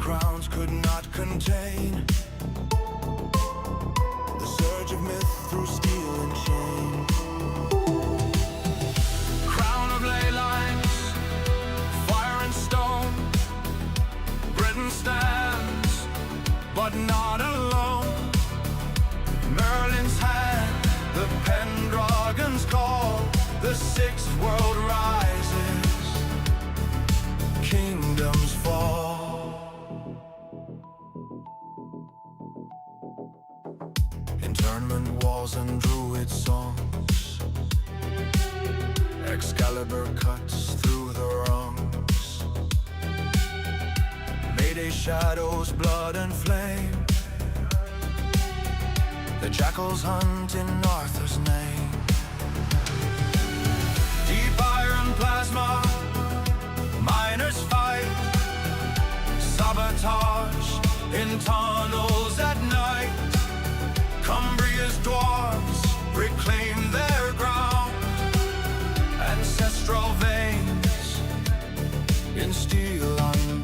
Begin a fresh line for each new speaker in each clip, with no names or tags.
crowns could not contain the surge of myth through steel and chain. Crown of ley lines, fire and stone, Britain stands, but not alone. Merlin's hand, the Pendragon's call, the sixth world rises, kingdoms fall. Internment walls and druid songs, Excalibur cuts through the wrongs. Mayday shadows, blood and flame, the jackals hunt in Arthur's name. Deep iron plasma, miners fight, sabotage in tunnels at night. Cumbria's dwarves reclaim their ground, ancestral veins in steel unbound.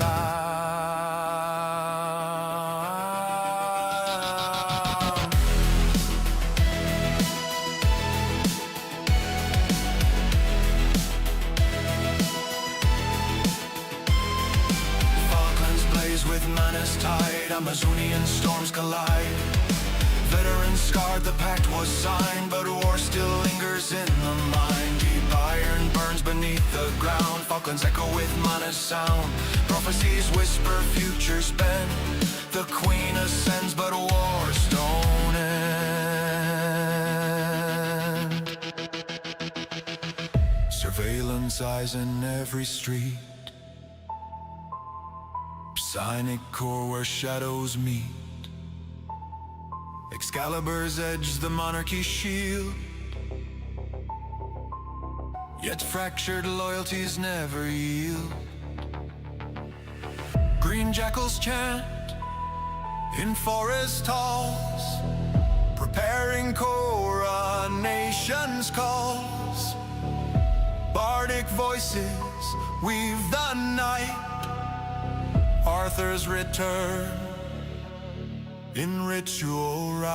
Falklands blaze with menace tide, Amazonian storms collide. Veterans scarred, the pact was signed, but war still lingers in the mind. Deep iron burns beneath the ground, Falklands echo with mana sound. Prophecies whisper, futures bend, the queen ascends, but wars don't end. Surveillance eyes in every street, Psionic core where shadows meet. Excalibur's edge, the monarchy shield, yet fractured loyalties never yield. Green jackals chant in forest halls, preparing coronation's calls. Bardic voices weave the night, Arthur's return in ritual rite.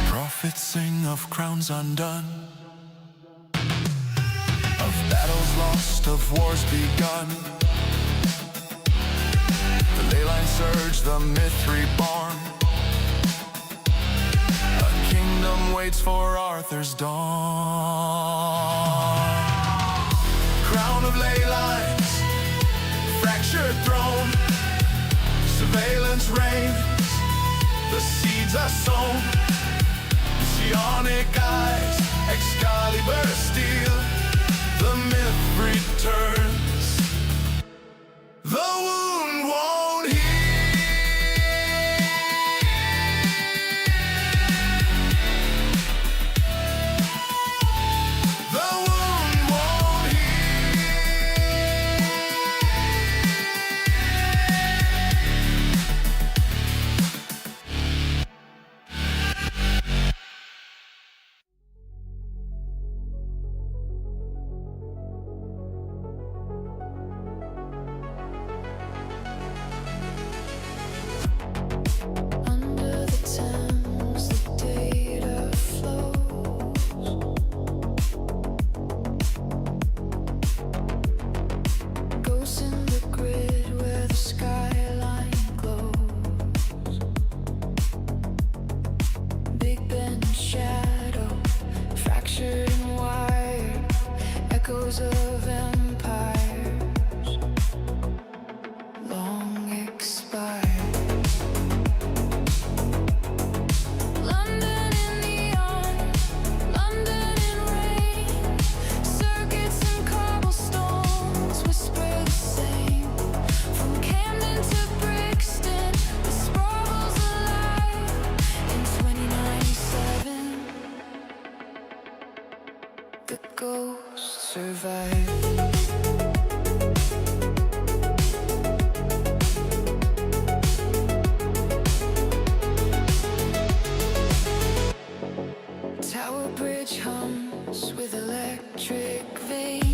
Prophets sing of crowns undone, battles lost, of wars begun. The ley line surge, the myth reborn. A kingdom waits for Arthur's dawn. Crown of ley lines, fractured throne, surveillance reigns, the seeds are sown. Psionic eyes, Excalibur steel, the myth returns, the wound won't heal. The wound won't echoes of empires long expired. London in neon, London in rain, circuits and cobblestones whisper the same. From Camden to Brixton, the Sprawls alive in 2097. ghosts survive. Tower bridge hums with electric veins.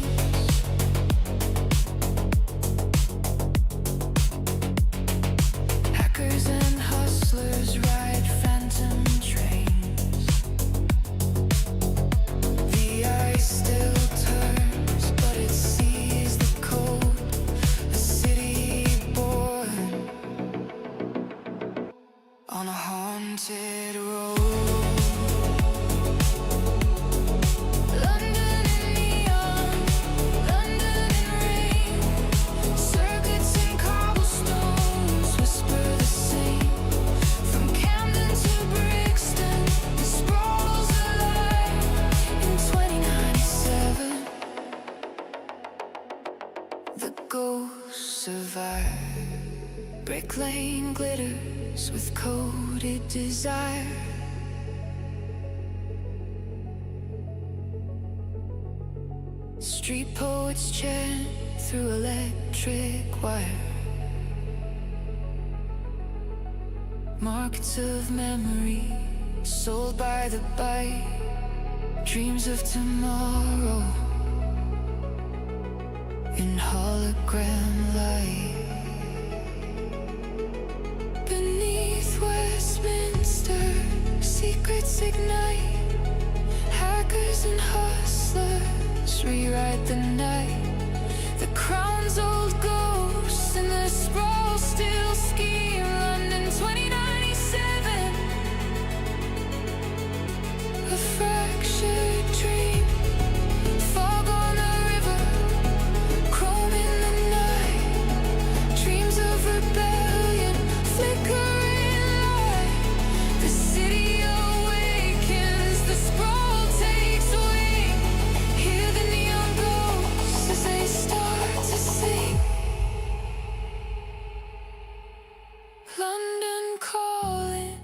Hackers and hustlers ride phantom trains. The ice still turns, but it sees the cold. A city born on a haunted road. Survive. Brick lane glitters with coded desire. Street poets chant through electric wire. Markets of memory sold by the byte. Dreams of tomorrow in hologram light. Beneath Westminster, secrets ignite. Hackers and hustlers rewrite the night. The crown's old ghosts and the Sprawls still scheme. London 2097, a fractured dream. Fog on the river, chrome in the night. Dreams of rebellion, flickering light. The city awakens, the sprawl takes wing. Hear the neon ghosts as they start to sing. London calling.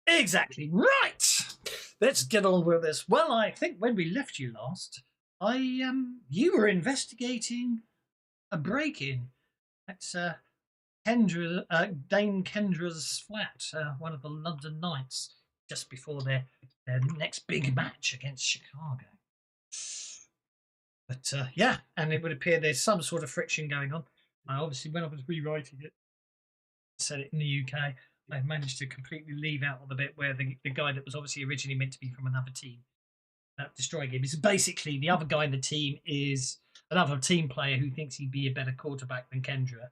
Exactly right. Let's get on with this. Well, I think when we left you last, you were investigating a break-in at Dame Kendra's flat, one of the London Knights, just before their next big match against Chicago. But yeah, and it would appear there's some sort of friction going on. Obviously, when I was rewriting it, I said it in the UK. they managed to completely leave out the bit where the guy that was obviously originally meant to be from another team destroying him. It's basically the other guy in the team is another team player who thinks he'd be a better quarterback than Kendra.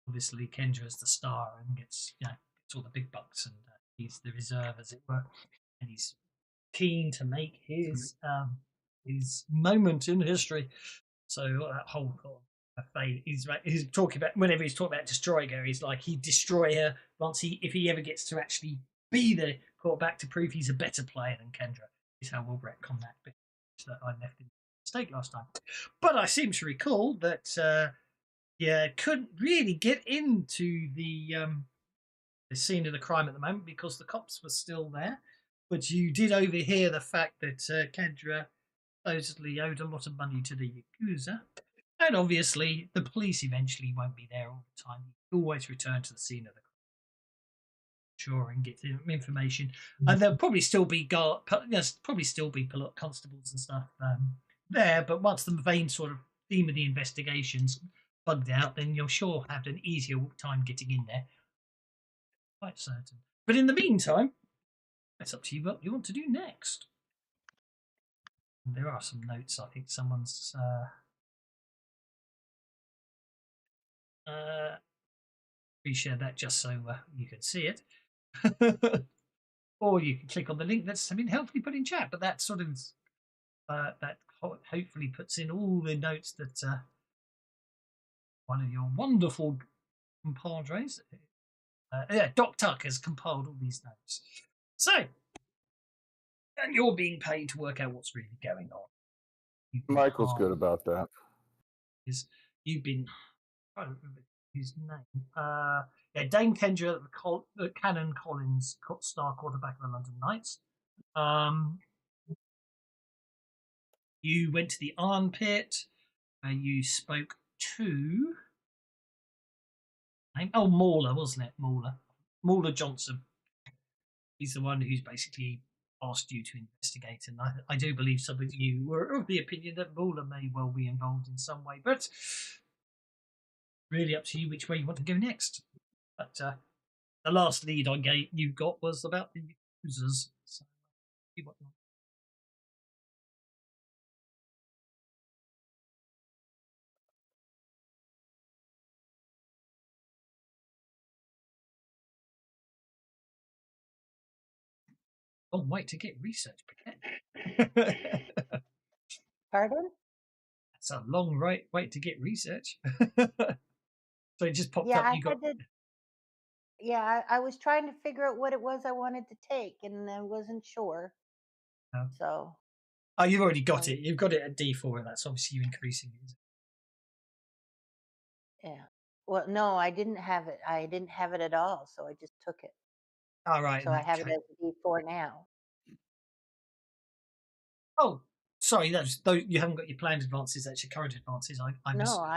Obviously, Kendra's the star and gets gets all the big bucks, and he's the reserve, as it were, and he's keen to make his moment in history. So that whole he's talking about whenever he's talking about destroying her, he's like he'd destroy her if he ever gets to actually be the quarterback to prove he's a better player than Kendra. Is how we'll retcon that bit that I left in mistake last time. But I seem to recall that couldn't really get into the scene of the crime at the moment because the cops were still there. But you did overhear the fact that Kendra supposedly owed a lot of money to the Yakuza. And obviously, the police eventually won't be there all the time. You always return to the scene of the crime. Sure, and get information. And there'll probably still be constables and stuff there. But once the main sort of theme of the investigations bugged out, then you'll sure have an easier time getting in there. Quite certain. But in the meantime, it's up to you what you want to do next. There are some notes. I think someone's reshare that just so you can see it. Or you can click on the link that's been helpfully put in chat. But that sort of that hopefully puts in all the notes that one of your wonderful compadres, Doc Tuck, has compiled all these notes. So, and you're being paid to work out what's really going on.
Michael's good about that.
You've been, I don't remember his name. Dane Kendra, the Cannon Collins, star quarterback of the London Knights. You went to the Iron Pit. You spoke to Mauler, wasn't it? Mauler Johnson. He's the one who's basically asked you to investigate, and I do believe some of you were of the opinion that Mauler may well be involved in some way, but really up to you which way you want to go next. But the last lead you got was about the users. So see what you want. Long wait to get research.
Pardon?
That's a long wait to get research. So it just popped up.
I was trying to figure out what it was I wanted to take, and I wasn't sure.
Oh.
So.
Oh, you've already got it. You've got it at D4, and that's obviously you increasing it.
Yeah. Well, no, I didn't have it. I didn't have it at all, so I just took it.
All right.
So I have it as a D4 now.
Oh, sorry. You haven't got your planned advances. That's your current advances. I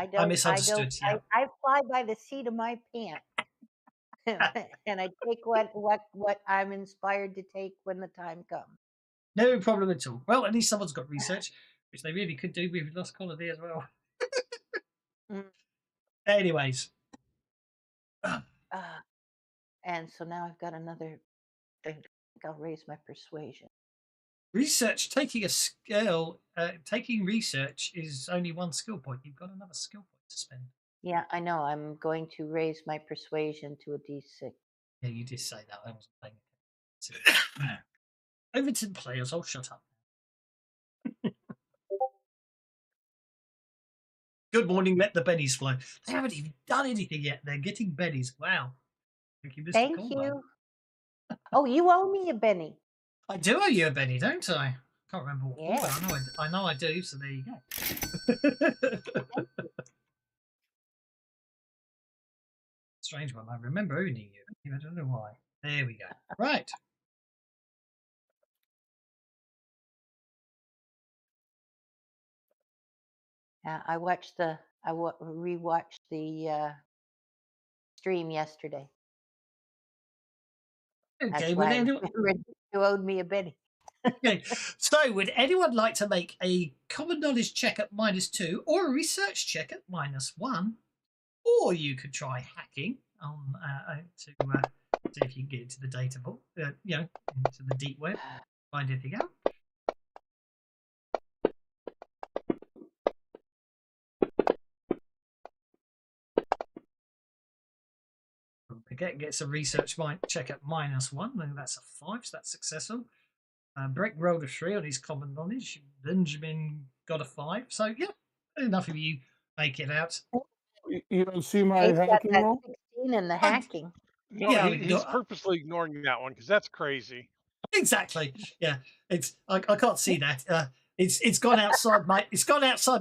don't. I misunderstood.
I fly by the seat of my pants, and I take what I'm inspired to take when the time comes.
No problem at all. Well, at least someone's got research, which they really could do with Lost Colony as well. Anyways.
And so now I've got another thing. I think I'll raise my persuasion.
Research, taking research is only one skill point. You've got another skill point to spend.
Yeah, I know. I'm going to raise my persuasion to a D6.
Yeah, you did say that. I wasn't paying attention. Over to the players. I'll shut up. Good morning. Let the bennies flow. They haven't even done anything yet. They're getting bennies. Wow. Thank you, Mr.
Thank you. Oh, you owe me a Benny.
I do owe you a Benny, don't I? Can't remember what. Yeah. I know I do. So there you go. Strange one. I remember owning you. I don't know why. There we go. Right.
I rewatched the stream yesterday.
Okay,
you owed me a Benny.
Okay, so would anyone like to make a common knowledge check at -2 or a research check at -1? Or you could try hacking on to See if you can get into the data vault, into the deep web, find anything out. Again, gets a research check at -1, and that's a 5, so that's successful. Breck rolled a 3 on his common knowledge. Benjamin got a 5, so yeah, enough of you make it out.
You don't see my
Ace got
hacking
that
roll?
16 in the hacking.
No,
Yeah,
he's purposely ignoring that one because that's crazy.
exactly. Yeah, it's I can't see that. It's gone outside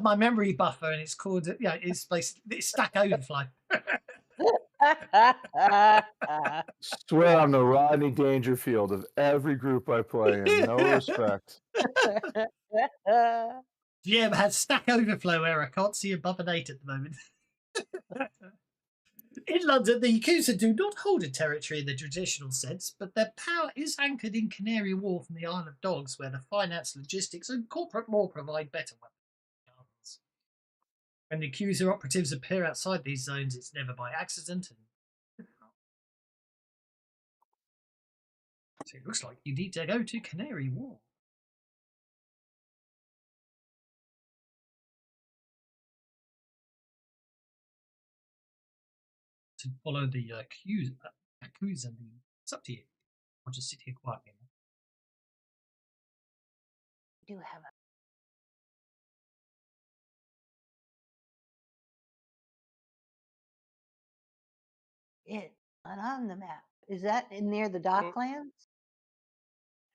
my memory buffer, and it's called it's basically it's Stack Overflow.
Swear I'm the Rodney Dangerfield of every group I play in. No respect.
Yeah, but has Stack Overflow error. Can't see above an 8 at the moment. In London, the Yakuza do not hold a territory in the traditional sense, but their power is anchored in Canary Wharf and the Isle of Dogs, where the finance, logistics, and corporate law provide better weapons. When the Yakuza operatives appear outside these zones, it's never by accident. So it looks like you need to go to Canary Wharf. To follow the Yakuza lead. It's up to you. I'll just sit here quietly.
Do have it's not on the map. Is that near the Docklands?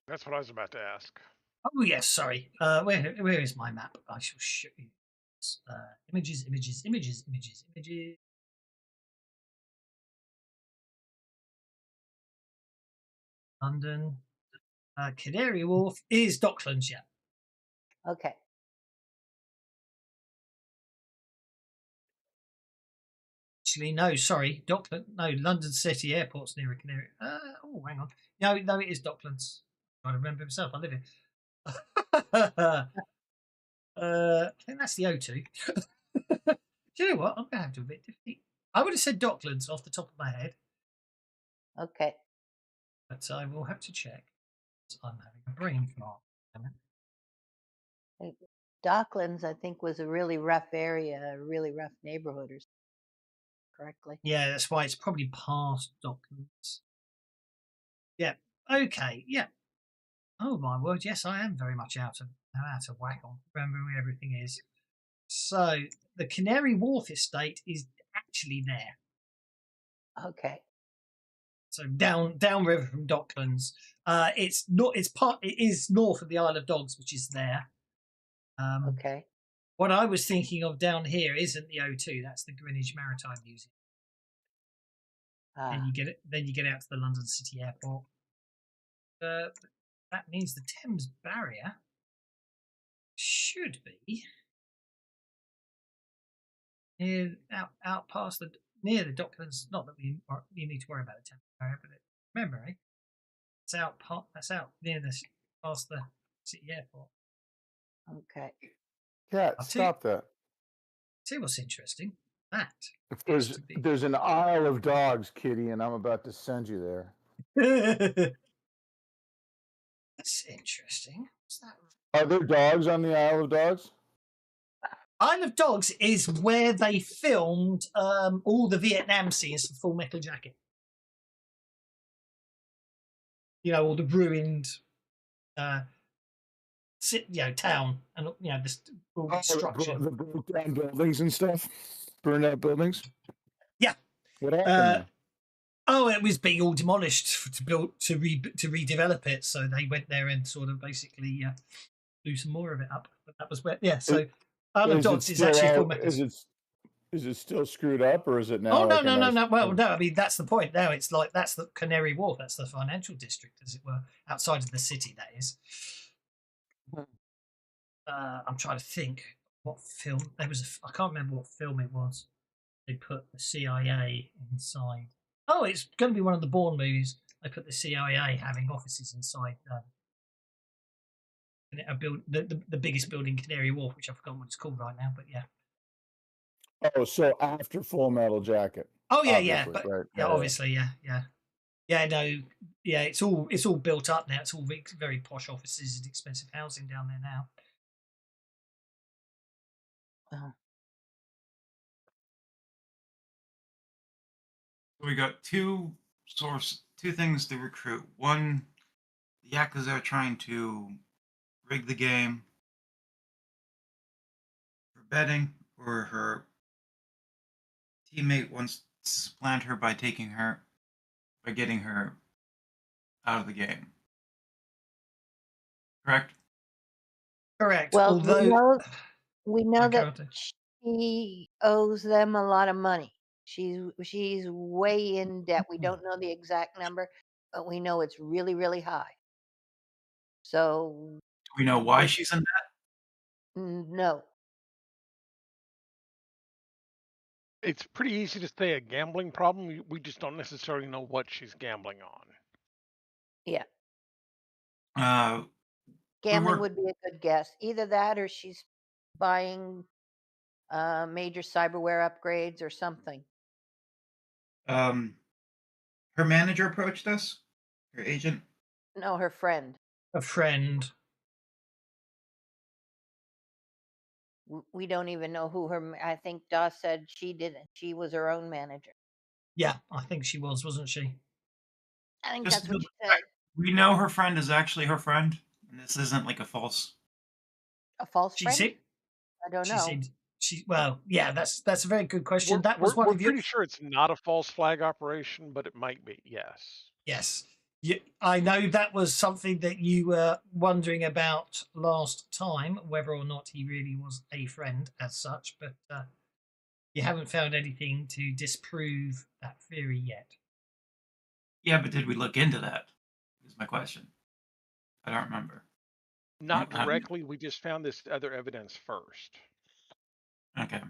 That's what I was about to ask.
Oh yes, sorry. Where is my map? I shall show you. Images. London. Canary Wharf is Docklands, yeah.
Okay.
Actually, no, sorry. Dockland. No, London City Airport's near a Canary. Oh, hang on. No, it is Docklands. I remember himself. I live here. I think that's the O2. Do you know what? I'm gonna have to admit defeat. I would have said Docklands off the top of my head,
Okay.
but I will have to check. I'm having a brain fart.
Docklands, I think, was a really rough area, a really rough neighborhood, or correctly.
Yeah, that's why it's probably past Docklands. Yeah. Okay. Yeah. Oh my word! Yes, I am very much out of whack on remembering where everything is. So the Canary Wharf estate is actually there.
Okay.
So downriver from Docklands. It is north of the Isle of Dogs, which is there.
Okay.
What I was thinking of down here isn't the O2. That's the Greenwich Maritime Museum. Then you get out to the London City Airport. That means the Thames Barrier should be out past near the Docklands. Not that you need to worry about the Thames Barrier, but remember, it's out near past the city airport.
Okay.
Cat, stop that.
See what's interesting? That
there's an Isle of Dogs, Kitty, and I'm about to send you there.
That's interesting. What's that?
Are there dogs on the Isle of Dogs?
Isle of Dogs is where they filmed all the Vietnam scenes for Full Metal Jacket. You know, all the ruined town and this destruction.
The broke down buildings and stuff, burned out buildings.
Yeah.
What happened?
Oh, it was being all demolished to redevelop it. So they went there and sort of basically do some more of it up. But that was where, yeah. So Isle of Dogs is actually Full Metal.
Is it still screwed up, or is it now?
Oh no, no. Well, no. I mean, that's the point. Now it's like that's the Canary Wharf. That's the financial district, as it were, outside of the city. That is. I'm trying to think what film there was. I can't remember what film it was. They put the CIA inside. Oh, it's going to be one of the Bourne movies. They put the CIA having offices inside the biggest building, Canary Wharf, which I've forgotten what it's called right now. But yeah.
Oh, so after Full Metal Jacket.
Oh yeah, yeah, but
right,
yeah, obviously, yeah. Yeah, no, yeah, it's all built up now. It's all very posh offices and expensive housing down there now.
Uh,
We got two things to recruit. One, the Yakuza are trying to rig the game for betting, or her teammate wants to supplant her by getting her out of the game. Correct?
Correct.
Well,
Although
we know that
Currently.
she owes them a lot of money. She's way in debt. We don't know the exact number, but we know it's really, really high. So
Do we know why she's in that?
no.
It's pretty easy to say a gambling problem. We just don't necessarily know what she's gambling on.
Yeah.
We
Gambling
were
would be a good guess. Either that or she's buying major cyberware upgrades or something.
her manager approached us, her agent.
No, her friend.
a friend.
We don't even know who I think Doss said she didn't. She was her own manager.
Yeah, I think she was, wasn't she?
I think
Just
that's what
to
she said.
We know her friend is actually her friend, and this isn't like a false.
A false
She
friend?
seemed.
I don't
She
know.
seemed. Well, yeah, that's a very good question. That was one
We're
of your.
pretty sure it's not a false flag operation, but it might be. Yes.
Yes. I know that was something that you were wondering about last time, whether or not he really was a friend as such, but you haven't found anything to disprove that theory yet.
Yeah, but did we look into that? Is my question. I don't remember.
Not
No,
directly. We just found this other evidence first.
Okay.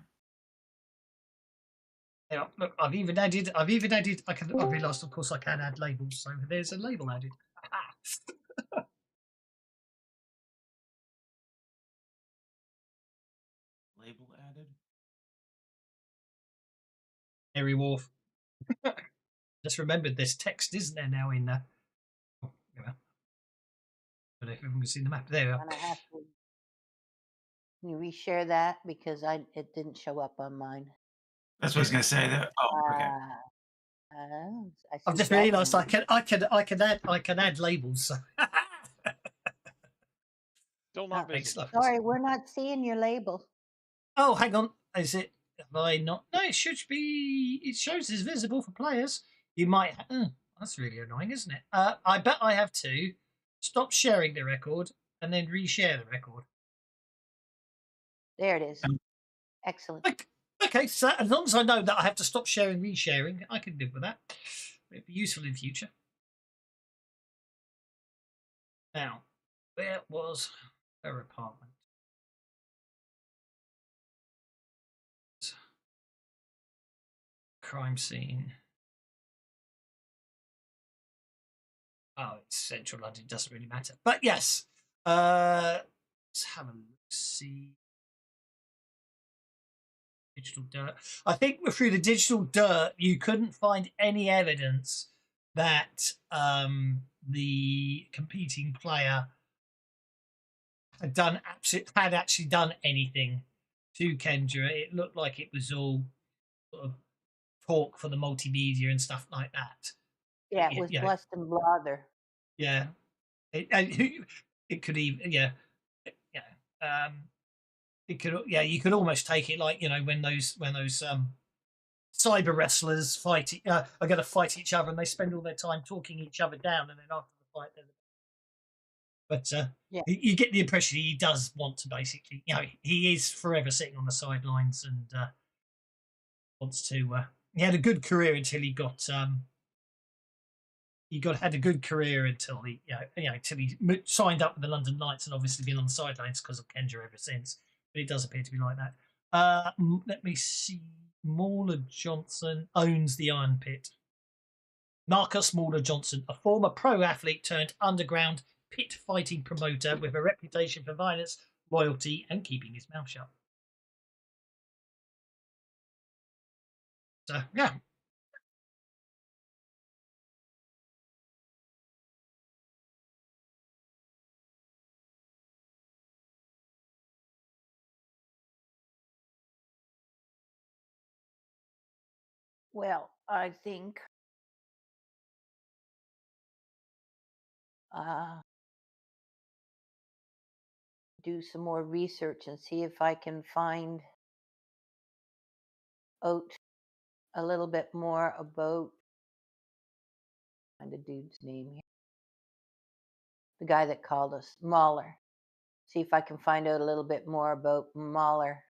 Yeah, look, I've even added. I've realised, of course, I can add labels, so there's a label added.
Label added.
Harry Wharf. Just remembered there's text, isn't there, now in there? Oh, yeah. I don't know if everyone can see the map. There we are.
And I have to. Can you reshare that because it didn't show up on mine.
That's what I was gonna say. That. Oh, okay.
I
I've
see
just
that
realised
now.
I can add labels. So.
Still not
Makes
visible.
life.
Sorry, we're not seeing your label.
Oh, hang on. Is it? Have I not? No, it should be. It shows it's visible for players. You might. That's really annoying, isn't it? I bet I have to stop sharing the record and then reshare the record.
There it is.
Um,
Excellent.
Okay, so as long as I know that I have to stop sharing, resharing, I can live with that. It'd be useful in future. Now, where was her apartment? Crime scene. Oh, it's central London. Doesn't really matter. But yes, let's have a look. See. Digital dirt. I think through the digital dirt, you couldn't find any evidence that the competing player had actually done anything to Kendra. It looked like it was all sort of talk for the multimedia and stuff like that.
Yeah, it was blessed and blather.
Yeah, it could even it could you could almost take it like when those cyber wrestlers are going to fight each other and they spend all their time talking each other down and then after the fight but you get the impression he does want to basically he is forever sitting on the sidelines and wants to he had a good career until he got had a good career until he until he signed up with the London Knights and obviously been on the sidelines because of Kendra ever since, but it does appear to be like that. Let me see. Mauler Johnson owns the Iron Pit. Marcus Mauler Johnson, a former pro athlete turned underground pit fighting promoter with a reputation for violence, loyalty, and keeping his mouth shut. So, yeah.
Well, I think do some more research and see if I can find out a little bit more about find the dude's name here. The guy that called us, Mahler. See if I can find out a little bit more about Mahler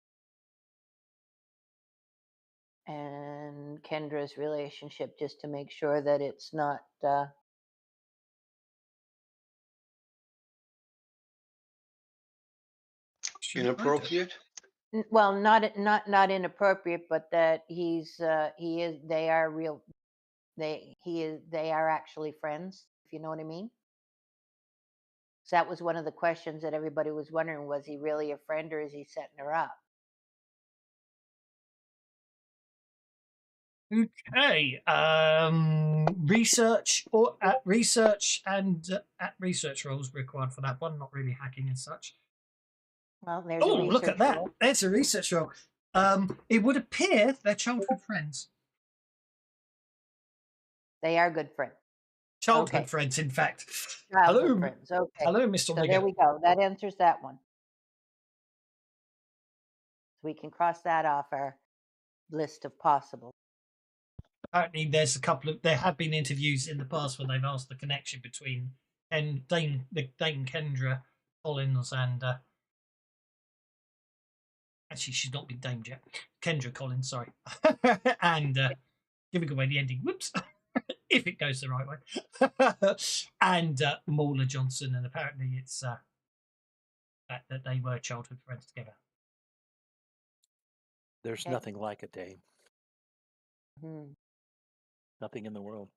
and Kendra's relationship, just to make sure that it's not
Inappropriate?
well, not inappropriate, but that he is they are real they are actually friends, if you know what I mean. So that was one of the questions that everybody was wondering: was he really a friend, or is he setting her up?
Okay. Research or research and at research roles required for that one. Not really hacking as such.
Well, there's
Oh,
a research
look at that!
role.
There's a research role. It would appear they're childhood friends.
They are good friends.
Childhood
Okay.
friends, in fact.
Childhood
Hello,
friends. Okay.
hello, Mr.
So
Omega.
there we go. That answers that one. So we can cross that off our list of possible.
Apparently, there's a couple of. There have been interviews in the past where they've asked the connection between Dame Kendra Collins and. Actually, she's not been Dame yet. Kendra Collins, sorry, and giving away the ending. Whoops. If it goes the right way. And Mauler Johnson, and apparently it's that they were childhood friends together.
There's
Okay.
nothing like a Dame.
Hmm.
Nothing in the world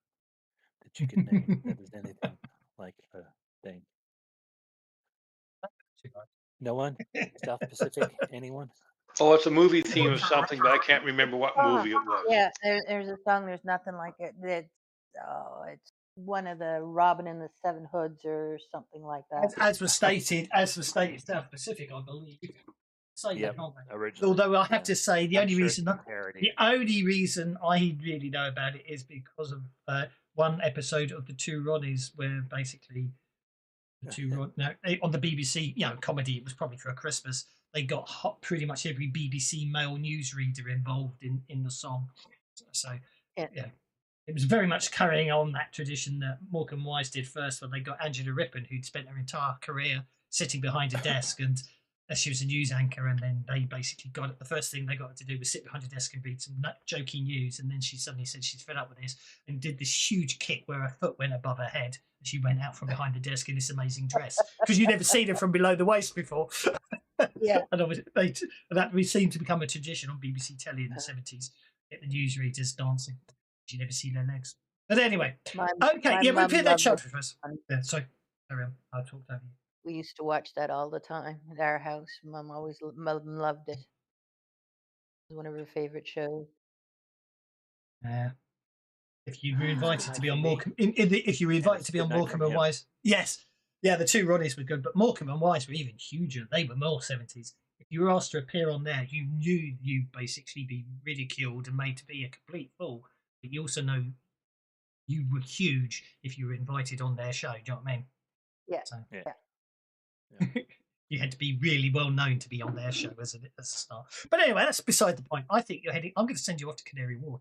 that you can name that is anything like a Dame. No one? South Pacific? Anyone?
Oh, it's a movie theme of something, but I can't remember what movie it was.
Yeah, there's a song. There's nothing like it. It's one of the Robin and the Seven Hoods or something like that.
As was stated, South Pacific, I believe. Say
Yep,
that, can't they?
originally.
Although I have
yeah.
to say, the
I'm
only
sure
reason
it's a parody.
the only reason I really know about it is because of one episode of the Two Ronnies, where basically the on the BBC, comedy. It was probably for a Christmas. They got pretty much every BBC male newsreader involved in the song. So
Yeah.
it was very much carrying on that tradition that Morecambe Wise did first, when they got Angela Rippon, who'd spent her entire career sitting behind a desk, and she was a news anchor, and then they basically got it. The first thing they got her to do was sit behind a desk and read some jokey news, and then she suddenly said she's fed up with this and did this huge kick where her foot went above her head, and she went out from behind the desk in this amazing dress, because you'd never seen her from below the waist before.
Yeah.
And obviously that seemed to become a tradition on BBC telly in the 70s, get the newsreaders dancing. You never see their legs. But anyway,
My
we
mum
appear that
loved
childhood
it.
first. Yeah, sorry, carry on. I'll talk over you.
We used to watch that all the time at our house. Mum always loved it. It was one of her favorite shows.
If you were invited to be on
for me.
Morecambe, if you were invited to be on
Good night
Morecambe
from
and
him.
Wise, yes, yeah, the Two Ronnies were good, but Morecambe and Wise were even huger. They were more 70s. If you were asked to appear on there, you knew you'd basically be ridiculed and made to be a complete fool. But you also know you were huge if you were invited on their show. Do you know what I mean?
Yeah.
So,
Yeah.
you had to be really well known to be on their show as a star. But anyway, that's beside the point. I think you're heading. I'm going to send you off to Canary Wharf.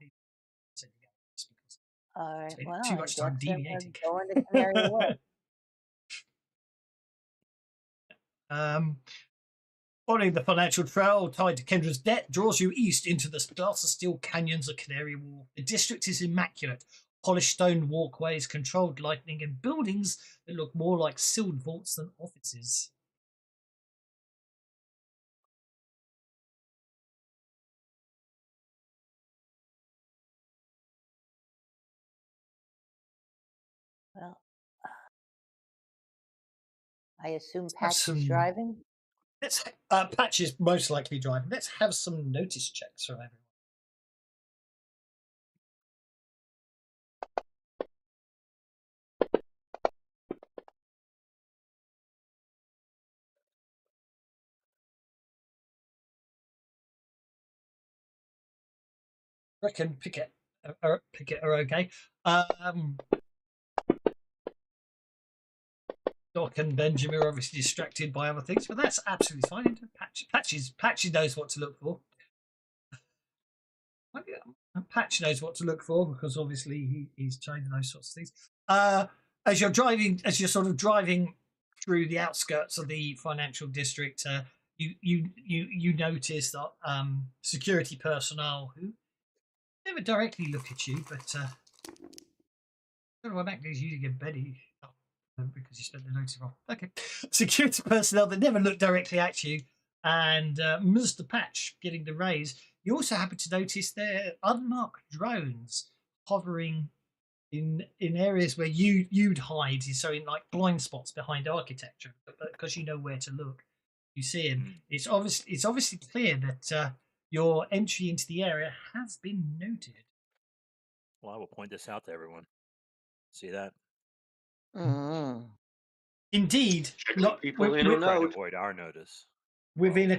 All right. Well,
Too much time
I guess then we're
deviating.
going to Canary Wharf.
Following the financial trail tied to Kendra's debt draws you east into the glass steel canyons of Canary Wharf. The district is immaculate. Polished stone walkways, controlled lighting, and buildings that look more like sealed vaults than offices.
Well, I assume Patch is
some-
driving.
Let's Patch is most likely driving. Let's have some notice checks from everyone. Reckon Pickett are okay. Doc and Benjamin are obviously distracted by other things, but that's absolutely fine. Patchy knows what to look for. Patch knows what to look for because obviously he's trained in those sorts of things. As you're sort of driving through the outskirts of the financial district, you notice that security personnel who never directly look at you, but I don't know why Mac is using a Betty. Because you spent the notice wrong. Okay. Security personnel that never look directly at you, and Mr. Patch getting the raise. You also happen to notice there are unmarked drones hovering in areas where you'd hide, so in like blind spots behind architecture, because you know where to look. You see him. It's obviously clear that your entry into the area has been noted.
Well, I will point this out to everyone. See that?
Indeed,
People they don't
Try to
know.
avoid our notice.
within a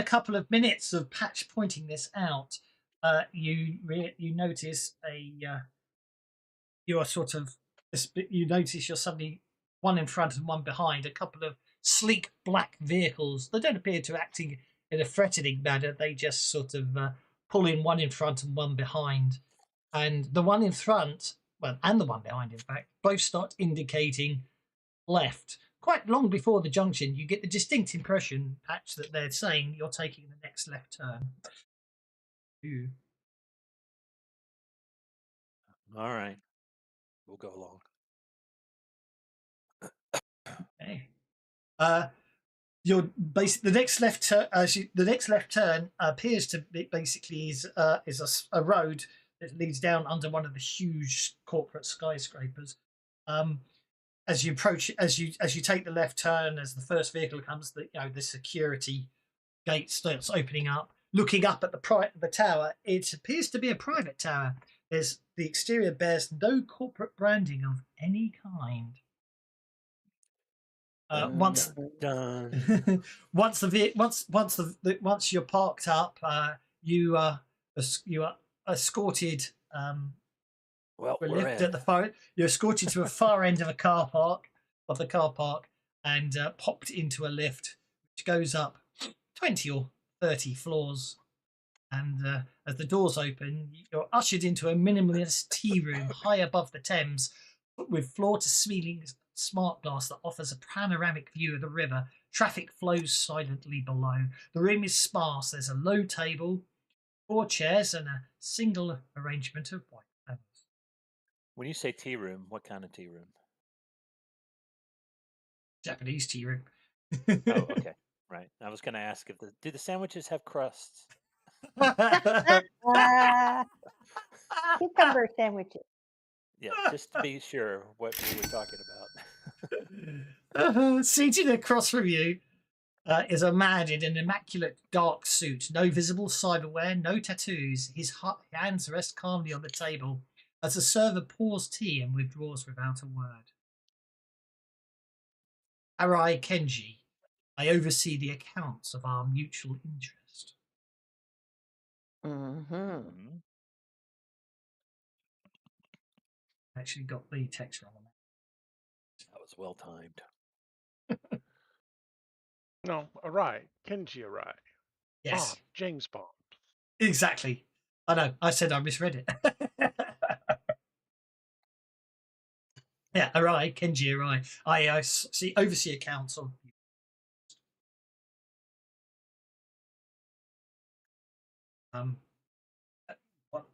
couple of minutes of Patch pointing this out, you notice you're suddenly one in front and one behind a couple of sleek black vehicles. They don't appear to acting in a threatening manner. They just sort of pull in one in front and one behind, and the one in front, and the one behind, in fact, both start indicating left. Quite long before the junction, you get the distinct impression, Patch, that they're saying you're taking the next left turn. Ooh.
All right, we'll go along.
Okay. You're basically the next left turn. The next left turn appears to be basically is a road that leads down under one of the huge corporate skyscrapers. As you approach, as you take the left turn, as the first vehicle comes, the security gate starts opening up. Looking up at the tower, it appears to be a private tower. The exterior bears no corporate branding of any kind. Once you're parked up, you are escorted.
Well,
a
we're
lift
in.
at the far. You're escorted to a far end of the car park, and popped into a lift which goes up 20 or 30 floors. And as the doors open, you're ushered into a minimalist tea room high above the Thames, with floor-to-ceiling smart glass that offers a panoramic view of the river. Traffic flows silently below. The room is sparse. There's a low table, 4 chairs, and a single arrangement of white panels.
When you say tea room, what kind of tea room?
Japanese tea room.
Oh, okay, right. I was going to ask do the sandwiches have crusts?
Cucumber sandwiches.
Yeah, just to be sure what we were talking about.
Seated across from you is a man in an immaculate dark suit, no visible cyberware, no tattoos. His hands rest calmly on the table as the server pours tea and withdraws without a word. Arai Kenji, I oversee the accounts of our mutual interest.
Mm-hmm.
Actually got the text wrong on that.
That was well timed.
No, Arai. Kenji Arai.
Yes.
James Bond.
Exactly. I know. I said I misread it. Yeah, Arai, Kenji Arai. I oversee accounts of. One,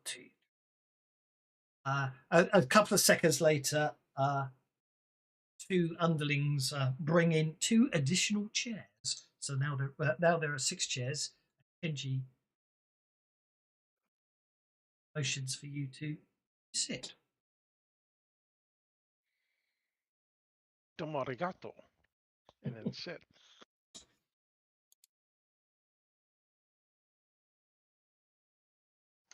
two. A couple of seconds later, 2 underlings bring in 2 additional chairs. So now there are 6 chairs. Kenji motions for you to sit.
Domo arigato. And then sit.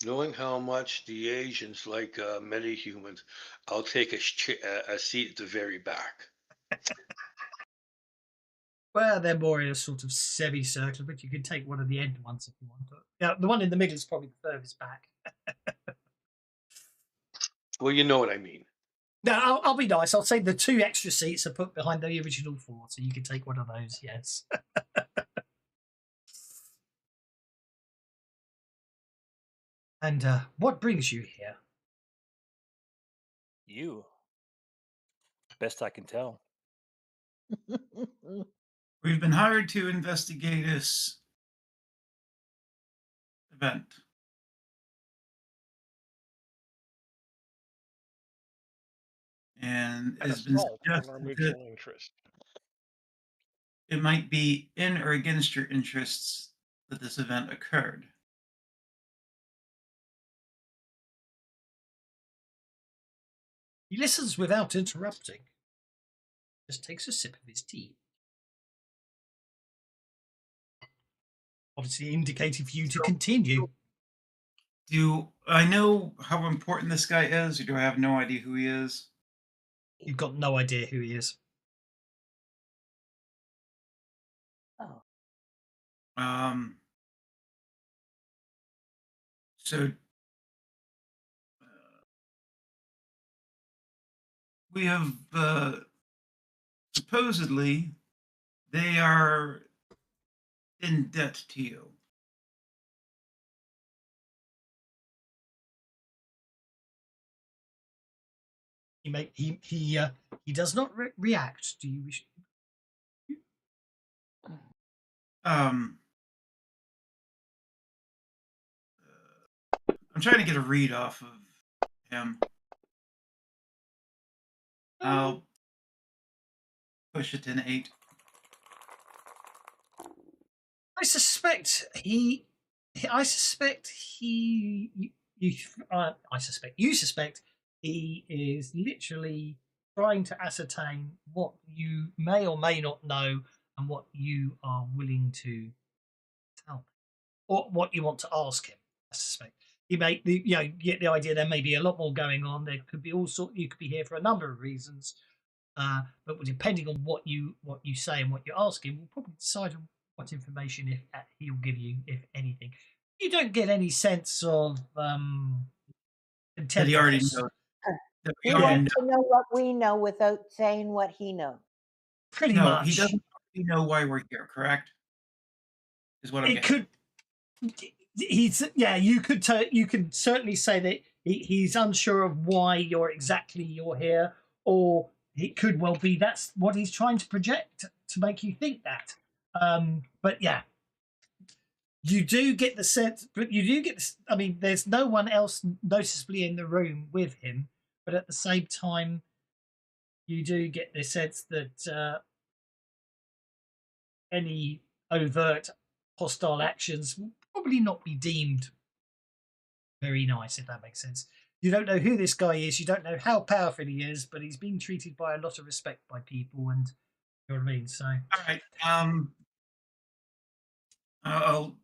Knowing how much the Asians like metahumans, I'll take a seat at the very back.
Well, they're more in a sort of semicircle, but you can take one of the end ones if you want to. Yeah, the one in the middle is probably the furthest back.
Well, you know what I mean.
No, I'll be nice. I'll say the 2 extra seats are put behind the original 4, so you can take one of those. Yes. And what brings you here?
You, best I can tell.
We've been hired to investigate this event. And
An
it's been
assault on our
suggested that
mutual interest.
it might be in or against your interests that this event occurred.
He listens without interrupting. Just takes a sip of his tea. Obviously indicating for you to continue.
Do I know how important this guy is, or do I have no idea who he is?
You've got no idea who he is.
Oh,
Um, so we have supposedly they are in debt to you.
He does not react. Do you wish?
Um, I'm trying to get a read off of him. I'll push it to an 8.
I suspect he. I suspect he. I suspect you suspect he is literally trying to ascertain what you may or may not know and what you are willing to tell me, or what you want to ask him. I suspect you may, get the idea there may be a lot more going on. There could be all sort. You could be here for a number of reasons, but depending on what you say and what you ask him, we'll probably decide on what information if he'll give you, if anything. You don't get any sense of
That he already
contentedness.
knows. That we
he
already
wants
know.
to know what we know without saying what he knows.
Pretty
No,
much.
he doesn't already know why we're here. Correct? Is what I'm
It
getting.
could. You could. You can certainly say that he's unsure of why you're here, or it could well be that's what he's trying to project to make you think that. But yeah, you do get the sense. But you do get. I mean, there's no one else noticeably in the room with him, but at the same time, you do get the sense that any overt hostile actions will probably not be deemed very nice, if that makes sense. You don't know who this guy is, you don't know how powerful he is, but he's being treated by a lot of respect by people, and you know what I mean. So,
All right. I'll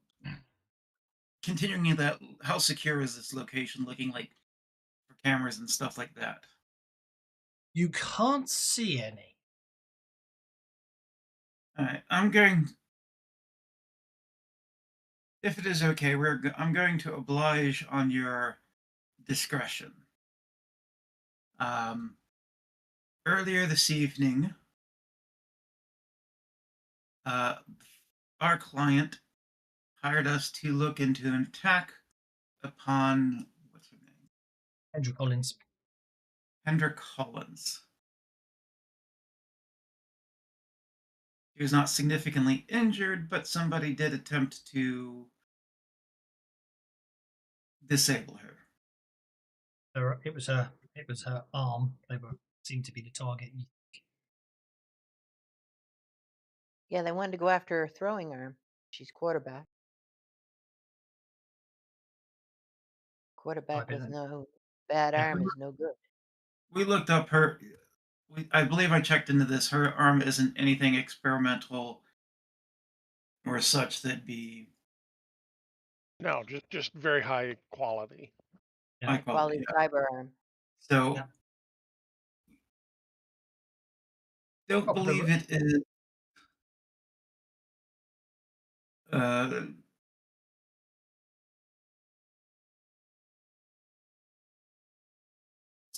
continuing that. How secure is this location looking like for cameras and stuff like that?
you can't see any.
All right. I'm going. If it is okay, I'm going to oblige on your discretion. Earlier this evening, our client hired us to look into an attack upon what's her name?
Andrew Collins.
Kendra Collins. She was not significantly injured, but somebody did attempt to disable her.
It was her arm. They were seemed to be the target.
Yeah, they wanted to go after her throwing arm. She's quarterback. Quarterback with no bad
Yeah,
arm is no good.
we looked up her. I believe I checked into this. Her arm isn't anything experimental or such that be
No, just very high quality.
high
High quality
quality. Yeah.
fiber arm.
So
Yeah.
don't
Proper-
believe it is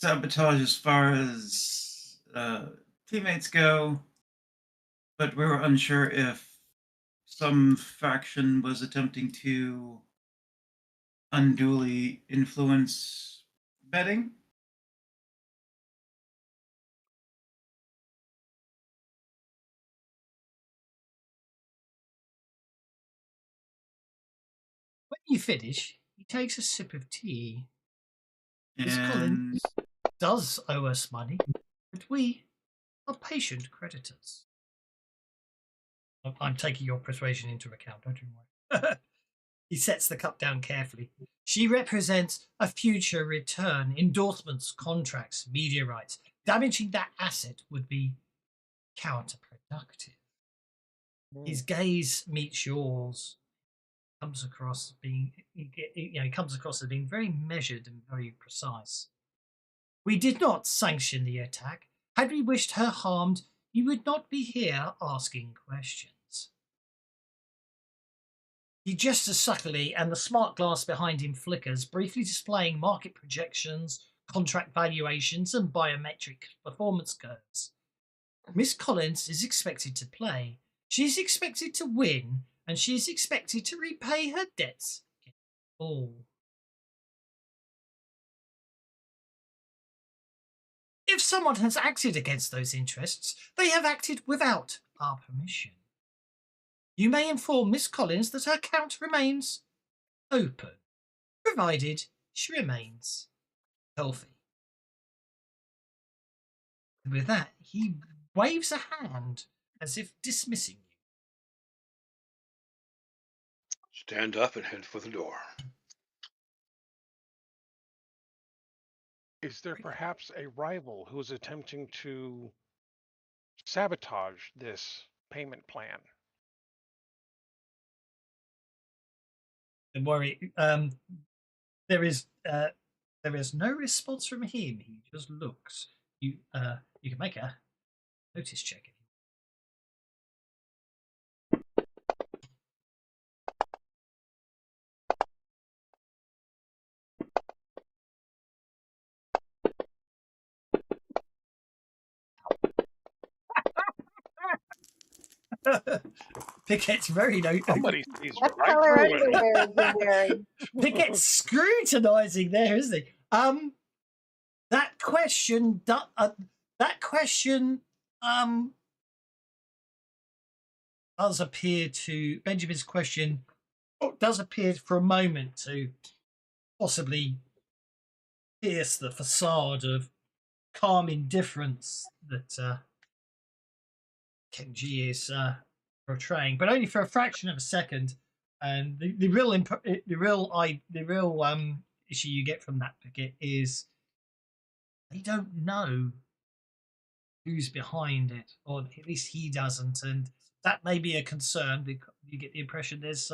sabotage as far as teammates go, but we were unsure if some faction was attempting to unduly influence betting.
When you finish, he takes a sip of tea. Miss
And
Collins does owe us money, but we are patient creditors. I'm taking your persuasion into account, don't you worry. He sets the cup down carefully. She represents a future return, endorsements, contracts, media rights. Damaging that asset would be counterproductive. His gaze meets yours. Comes across being, he comes across as being very measured and very precise. We did not sanction the attack. Had we wished her harmed, you would not be here asking questions. He gestures subtly, and the smart glass behind him flickers, briefly displaying market projections, contract valuations, and biometric performance curves. Miss Collins is expected to play. She is expected to win, and she is expected to repay her debts in full. If someone has acted against those interests, they have acted without our permission. You may inform Miss Collins that her account remains open, provided she remains healthy. And with that, he waves a hand as if dismissing you.
Stand up and head for the door.
Is there perhaps a rival who is attempting to sabotage this payment plan?
Don't worry. There is no response from him. He just looks. You can make a notice check. Piquet's very
Somebody sees
What
right
color
through it.
underwear is he wearing?
Piquet's scrutinising there, isn't he? That question does appear to Benjamin's question does appear for a moment to possibly pierce the facade of calm indifference that Kenji is portraying, but only for a fraction of a second. And the real issue you get from that Piquet is they don't know who's behind it, or at least he doesn't, and that may be a concern because you get the impression there's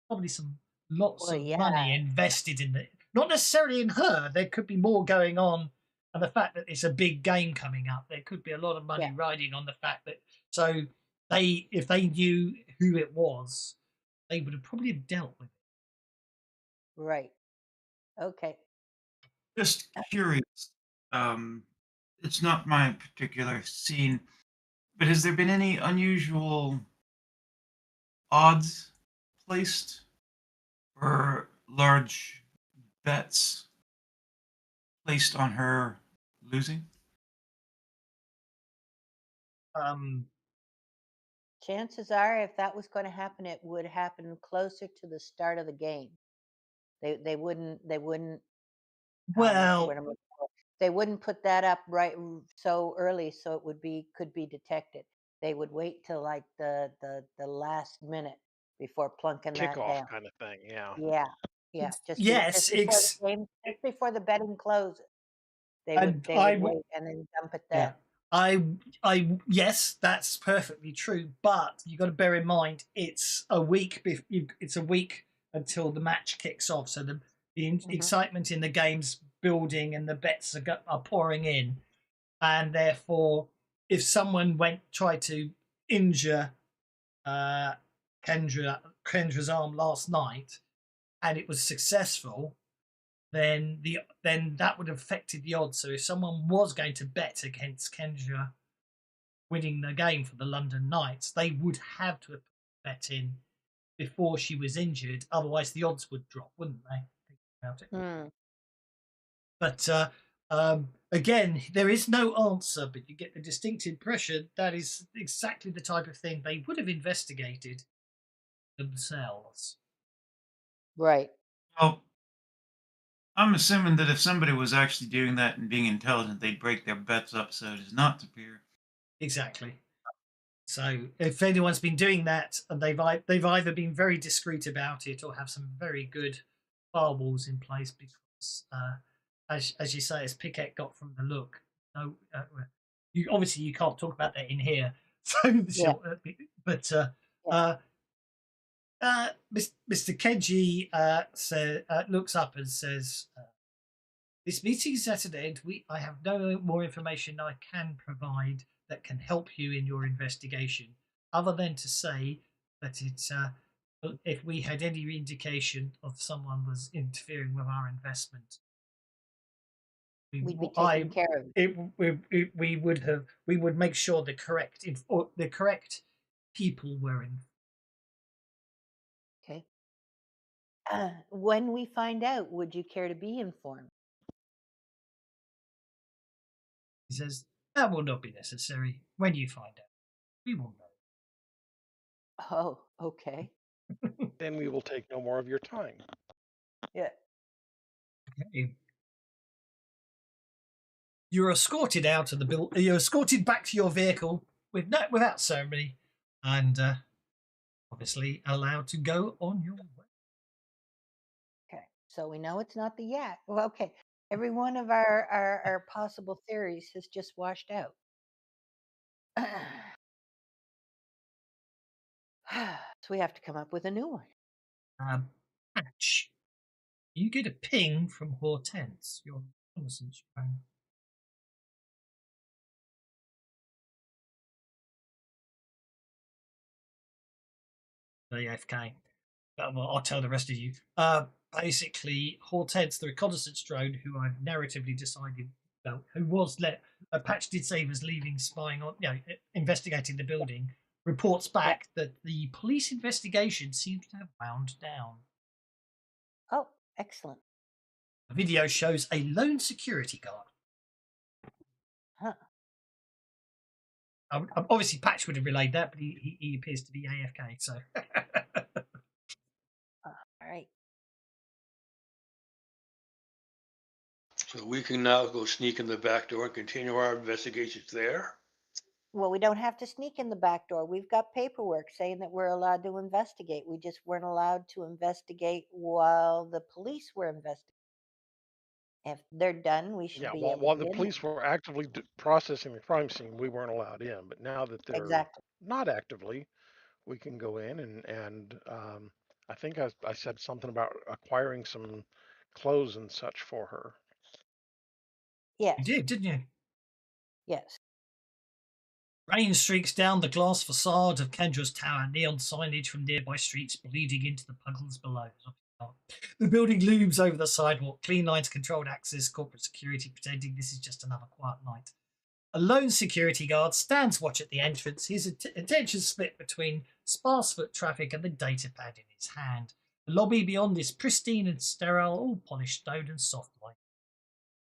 probably some lots
Well,
of
yeah.
money invested in it, not necessarily in her. There could be more going on, and the fact that it's a big game coming up, there could be a lot of money riding on the fact that. So if they knew who it was, they would have probably dealt with it.
Right. Okay.
just curious, it's not my particular scene, but has there been any unusual odds placed or large bets placed on her losing?
Chances are, if that was going to happen, it would happen closer to the start of the game. They wouldn't.
Well,
They wouldn't put that up right so early, so it could be detected. They would wait till like the last minute before plunking that
Kickoff
down.
kind of thing, yeah.
Yeah. Just
yes,
just before the betting closes, they would wait and then dump it then.
Yes, that's perfectly true. But you got to bear in mind it's a week. It's a week until the match kicks off, so the excitement in the game's building and the bets are pouring in, and therefore, if someone tried to injure Kendra's arm last night, and it was successful, then that would have affected the odds. So if someone was going to bet against Kendra winning the game for the London Knights, they would have to have bet in before she was injured. Otherwise, the odds would drop, wouldn't they? Think about it.
Hmm.
But again, there is no answer, but you get the distinct impression that is exactly the type of thing they would have investigated themselves.
Right.
Well, I'm assuming that if somebody was actually doing that and being intelligent, they'd break their bets up so it is not to appear.
Exactly. So if anyone's been doing that, and they've either been very discreet about it or have some very good firewalls in place, because as you say, as Piquet got from the look, no, you obviously you can't talk about that in here. So but Mr. Kenji looks up and says, "This meeting is at an end. I have no more information I can provide that can help you in your investigation, other than to say that it's if we had any indication of someone was interfering with our investment,
We'd be taking care of it.
we would make sure the correct people were in."
Okay. When we find out, would you care to be informed?
He says, "That will not be necessary. When you find out, we will know."
Oh, okay.
Then we will take no more of your time.
Yeah.
Okay. You're escorted out of the building. You're escorted back to your vehicle without ceremony, and obviously allowed to go on your way.
Okay. So we know it's not the yak. Well, okay. Every one of our possible theories has just washed out. So we have to come up with a new one.
Patch. You get a ping from Hortense, your reconnaissance drone. AFK. Well, I'll tell the rest of you. Basically, Hortense, the reconnaissance drone, who I've narratively decided, who was Patch did say he was leaving, spying on, investigating the building, reports back that the police investigation seems to have wound down.
Oh, excellent.
The video shows a lone security guard.
Huh.
Obviously, Patch would have relayed that, but he appears to be AFK. So,
All right.
So we can now go sneak in the back door and continue our investigations there.
Well, we don't have to sneak in the back door. We've got paperwork saying that we're allowed to investigate. We just weren't allowed to investigate while the police were investigating. If they're done, we should
Yeah,
be
while,
able
while
to
the
get in
police were actively processing the crime scene, we weren't allowed in. But now that
there.
they're
Exactly.
not actively, we can go in and I think I said something about acquiring some clothes and such for her.
Yes.
you did, didn't you?
Yes.
Rain streaks down the glass facade of Kendra's tower, neon signage from nearby streets bleeding into the puddles below. The building looms over the sidewalk, clean lines, controlled access, corporate security pretending this is just another quiet night. A lone security guard stands watch at the entrance, his attention split between sparse foot traffic and the data pad in his hand. The lobby beyond is pristine and sterile, all polished stone and soft light.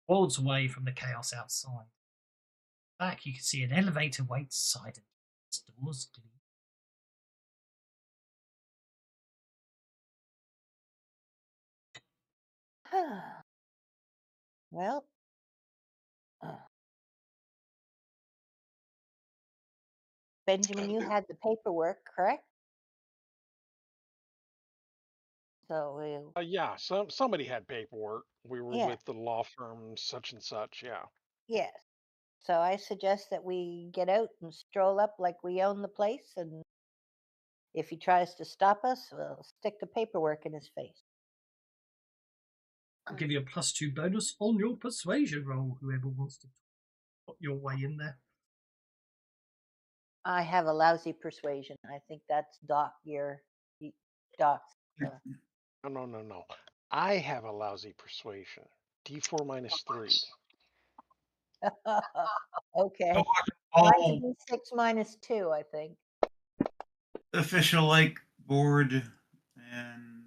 Worlds away from the chaos outside. Back, you can see an elevator waits silent. Its doors gleam.
Well, Benjamin, you had the paperwork, correct? So
Yeah, somebody had paperwork. We were
yeah,
with the law firm such and such. Yeah.
yes. So I suggest that we get out and stroll up like we own the place, and if he tries to stop us, we'll stick the paperwork in his face.
I'll give you a +2 bonus on your persuasion roll, whoever wants to put your way in there.
I have a lousy persuasion. I think that's Doc's.
No. I have a lousy persuasion. D4 minus 3.
Okay.
Oh,
Mine's
all
a D6 minus 2, I think.
official like board and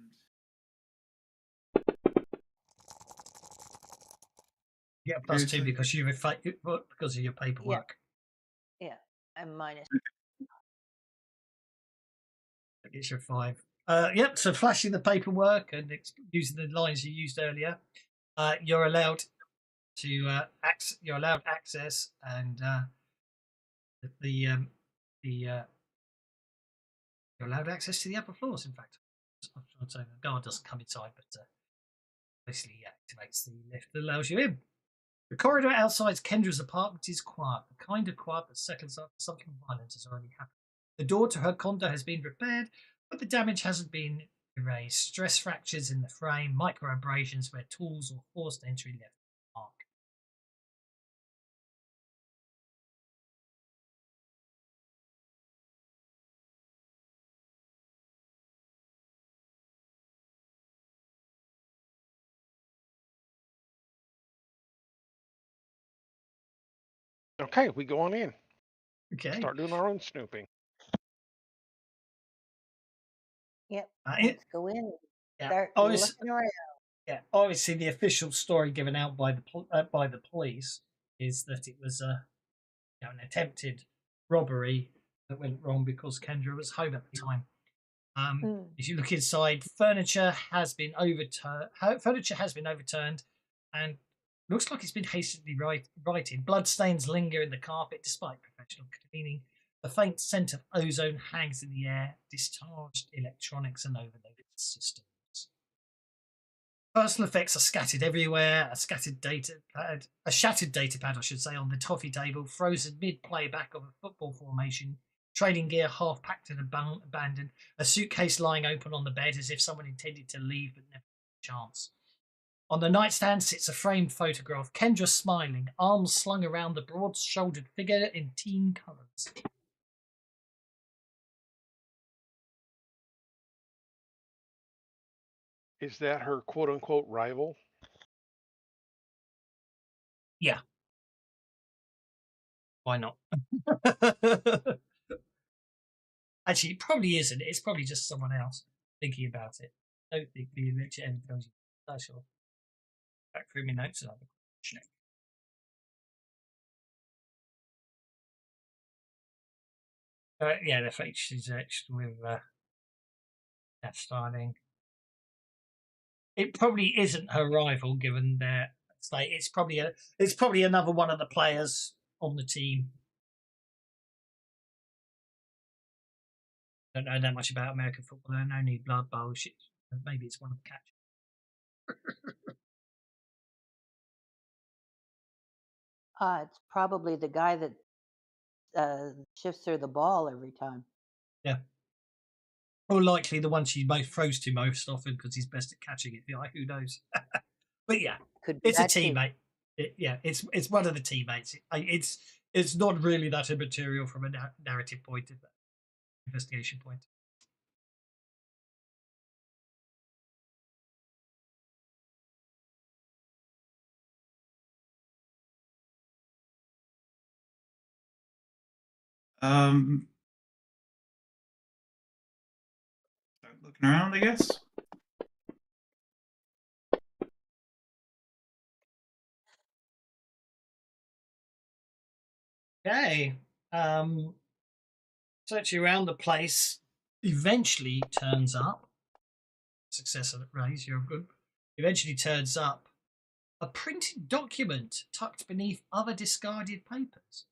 You get a +2
seriously?
because because of your paperwork.
Yeah, I'm minus.
That gets you a 5. Yep. So flashing the paperwork and using the lines you used earlier, you're allowed to you're allowed access, and the you're allowed access to the upper floors. In fact, I'm trying to say the guard doesn't come inside, but basically activates the lift that allows you in. The corridor outside Kendra's apartment is quiet, the kind of quiet that settles after something violent has already happened. The door to her condo has been repaired, but the damage hasn't been erased. Stress fractures in the frame, micro abrasions where tools or forced entry left a mark.
Okay, we go on in.
Okay.
Start doing our own snooping.
Yep.
It-
Let's go in.
yeah,
Start
obviously,
looking around.
yeah, obviously, the official story given out by the police is that it was an attempted robbery that went wrong because Kendra was home at the time. If you look inside, furniture has been overturned. And looks like it's been hastily righted. Bloodstains linger in the carpet despite professional cleaning. A faint scent of ozone hangs in the air. Discharged electronics and overloaded systems. Personal effects are scattered everywhere. A shattered data pad, I should say, on the toffee table, frozen mid-playback of a football formation. Trading gear half packed and abandoned. A suitcase lying open on the bed as if someone intended to leave but never had a chance. On the nightstand sits a framed photograph. Kendra smiling, arms slung around the broad-shouldered figure in teen colours.
Is that her quote-unquote rival?
Yeah. Why not? Actually, it probably isn't. It's probably just someone else thinking about it. I don't think the lecture ever tells you. I shall back through my notes and I'll check. Yeah, the features actually with that styling. It probably isn't her rival, given their state. It's probably another one of the players on the team. Don't know that much about American football. I don't need blood bowl shit. Maybe it's one of the catchers.
It's probably the guy that shifts her the ball every time.
Yeah. Or likely the one she most throws to most often because he's best at catching it. Yeah, who knows? But yeah,
Could be
it's a
that too.
teammate. It's one of the teammates. It's not really that immaterial from a narrative point of investigation point.
Start looking around, I guess.
Okay. Searching around the place eventually turns up. Success at raise, you're good. Eventually turns up a printed document tucked beneath other discarded papers.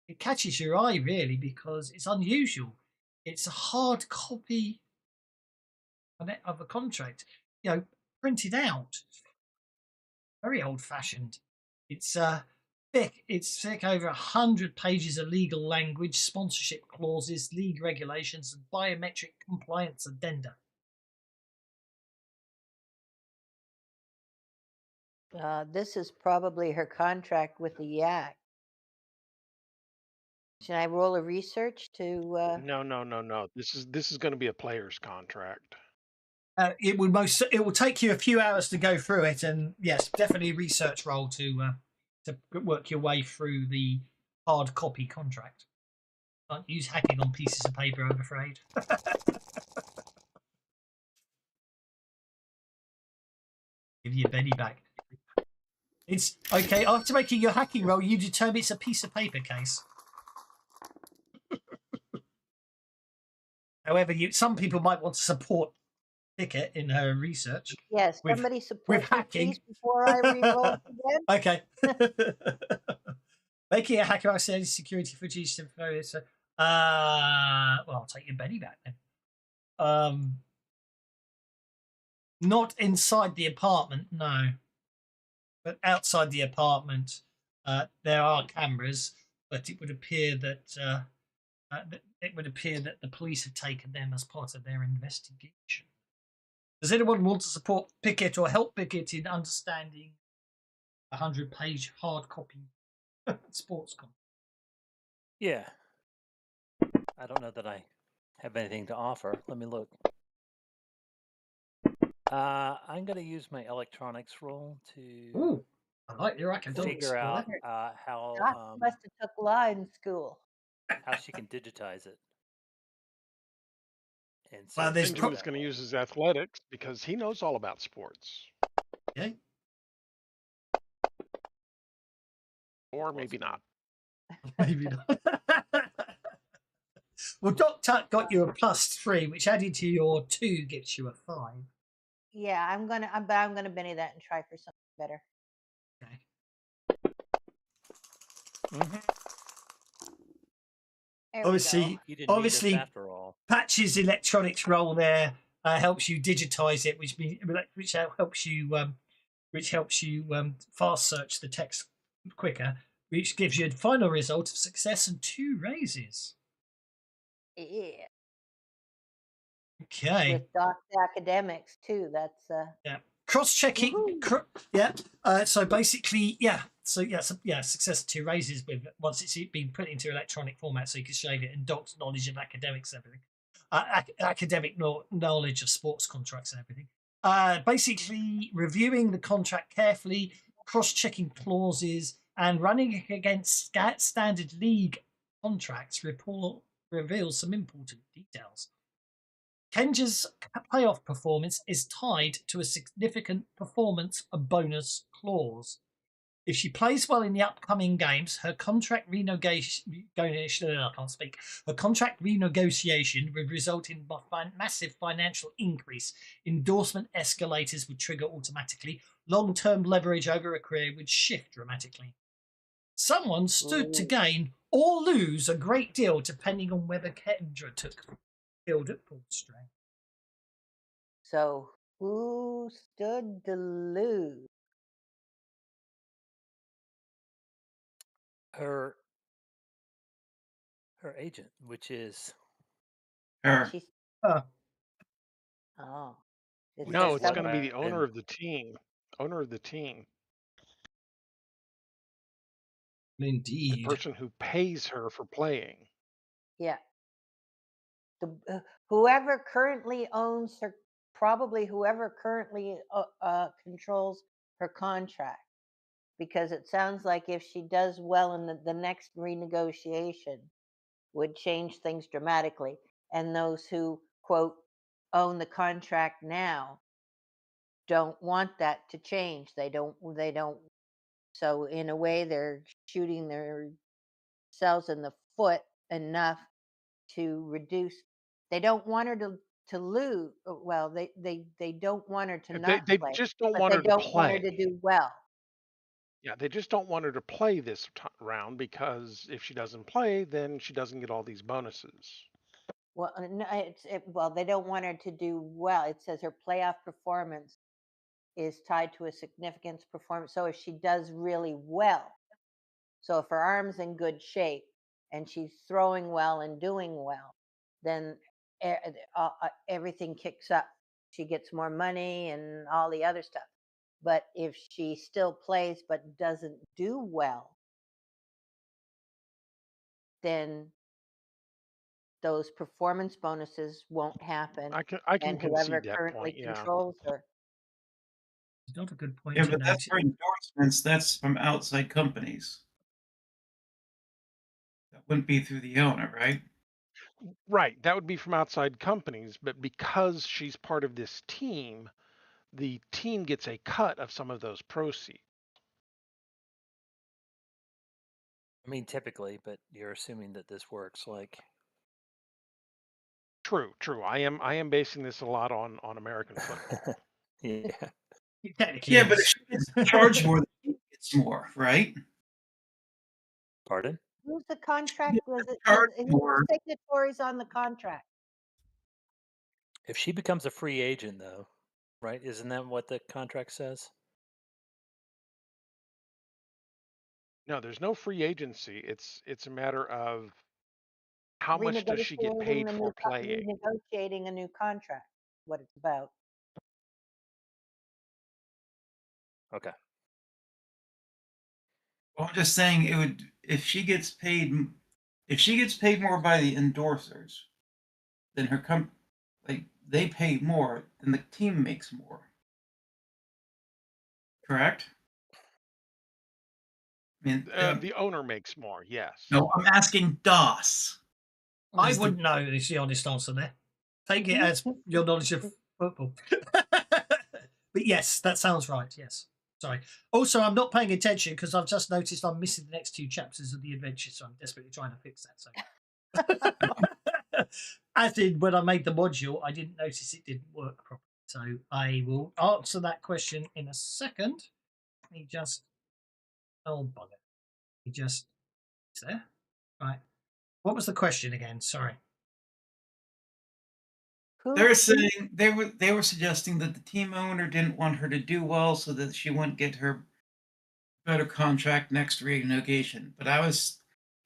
It catches your eye really because it's unusual. It's a hard copy of a contract, printed out. Very old-fashioned. It's thick. It's thick, over 100 pages of legal language, sponsorship clauses, league regulations, and biometric compliance addenda.
This is probably her contract with the yak. Should I roll a research to?
No. This is going to be a player's contract.
It will take you a few hours to go through it, and yes, definitely a research role to work your way through the hard copy contract. Can't use hacking on pieces of paper, I'm afraid. Give your Benny back. It's okay. After making your hacking roll, you determine it's a piece of paper case. However, some people might want to support Pickett in her research.
Yes,
with-
somebody support me,
hacking.
please, before I re-roll again.
Okay. Making a hacker identity security footage. So, well, I'll take your Benny back then. Not inside the apartment, no. But outside the apartment, there are cameras. But it would appear that the police have taken them as part of their investigation. Does anyone want to support Pickett or help Pickett in understanding a 100-page hard copy sports contract?
Yeah. I don't know that I have anything to offer. Let me look. I'm going to use my electronics roll to
Ooh, I like your academics.
figure out
Doc
how
must have took law in school.
she can digitize it. And
Well,
so
there's
Benjamin's going to use his athletics because he knows all about sports.
Okay.
Or maybe not.
Maybe not. Well, Doc Tuck got you a +3, which added to your 2 gets you a 5.
Yeah, I'm gonna Benny that and try for something better.
Okay.
There
Obviously,
you didn't need
obviously,
us after all.
Patch's electronics roll there helps you digitize it, which helps you fast search the text quicker, which gives you a final result of success and 2 raises.
we go. Yeah.
Okay.
With Doc's academics too. That's
Yeah. Cross-checking.
woohoo.
So basically, success 2 raises with once it's been put into electronic format, so you can shave it. And Doc's knowledge of academics and everything, academic knowledge of sports contracts and everything. Basically, reviewing the contract carefully, cross-checking clauses, and running against standard league contracts reveals some important details. Kenja's playoff performance is tied to a significant performance bonus clause. If she plays well in the upcoming games, her contract renegotiation would result in a massive financial increase. Endorsement escalators would trigger automatically. Long-term leverage over a career would shift dramatically. Someone stood to gain or lose a great deal depending on whether Kendra took field at full strength.
So who stood to lose?
Her agent, which is
Her.
She's
Uh,
oh. It
No,
says
it's
something.
going to be the owner
And-
of the team. Owner of the team. The
Indeed.
person who pays her for playing.
Yeah. Whoever currently owns her, probably whoever currently controls her contract, because it sounds like if she does well in the next renegotiation, would change things dramatically. And those who quote own the contract now don't want that to change. They don't. So in a way, they're shooting themselves in the foot enough to reduce. They don't want her to lose. Well, they don't want her to not
They
play,
just don't
but
want
they
her to
don't want her
play.
to do well.
Yeah, they just don't want her to play this round because if she doesn't play, then she doesn't get all these bonuses.
Well, no, well, they don't want her to do well. It says her playoff performance is tied to a significant performance. So if she does really well, so if her arm's in good shape and she's throwing well and doing well, then everything kicks up. She gets more money and all the other stuff. But if she still plays but doesn't do well, then those performance bonuses won't happen,
I can
and whoever
concede that
currently
point. Yeah.
controls her.
It's not a good point
Yeah,
to
but
note.
that's for endorsements. That's from outside companies. That wouldn't be through the owner, right?
Right. That would be from outside companies, but because she's part of this team, the team gets a cut of some of those proceeds.
I mean, typically, but you're assuming that this works. Like,
True, true. I am basing this a lot on American football.
yeah,
It technically
Yeah, but if
is.
she gets charged more, the team gets more, right?
pardon?
Who's the contract? Was it
Charged
who's
more.
the signatories on the contract?
If she becomes a free agent, though, right? Isn't that what the contract says?
No, there's no free agency. It's a matter of how much does she get
Renegotiating
paid
the
for playing.
renegotiating a new contract. What it's about.
Okay.
Well, I'm just saying it would if she gets paid more by the endorsers, then like they pay more, then the team makes more. Correct? I mean,
The owner makes more, yes.
no, I'm asking DOS.
I
Is the-
wouldn't know is the honest answer there. Take it as your knowledge of football. But yes, that sounds right. Yes. Sorry. Also, I'm not paying attention because I've just noticed I'm missing the next two chapters of the adventure, so I'm desperately trying to fix that. So, as in when I made the module, I didn't notice it didn't work properly. So I will answer that question in a second. He just bugger. He just is there. Right. What was the question again? Sorry.
They're saying they were suggesting that the team owner didn't want her to do well so that she wouldn't get her better contract next renegotiation. But I was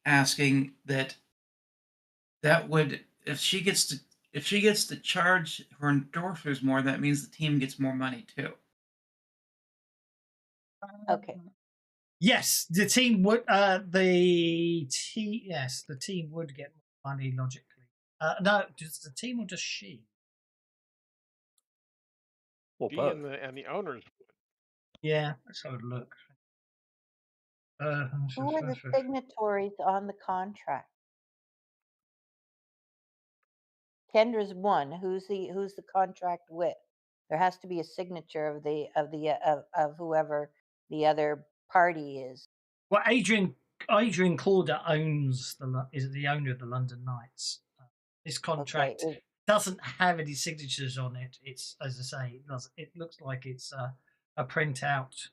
asking that would if she gets to charge her endorsers more, that means the team gets more money too.
Okay.
Yes, the team would. Yes, the team would get more money logically. No, does the team or just she?
Well,
He
both.
and the owners.
Yeah, let's have a look.
Who are the signatories on the contract? Kendra's one. Who's the contract with? There has to be a signature of whoever the other party is.
Well, Adrian Calder is the owner of the London Knights. This contract
Okay.
doesn't have any signatures on it. It's, as I say, it looks like it's a printout,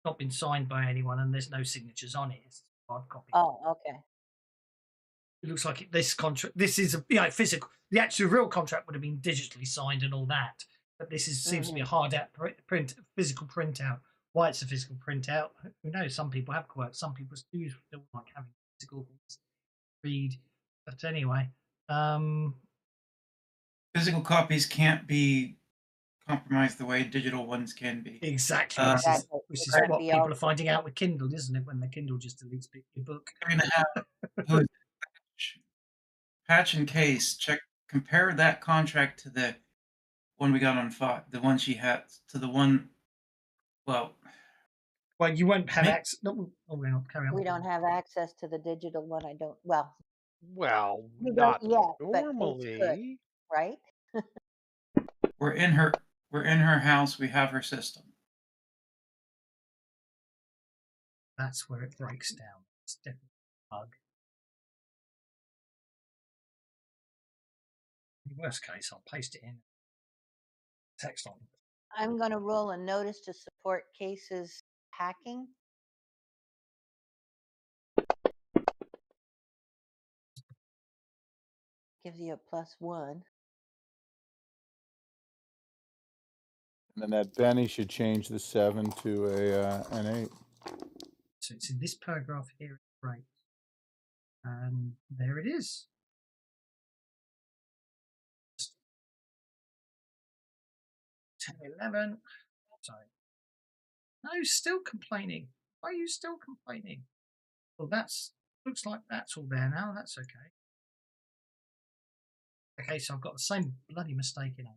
not been signed by anyone, and there's no signatures on it. It's a hard copy.
Oh, okay.
It looks like this contract. This is a physical. The actual real contract would have been digitally signed and all that, but this seems to be a hard out physical printout. Why it's a physical printout? Who knows? Some people have quirks. Some people do still like having physical things read. But anyway,
Physical copies can't be compromised the way digital ones can be.
exactly. Which is what people are finding out with Kindle, isn't it? When the Kindle just deletes your book.
We're gonna have Patch and Case. Compare that contract to the one we got on file. The one she had to the one. Well,
you won't have access. No, we're not carry on.
We don't have access to the digital one. I don't. Well, we
Not
don't yet, but
normally.
Case could, right?
we're in her house. We have her system.
That's where it breaks down. It's definitely a bug. In the worst case, I'll paste it in text on.
I'm going to roll a notice to support Case's hacking. Gives you a +1.
And then that Benny should change the 7 to an 8.
So it's in this paragraph here. Right. And there it is. 10, 11. Sorry. No, still complaining. Why are you still complaining? Well, looks like that's all there now. That's okay. Okay, so I've got the same bloody mistake in it.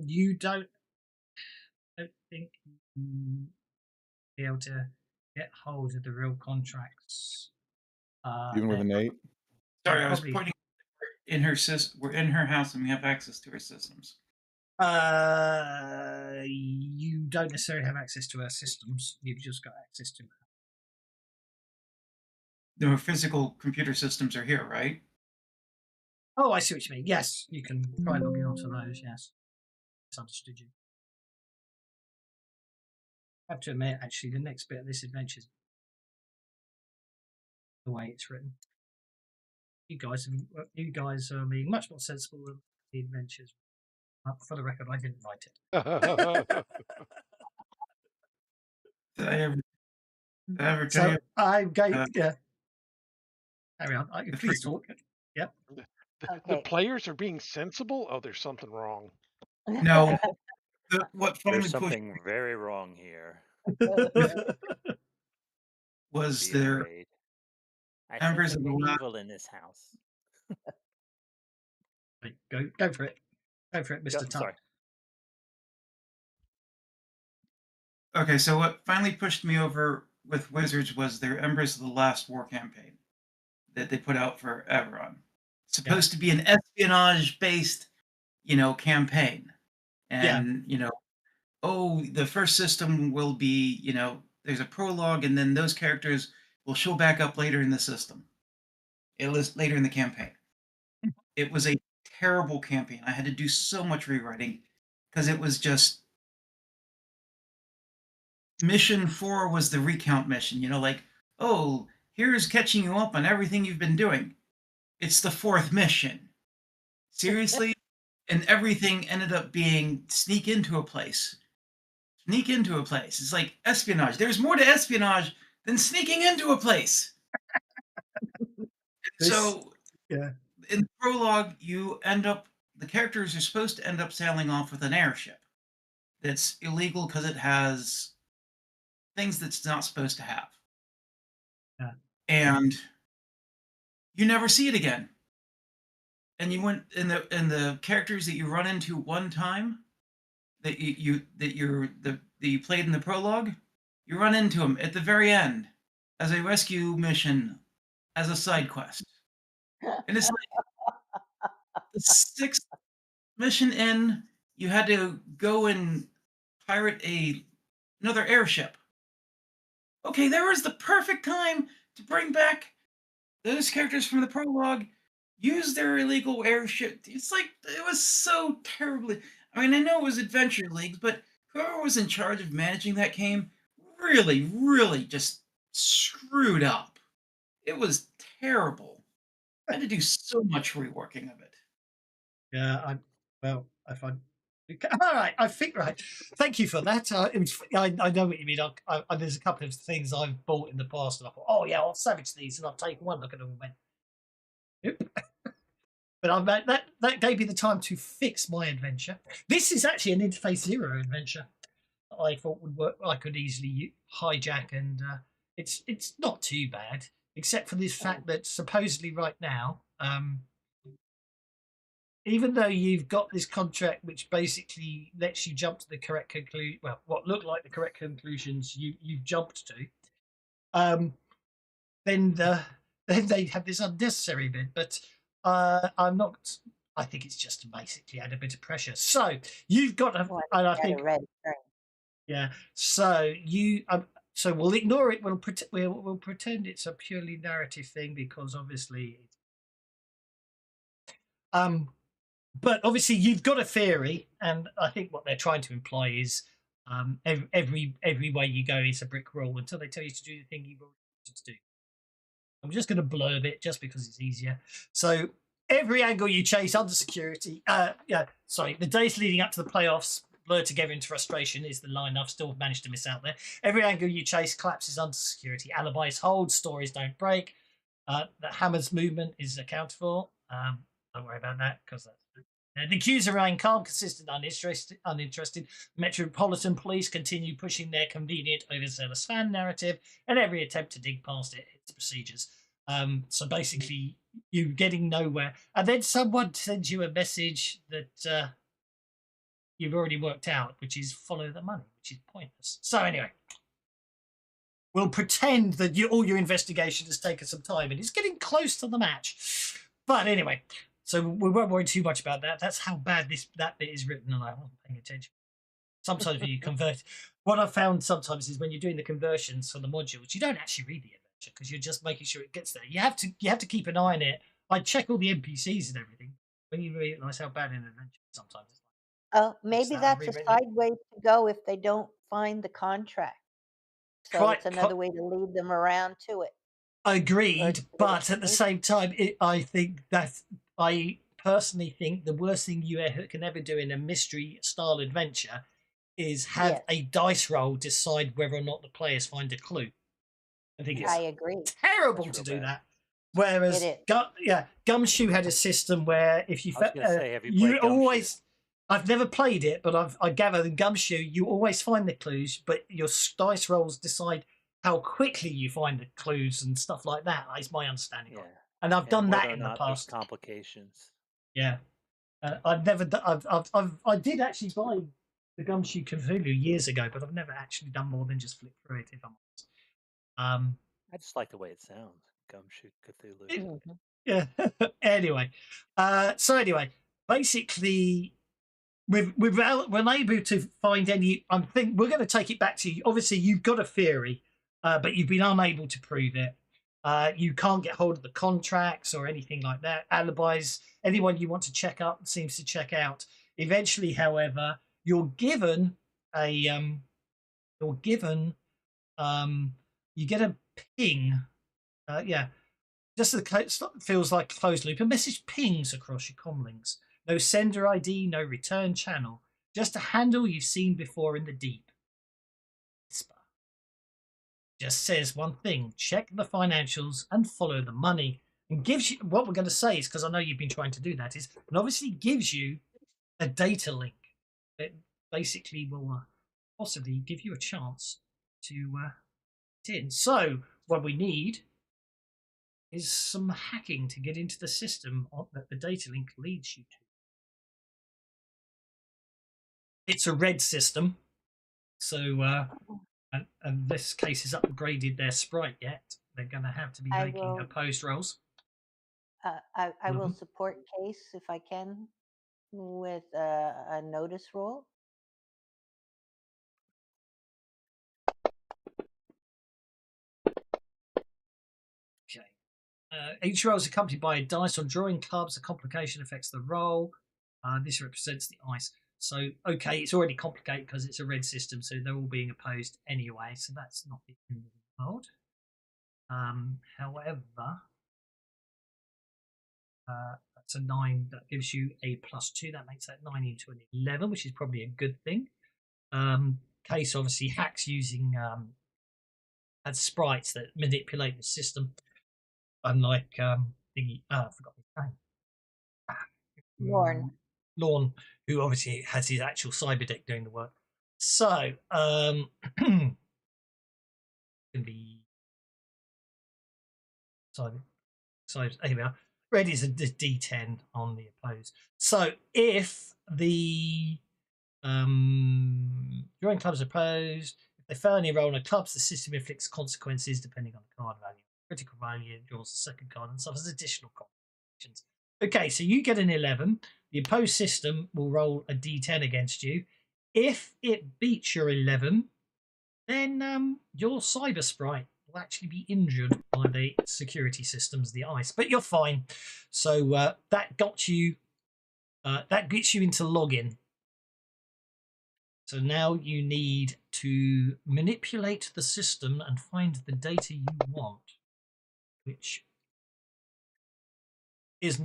You don't think you be able to get hold of the real contracts.
Even with
that-
an 8?
Sorry, I was
probably-
pointing in her we're in her house and we have access to her systems.
You don't necessarily have access to our systems. You've just got access to.
The physical computer systems are here, right?
Oh, I see what you mean. Yes, you can try logging onto those. Yes, misunderstood you. I have to admit, actually, the next bit of this adventure is the way it's written. You guys are being much more sensible than the adventures. For the record, I didn't write it.
Did I ever tell
So
you?
I'm going. Yeah. Carry on. Please talk. Yep.
The
Okay.
players are being sensible? Oh, there's something wrong.
No. What finally
There's
pushed
something very wrong here.
was
Be
there
afraid. I
Embers
sense
of
the
the last-
evil in this house.
Right, go for it. Go for it, Mr. Tuck.
Sorry.
Okay, so what finally pushed me over with Wizards was their Embers of the Last War campaign that they put out for Everon. Supposed to be an espionage-based, campaign. And, the first system will be, there's a prologue, and then those characters will show back up later in the system. Later in the campaign. It was a terrible campaign. I had to do so much rewriting because it was just mission 4 was the recount mission, like, oh, here's catching you up on everything you've been doing. It's the 4th mission. Seriously? And everything ended up being sneak into a place. Sneak into a place. It's like espionage. There's more to espionage than sneaking into a place. So
yeah.
in the prologue, the characters are supposed to end up sailing off with an airship. That's illegal because it has things that's not supposed to have.
Yeah.
And you never see it again. And you went in the characters that you run into one time that you played in the prologue, you run into them at the very end as a rescue mission as a side quest. And it's like the 6th mission in, you had to go and pirate another airship. Okay, there was the perfect time to bring back those characters from the prologue, use their illegal airship. It's like, it was so terribly. I mean, I know it was Adventure League, but whoever was in charge of managing that game really, really just screwed up. It was terrible. I had to do so much reworking of it.
Yeah, all right. I think right. Thank you for that. I know what you mean. There's a couple of things I've bought in the past, and I thought, oh yeah, I'll savage these, and I've taken one look at them and went, nope. But that gave me the time to fix my adventure. This is actually an Interface 0 adventure that I thought would work. I could easily hijack, and it's not too bad, except for this fact that supposedly right now, even though you've got this contract which basically lets you jump to the correct conclusion, well, what look like the correct conclusions you've jumped to, then they have this unnecessary bit. But I'm not. I think it's just basically add a bit of pressure. So you've got to, and I think, yeah. So so we'll ignore it. We'll pretend it's a purely narrative thing because obviously, but obviously you've got a theory, and I think what they're trying to imply is every way you go is a brick roll until they tell you to do the thing you've already wanted to do. I'm just going to blurb it just because it's easier. So every angle you chase under security, the days leading up to the playoffs blur together into frustration is the line I've still managed to miss out there. Every angle you chase collapses under security. Alibis hold, stories don't break. That Hammer's movement is accounted for. Don't worry about that because that's. The cues remain calm, consistent, uninterested. Metropolitan police continue pushing their convenient, overzealous fan narrative, and every attempt to dig past it hits procedures. So basically, you getting nowhere, and then someone sends you a message that you've already worked out, which is follow the money, which is pointless. So anyway, we'll pretend that all your investigation has taken some time and it's getting close to the match. But anyway, so we won't worry too much about that. That's how bad that bit is written, and I wasn't paying attention. Sometimes when you convert, what I've found sometimes is when you're doing the conversions for the modules, you don't actually read the adventure because you're just making sure it gets there. You have to keep an eye on it. I check all the NPCs and everything. When you realise how bad an adventure is sometimes.
Maybe
that
that's a
rewritten.
side way to go if they don't find the contract. So it's
Quite-
another way to lead them around to it.
Agreed,
Or-
but at the same time, I think that I personally think the worst thing you can ever do in a mystery style adventure is have
Yes.
a dice roll decide whether or not the players find a clue. I think
I
it's
agree.
terrible
That's
to
real
do
bad.
that. Whereas,
It is.
Gumshoe had a system where if you
I was gonna say, have you played Gumshoe?
always. I've never played it, but I gather in Gumshoe you always find the clues, but your dice rolls decide how quickly you find the clues and stuff like that. Is my understanding.
Yeah.
Of it. And I've done
whether
that
or
in the
not there's
past.
complications.
Yeah, I've never. I did actually buy the Gumshoe Cthulhu years ago, but I've never actually done more than just flip through it. If I'm honest.
I just like the way it sounds. Gumshoe Cthulhu.
Mhm.
Yeah. Anyway, basically, we're unable to find any. I think we're going to take it back to you. Obviously, you've got a theory, but you've been unable to prove it. You can't get hold of the contracts or anything like that. Alibis. Anyone you want to check up seems to check out. Eventually, however, you're given a you get a ping. Just as it feels like a closed loop, a message pings across your comlinks. No sender ID, no return channel. Just a handle you've seen before in the deep. Whisper. Just says one thing: check the financials and follow the money. And gives you what we're going to say is, because I know you've been trying to do that, is it obviously gives you a data link that basically will possibly give you a chance to get in. So what we need is some hacking to get into the system that the data link leads you to. It's a red system, so and this case has upgraded their sprite yet. They're going to have to be making opposed rolls.
I will support Case if I can with a notice roll.
Okay. Each roll is accompanied by a dice on drawing clubs. A complication affects the roll. This represents the ice. So, okay, it's already complicated because it's a red system, so they're all being opposed anyway. So that's not the end of the world. However, that's a 9. That gives you a +2. That makes that 9 into an 11, which is probably a good thing. Case obviously hacks using had sprites that manipulate the system. Unlike I forgot his name. Lorne, who obviously has his actual cyber deck doing the work. So, can be cyber. Here we are. Red is a D10 on the opposed. So, if the drawing clubs opposed, if they fail any roll on a clubs, the system inflicts consequences depending on the card value. Critical value draws the second card and suffers additional complications. Okay, so you get an 11. The opposed system will roll a d10 against you. If it beats your 11, then your cyber sprite will actually be injured by the security systems, the ice. But you're fine. So that got you. That gets you into login. So now you need to manipulate the system and find the data you want, which is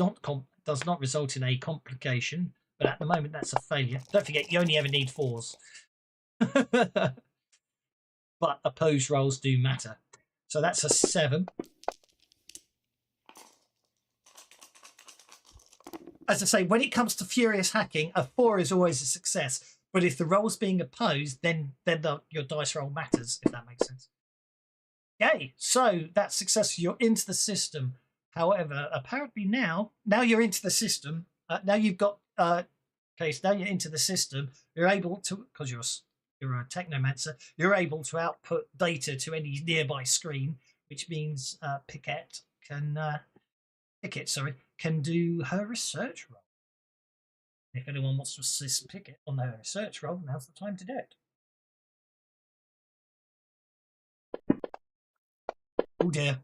does not result in a complication, but at the moment that's a failure. Don't forget, you only ever need 4s. But opposed rolls do matter. So that's a 7. As I say, when it comes to furious hacking, a 4 is always a success. But if the roll's being opposed, then your dice roll matters, if that makes sense. Okay, so that's successful. You're into the system. However, apparently now you're into the system. Now you've got okay. So now you're into the system. You're able to, because you're a technomancer. You're able to output data to any nearby screen, which means Pickett can do her research role. If anyone wants to assist Pickett on her research role, now's the time to do it. Oh dear.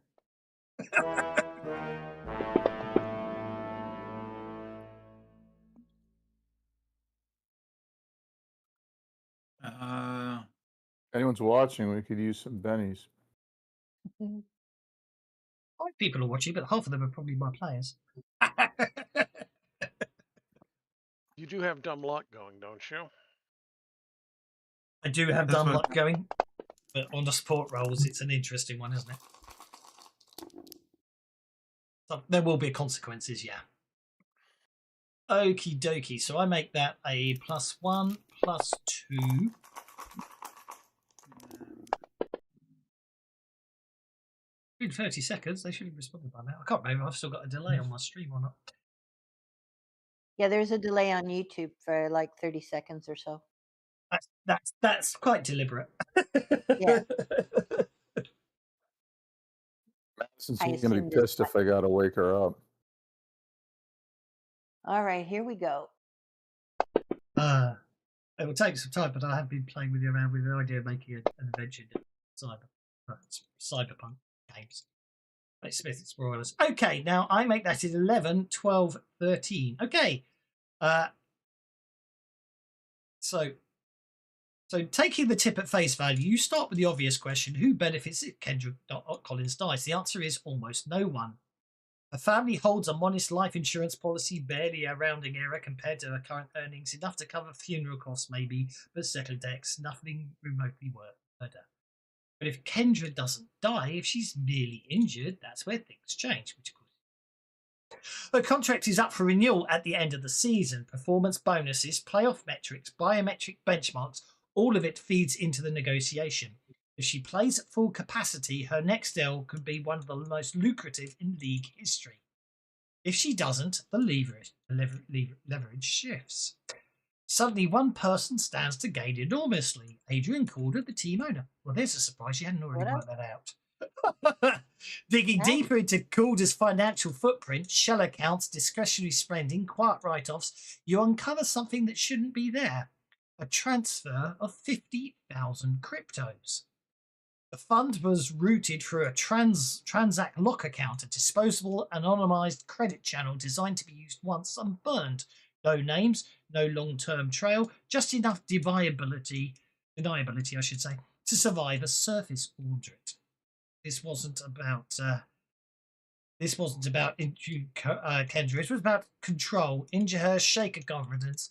Anyone's watching, we could use some bennies.
5 people are watching, but half of them are probably my players.
You do have dumb luck going, don't you?
I do have
That's
dumb
what-
luck going, but on the support roles, it's an interesting one, isn't it? So there will be consequences, yeah. Okie dokie. So I make that a +1, +2. In 30 seconds, they should have responded by now. I can't remember. I've still got a delay on my stream or not.
Yeah, there's a delay on YouTube for like 30 seconds or so.
That's quite deliberate.
Yeah.
Madison's
I
going to be
assumed it's
pissed if I got to wake her up.
All right, here we go.
It will take some time, but I have been playing with you around with the idea of making an adventure in cyberpunk games. Smith Sprawlrunners. Okay, now I make that in 11, 12, 13. Okay. So taking the tip at face value, you start with the obvious question: who benefits if Kendra Collins dies? The answer is almost no one. Her family holds a modest life insurance policy, barely a rounding error compared to her current earnings, enough to cover funeral costs maybe, but settle debts, nothing remotely worth murder. But if Kendra doesn't die, if she's merely injured, that's where things change, which of course. Her contract is up for renewal at the end of the season. Performance bonuses, playoff metrics, biometric benchmarks, all of it feeds into the negotiation. If she plays at full capacity, her next deal could be one of the most lucrative in league history. If she doesn't, the leverage shifts. Suddenly, one person stands to gain enormously. Adrian Calder, the team owner. Well, there's a surprise. You hadn't already worked that out. Digging deeper into Calder's financial footprint, shell accounts, discretionary spending, quiet write-offs, you uncover something that shouldn't be there. A transfer of 50,000 cryptos. The fund was routed through a Transact lock account, a disposable, anonymized credit channel designed to be used once and burned. No names, no long-term trail, just enough deniability, I should say, to survive a surface audit. This wasn't about Kendra. It was about control, injure her, shake her confidence,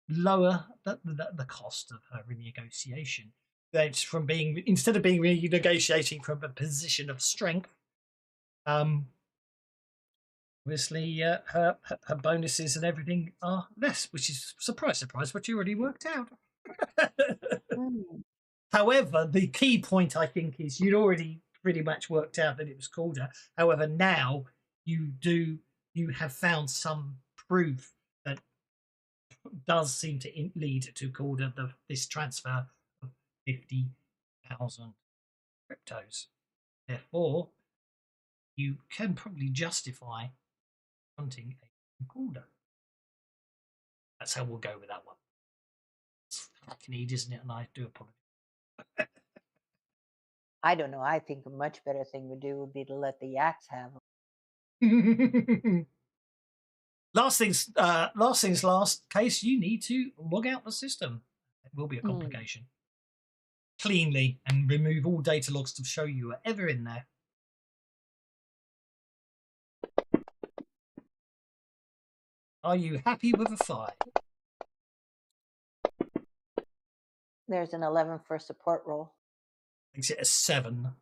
lower the cost of her renegotiation. That's from being, instead of being renegotiating from a position of strength, obviously her bonuses and everything are less, which is surprise, what you already worked out. However, the key point I think is you'd already pretty much worked out that it was Calder. However, now you have found some proof that does seem to lead to Calder this transfer of 50,000 cryptos. Therefore, you can probably justify hunting a Calder. That's how we'll go with that one. It's hackneyed, isn't it? And I do apologize.
I don't know. I think a much better thing to do would be to let the yaks have them.
Last things last. Case, you need to log out the system. It will be a complication. Cleanly, and remove all data logs to show you are ever in there. Are you happy with a 5?
There's an 11 for a support role.
Makes it a 7.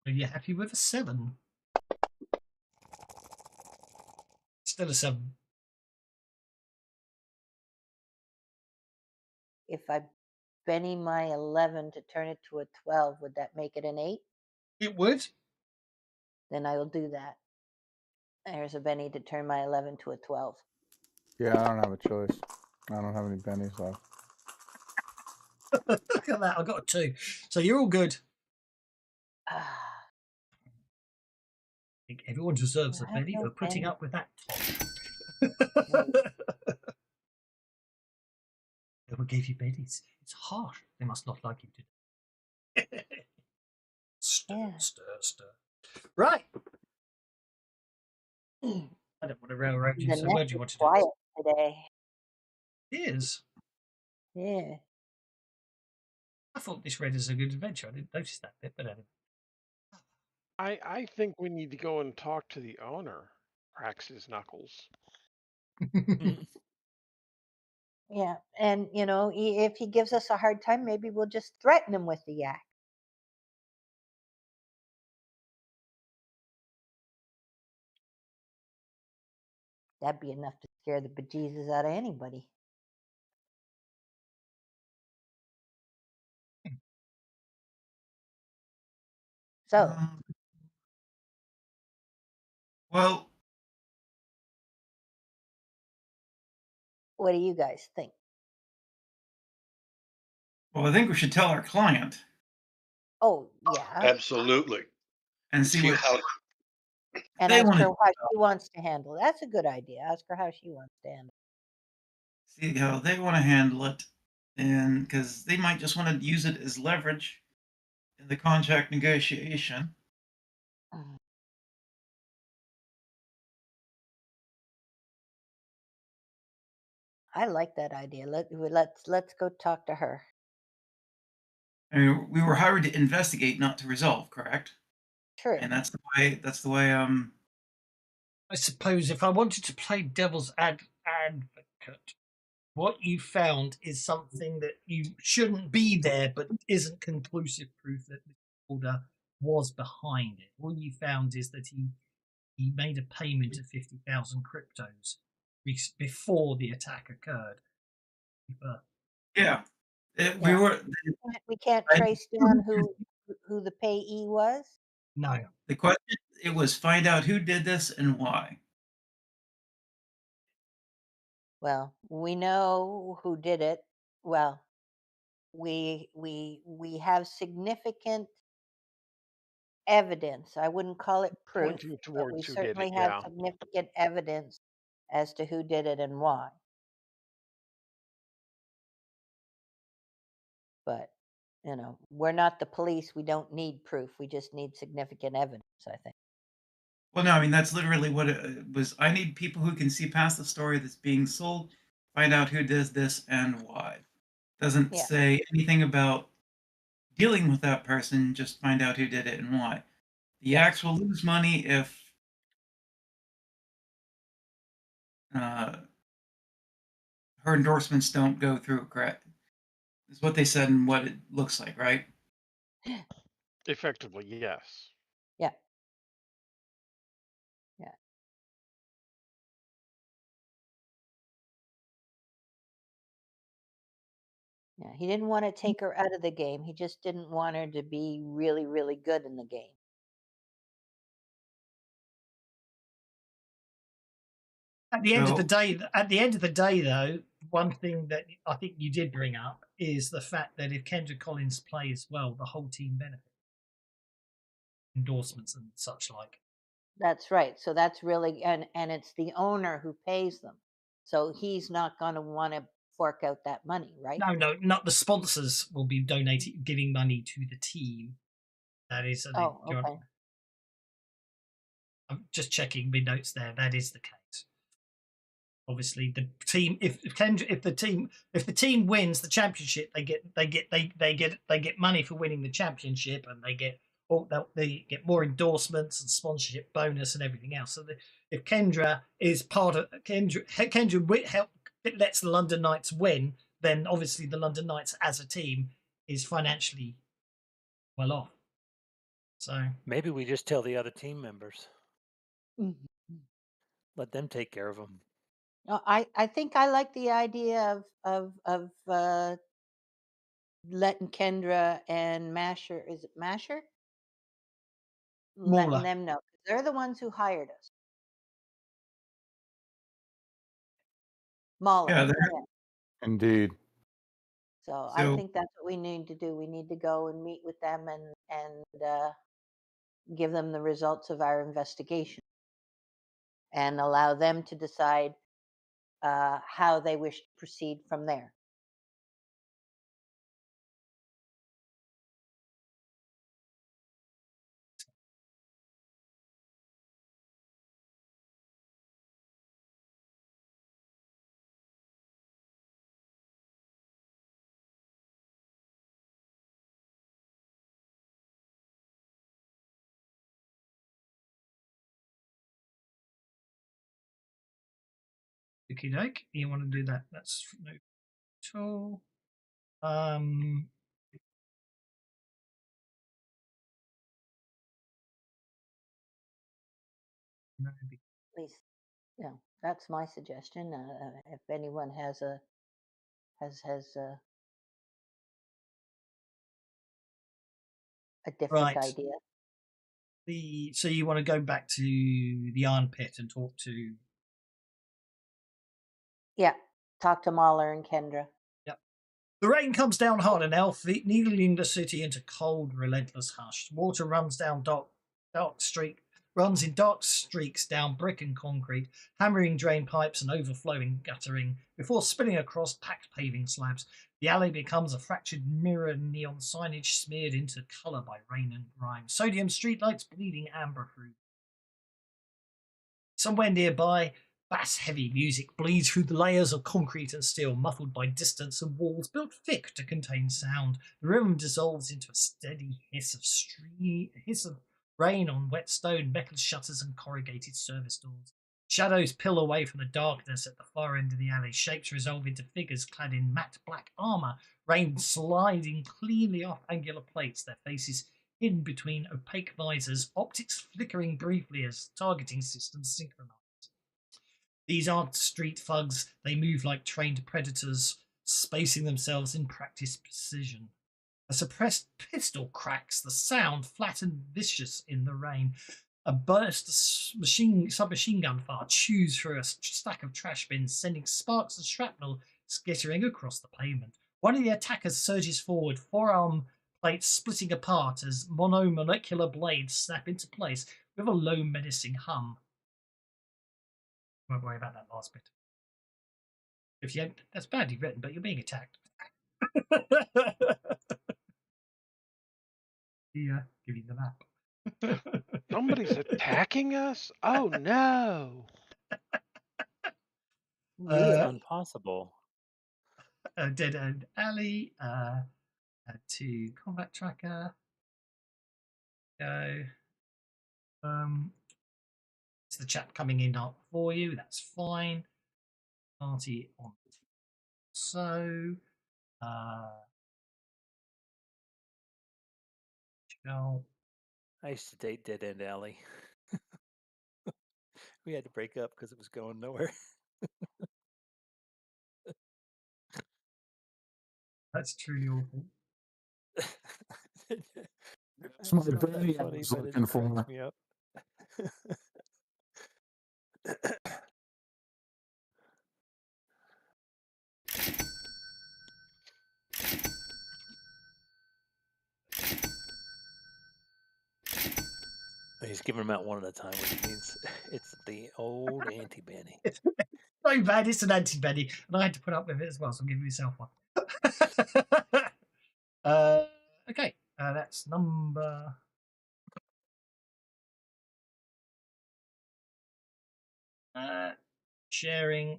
Are you happy with a 7? Still a 7.
If I Benny my 11 to turn it to a 12, would that make it an 8?
It would.
Then I will do that. There's a Benny to turn my 11 to a 12.
Yeah, I don't have a choice. I don't have any bennies left.
Look at that. I got a 2. So you're all good.
Ah,
I think everyone deserves a
I have
Benny
no
for putting
Benny.
up with that.
No.
Whoever gave you Bennies? It's harsh. They must not like you today. Stir,
Yeah.
stir, stir. Right. I don't want to railroad you,
The
so
neck
where do you
is
want to do
quiet today.
this? It is.
Yeah.
I thought this read as a good adventure. I didn't notice that bit, but anyway.
I think we need to go and talk to the owner. Cracks his knuckles.
Yeah. And, if he gives us a hard time, maybe we'll just threaten him with the yak. That'd be enough to scare the bejesus out of anybody. So,
Um, well,
what do you guys think?
I think we should tell our client
Oh, yeah.
Absolutely.
and see
See
what
how
And
they
ask
want
her
to
how she wants to handle it. That's a good idea. Ask her how she wants to handle
see how they want to handle it, and because they might just want to use it as leverage in the contract negotiation.
it. Mm. I like that idea. Let's go talk to her.
I mean, we were hired to investigate, not to resolve, correct?
True.
And that's the way. That's the way.
I suppose if I wanted to play devil's advocate, what you found is something that you shouldn't be there, but isn't conclusive proof that the order was behind it. All you found is that he made a payment of 50,000 cryptos before the attack occurred. But
Yeah, we
Yeah.
were.
We can't
I-
trace down who the payee was.
no,
The question it was find out who did this and why.
Well, we know who did it. Well, we have significant evidence. I wouldn't call it proof,
Pointing
but we
towards who did it.
certainly have
Yeah.
significant evidence as to who did it and why. But, we're not the police. We don't need proof. We just need significant evidence, I think.
Well, no, I mean that's literally what it was. I need people who can see past the story that's being sold, find out who does this and why. Doesn't
Yeah.
say anything about dealing with that person. Just find out who did it and why. The
Yes.
axe will lose money if her endorsements don't go through. Correct? Is what they said and what it looks like, right?
Effectively, yes.
Yeah. Yeah. Yeah. He didn't want to take her out of the game. He just didn't want her to be really, really good in the game.
at the end of the
So
day, though, one thing that I think you did bring up is the fact that if Kendra Collins plays well, the whole team benefits. Endorsements and such like.
That's right. So that's really and it's the owner who pays them. So he's not going to want to fork out that money, right?
No, not the sponsors will be donating, giving money to the team. That is,
Oh, okay.
I'm just checking my notes there. That is the case. Obviously, the team. If the team wins the championship, they get money for winning the championship, and they get more endorsements and sponsorship bonus and everything else. So if Kendra is part of Kendra lets the London Knights win, then obviously the London Knights as a team is financially well off. So
Maybe we just tell the other team members,
Mhm.
let them take care of them.
No, I think I like the idea of letting Kendra and Masher, is it Masher?
Mauler.
Letting them know. 'Cause they're the ones who hired us. Mahler.
Yeah,
Yeah.
Indeed.
So I
So
think that's what we need to do. We need to go and meet with them and give them the results of our investigation and allow them to decide how they wish to proceed from there.
Okie doke. You want to do that? That's no tool. No,
At least, that's my suggestion. If anyone has a different
right.
idea.
So you want to go back to the Iron Pit and talk to?
Yeah, talk to Mahler and Kendra.
Yep. The rain comes down hard and elf, needling the city into cold, relentless hush. Water runs down runs in dark streaks down brick and concrete, hammering drain pipes and overflowing guttering before spilling across packed paving slabs. The alley becomes a fractured mirror, neon signage smeared into colour by rain and grime. Sodium streetlights bleeding amber through. Somewhere nearby, bass-heavy music bleeds through the layers of concrete and steel, muffled by distance and walls built thick to contain sound. The rhythm dissolves into a steady hiss of rain on wet stone, metal shutters and corrugated service doors. Shadows pill away from the darkness at the far end of the alley. Shapes resolve into figures clad in matte black armour, rain sliding cleanly off angular plates, their faces hidden between opaque visors, optics flickering briefly as targeting systems synchronize. These aren't street thugs, they move like trained predators, spacing themselves in practiced precision. A suppressed pistol cracks, the sound flat and vicious in the rain. A burst submachine gun fire chews through a stack of trash bins, sending sparks and shrapnel skittering across the pavement. One of the attackers surges forward, forearm plates splitting apart as monomolecular blades snap into place with a low, menacing hum. Won't worry about that last bit. If you, that's badly written, but you're being attacked. Yeah, give you the map.
Somebody's attacking us? Oh no!
Mission impossible.
Dead End Alley. Add to combat tracker. Go. It's the chat coming in for you. That's fine. Party on. So. Shell.
I used to date Dead End Alley. We had to break up because it was going nowhere.
That's truly awful.
That's my
It's not that
buddy I
funny,
was
but
looking
it cracks
for.
me up. He's giving them out one at a time, which means it's the old anti-banning.
It's so bad, it's an anti-Benny, and I had to put up with it as well, so I'm giving myself one. Okay, that's number. Share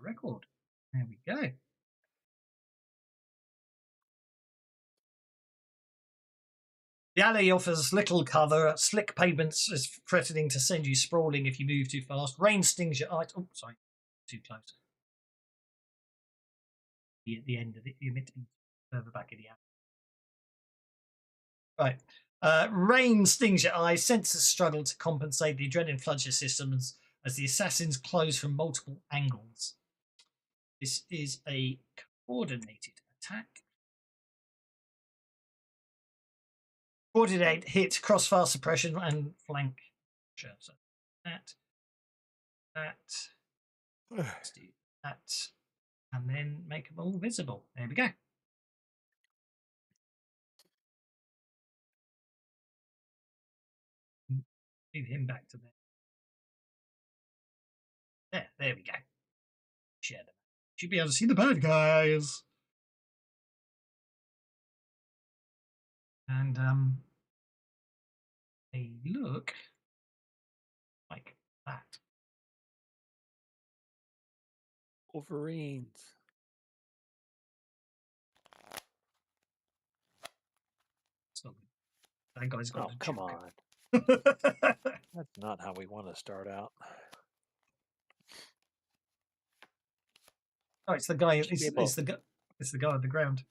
record. There we go. The alley offers little cover. Slick pavements is threatening to send you sprawling if you move too fast. Rain stings your eyes. Oh, sorry, too close. At the end of it, you're meant to be further back in the alley. Right. Rain stings your eyes. Sensors struggle to compensate. The adrenaline floods your systems as the assassins close from multiple angles. This is a coordinated attack. Coordinate, hit, crossfire suppression, and flank. Sure. So that. Let's do that. And then make them all visible. There we go. Move him back to there. There we go. Share them. Should be able to see the bad guys. And they look like that.
Wolverines.
So that guy's got
Oh,
a
come
joke.
on. That's not how we want to start out.
Oh, it's the guy.
Should be
It's
able-
the guy. It's the guy on the ground.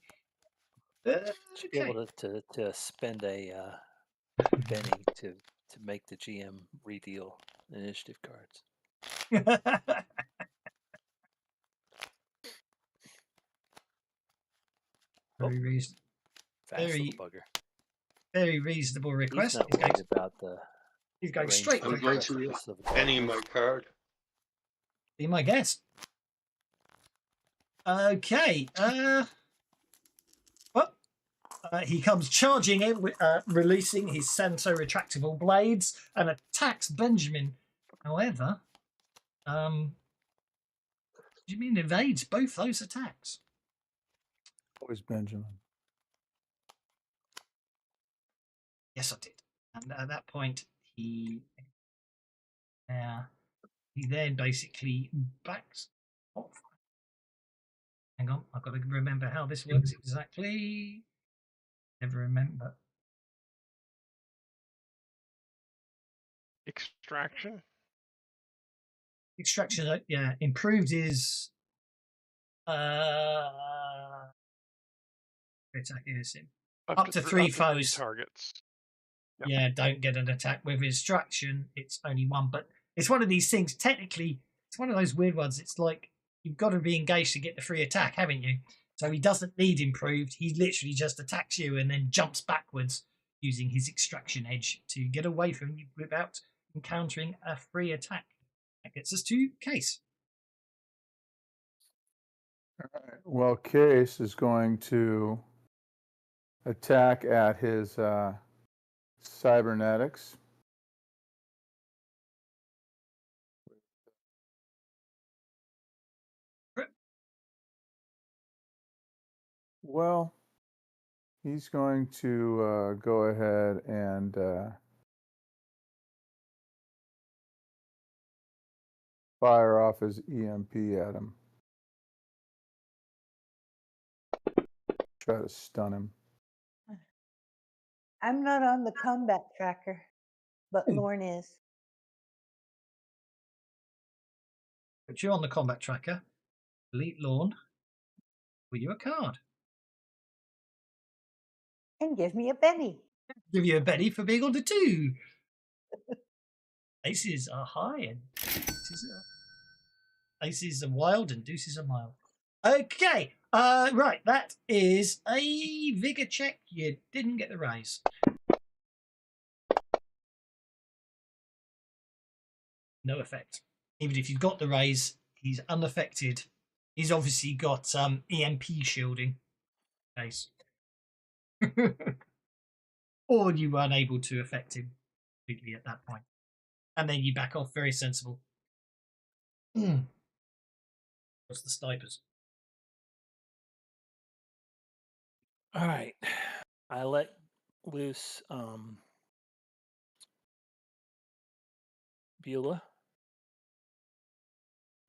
Should be able to spend a penny to make the GM redeal initiative cards.
Very reasonable.
Fast
Very-
little bugger.
Very reasonable
He's
request.
not worried about the
He's going
range
straight
for
for
I'm
it.
going to
aggressiveness of the
penny
target.
my card.
Be my guest. Okay. He comes charging in, releasing his Santo retractable blades and attacks Benjamin. However, do you mean evades both those attacks?
Always Benjamin.
Yes, I did. And at that point, he then basically backs off. Hang on, I've got to remember how this works exactly. Never remember.
Extraction.
Extraction, yeah, improved is attack is him. Up to three foes.
Targets. Yep.
Yeah, don't get an attack with extraction. It's only one, but it's one of these things. Technically, it's one of those weird ones. It's like you've got to be engaged to get the free attack, haven't you? So he doesn't need improved. He literally just attacks you and then jumps backwards using his extraction edge to get away from you without encountering a free attack. That gets us to Case.
All right. Well, Case is going to attack at his cybernetics. Well, he's going to go ahead and fire off his EMP at him. Try to stun him.
I'm not on the combat tracker, but Lorne is.
But you're on the combat tracker. Elite Lawn. Will you a card?
And give me a penny.
Give you a Betty for being on the 2. Aces are high and aces are wild and deuces are mild. Okay, right, that is a vigor check. You didn't get the raise. No effect. Even if you got the raise, he's unaffected. He's obviously got EMP shielding. Case. Or you were unable to affect him completely at that point. And then you back off, very sensible. What's the snipers?
All right. I let loose Beulah.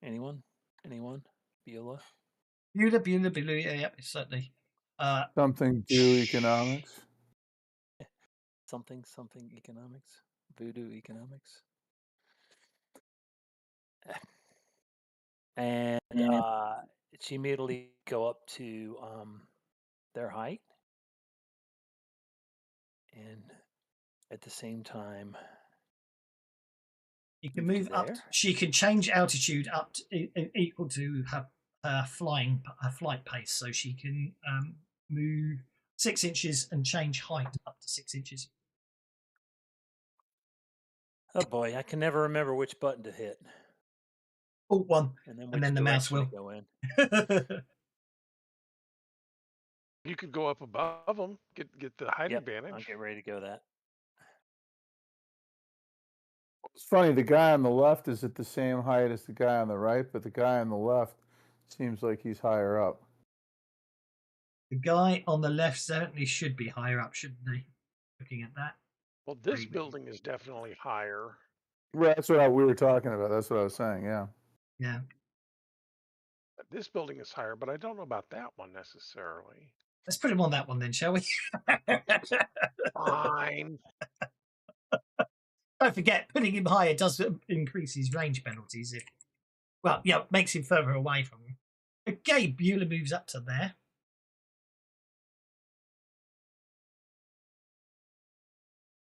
Anyone? Beulah?
Beulah, yeah, certainly.
Something do economics.
Something economics. Voodoo economics. And she immediately go up to their height. And at the same time,
You can
move
move
to
up.
there?
She can change altitude up to, equal to her flight pace, so she can move 6 inches and change height up to 6 inches.
Oh boy, I can never remember which button to hit,
Alt 1,
and then
and
which
then the mouse
direction
will.
to go in.
You could go up above them, get the height
I'll
advantage.
get ready to go that.
It's funny, the guy on the left is at the same height as the guy on the right, but the guy on the left seems like he's higher up.
The guy on the left certainly should be higher up, shouldn't he? Looking at that.
Well, this
Maybe.
building is definitely higher.
Right, that's what we were talking about. That's what I was saying, yeah.
Yeah.
This building is higher, but I don't know about that one necessarily.
Let's put him on that one then, shall we?
Fine.
Don't forget, putting him higher does increase his range penalties. Well, yeah, makes him further away from you. Okay, Beulah moves up to there.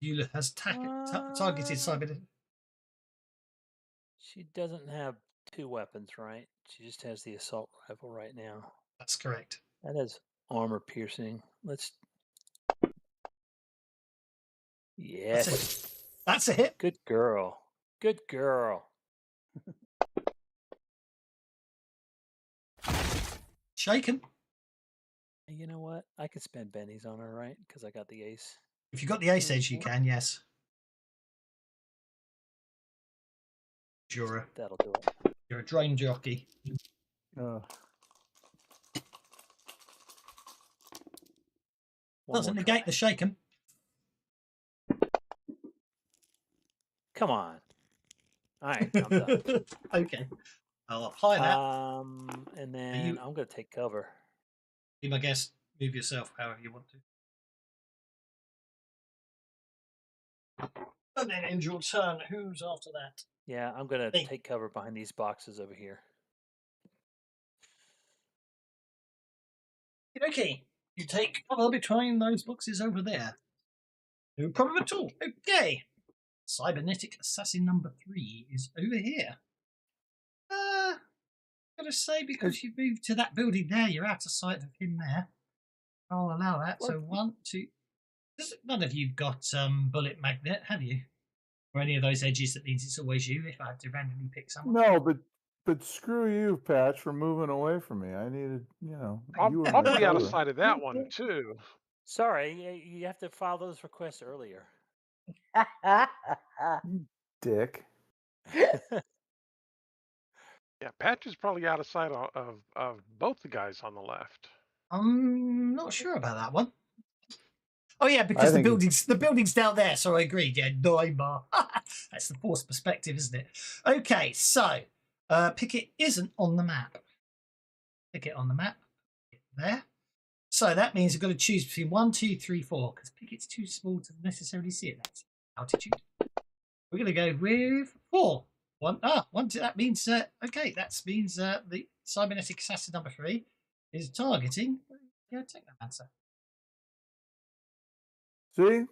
Beulah has targeted cyber.
She doesn't have 2 weapons, right? She just has the assault rifle right now.
That's correct.
That has armor piercing. Let's. Yes.
That's a hit.
Good girl. Good girl.
Shaken.
You know what? I could spend bennies on her, right? Because I got the ace.
If you've got the ace edge, you can, yes.
That'll do it.
You're a drain jockey. Doesn't negate the shaken.
Come on. All right, I'm done.
Okay. I'll apply that.
And then I'm going to take cover.
Be my guest. Move yourself however you want to. And then end your turn. Who's after that?
Yeah, I'm going to take cover behind these boxes over here.
Okay. You take cover between those boxes over there. No problem at all. Okay. Cybernetic Assassin number 3 is over here. Gotta say, because you've moved to that building there, you're out of sight of him there. I'll allow that. What? So 1, 2. None of you've got bullet magnet, have you? Or any of those edges that means it's always you if I have to randomly pick someone.
No, but screw you, Patch, for moving away from me. I needed, you know.
I'll be out of sight of that one too.
Sorry, you have to file those requests earlier.
Dick.
Yeah, Patch is probably out of sight of both the guys on the left.
I'm not sure about that one. Oh yeah, because the building's down there, so I agreed. Yeah, Neymar. That's the forced perspective, isn't it? Okay, so Pickett isn't on the map. Pickett on the map. There. So that means I've got to choose between 1, 2, 3, 4, because Pickett's too small to necessarily see it. That's altitude. We're going to go with 4. 1, 2. That means okay. That means the cybernetic assassin number 3 is targeting. Yeah, take that answer.
See?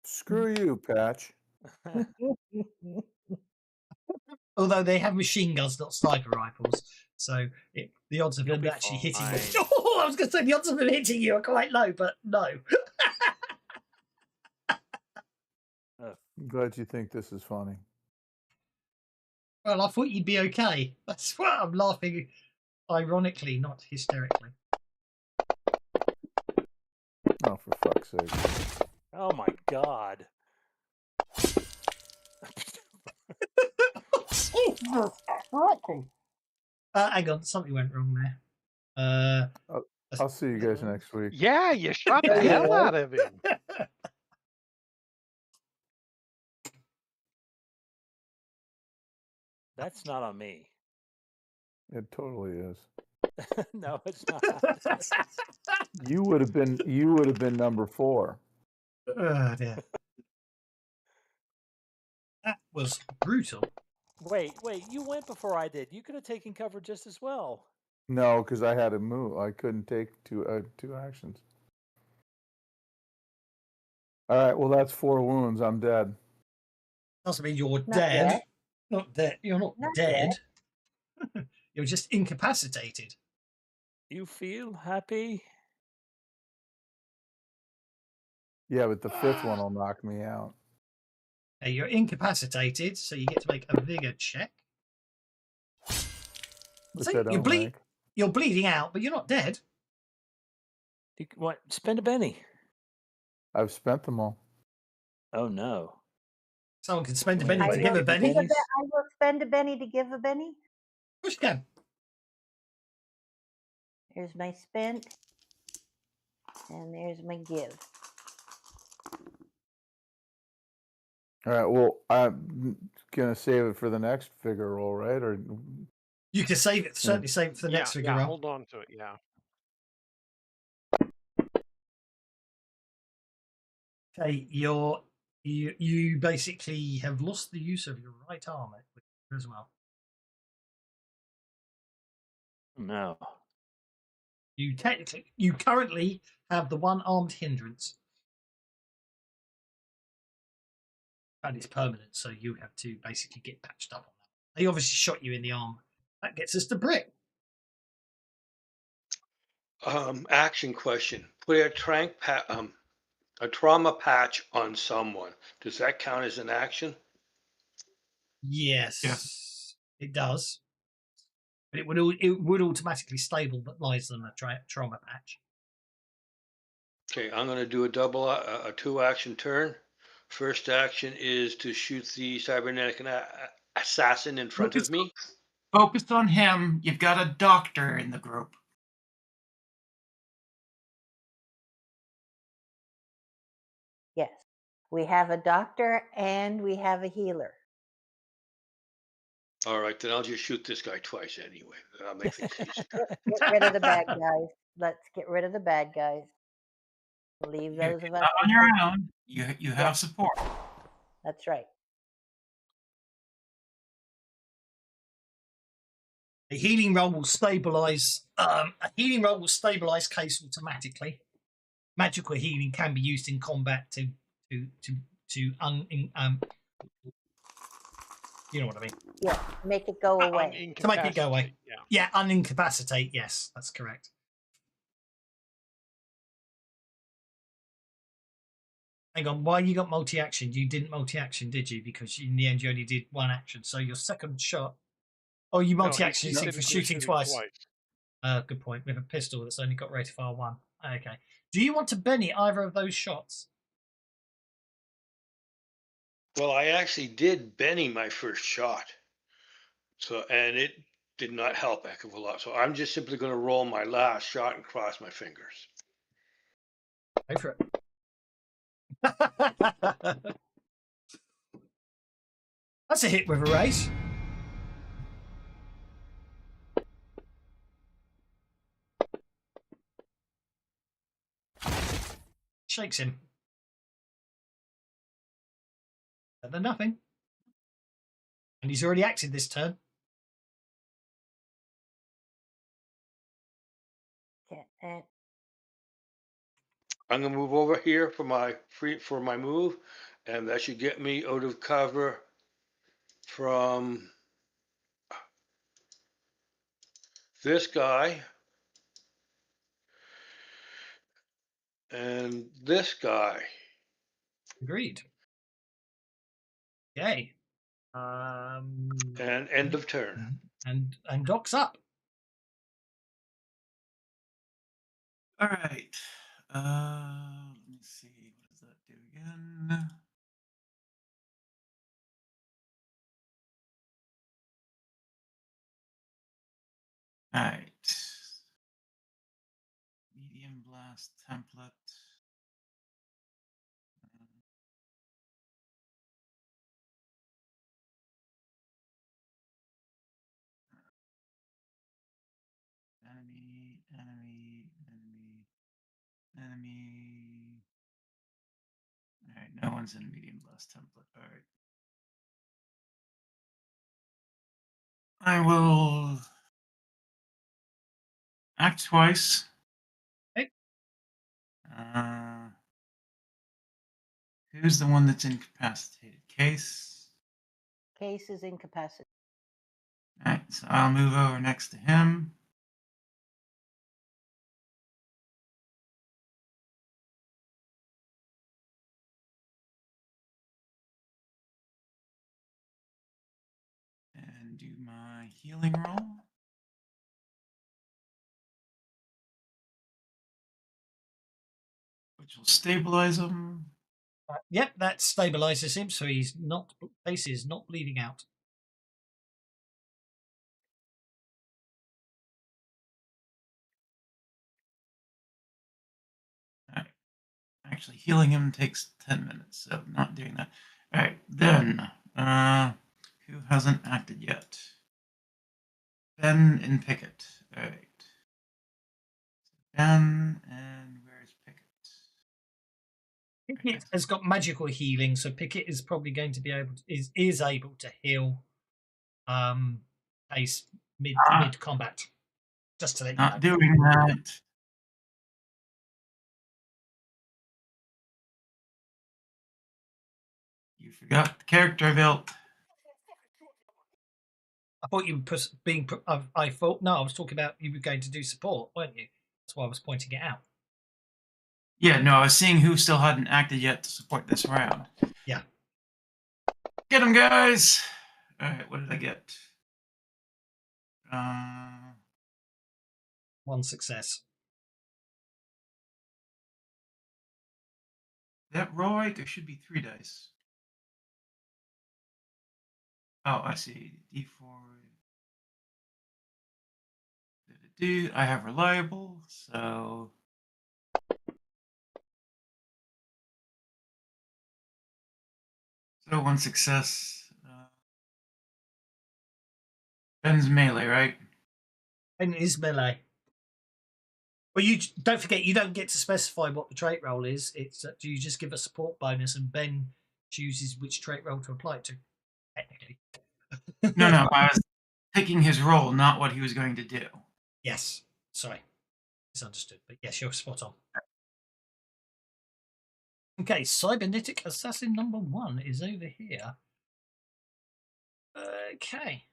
Screw you, Patch.
Although they have machine guns, not sniper rifles, so the odds of them actually hitting you. Oh, I was going to say the odds of them hitting you are quite low, but no.
I'm glad you think this is funny.
Well, I thought you'd be okay. That's why I'm laughing, ironically, not hysterically.
Oh, for fuck's sake.
Oh my God.
Hang on, something went wrong there.
I'll see you guys next week.
Yeah, you shot the hell out of him.
That's not on me.
It totally is.
No, it's not.
You would have been number 4.
Oh dear. That was brutal.
Wait, you went before I did. You could have taken cover just as well.
No, because I had to move. I couldn't take two actions. All right, well, that's 4 wounds. I'm dead.
Doesn't mean you're dead. Not dead. You're not dead. You're just incapacitated.
You feel happy?
Yeah, but the fifth one will knock me out.
Okay, you're incapacitated, so you get to make a vigor check.
Which
So
I don't make.
You're bleeding out, but you're not dead.
What? Spend a penny.
I've spent them all.
Oh no.
Someone can spend a
Wait,
penny
wait,
to give a
wait,
penny.
pennies?
I will spend a penny to give a penny.
Of course you can.
Here's my spent. And there's my give.
All right. Well, I'm gonna save it for the next figure roll, right? Or
You can save it. Certainly save it for the next figure roll.
Hold on to it. Yeah.
Okay, you basically have lost the use of your right arm as well.
No.
You currently have the one armed hindrance. And it's permanent, so you have to basically get patched up on that. They obviously shot you in the arm. That gets us to Brick.
Action question. Put a trauma patch on someone. Does that count as an action?
Yes. It does. But it would automatically stabilize them a trauma patch.
Okay, I'm going to do a 2-action turn. First action is to shoot the cybernetic assassin in front of me.
Focused on him. You've got a doctor in the group.
Yes. We have a doctor and we have a healer.
All right, then I'll just shoot this guy twice anyway. That'll make things easy.
Get rid of the bad guys. Let's get rid of the bad guys. Leave those of us.
Not on your own. You have support.
That's right.
A healing roll will stabilize. Case automatically. Magical healing can be used in combat to you know what I mean.
Yeah, make it go away.
To make it go away. Yeah, unincapacitate. Yes, that's correct. Hang on, why you got multi-action? You didn't multi-action, did you? Because in the end you only did one action. So your second shot. Oh, you multi-action for shooting twice. Good point. With a pistol that's only got rate of fire 1. Okay. Do you want to Benny either of those shots?
Well, I actually did Benny my first shot. And it did not help a heck of a lot. So I'm just simply going to roll my last shot and cross my fingers.
Go for it. That's a hit with a raise. Shakes him. And then nothing. And he's already acted this turn.
I'm gonna move over here for my move, and that should get me out of cover from this guy and this guy.
Agreed. Okay.
And end of turn.
And Doc's up.
All right. Let me see. What does that do again? All right. Medium blast template. Enemy. All right, no one's in a medium blast template. All right. I will act twice.
Okay.
Who's the one that's incapacitated? Case.
Case is incapacitated.
All right, so I'll move over next to him. do my healing roll. Which will stabilize him.
Yep, that stabilizes him, so he's not face is not bleeding out.
Alright. Actually, healing him takes 10 minutes, so not doing that. Alright, then, who hasn't acted yet? Ben and Pickett. Alright. Ben, and where's Pickett?
Pickett has got magical healing, so Pickett is probably going to be able to, is able to heal Ace mid combat. Just to let you
Not
know.
doing that. You forgot the character I built.
I thought you were being. I thought no, I was talking about you were going to do support, weren't you? That's why I was pointing it out.
Yeah, no, I was seeing who still hadn't acted yet to support this round.
Yeah.
Get him, guys! Alright, what did I get?
One success.
Is that right? There should be 3 dice. Oh, I see. D4. I have reliable, so. So 1 success. Ben's melee, right?
Ben is melee. Well, you don't forget you don't get to specify what the trait roll is. It's you just give a support bonus, and Ben chooses which trait roll to apply it to. Technically.
No, I was picking his role, not what he was going to do.
Yes. Sorry. Misunderstood. But yes, you're spot on. Okay, cybernetic assassin number 1 is over here. Okay.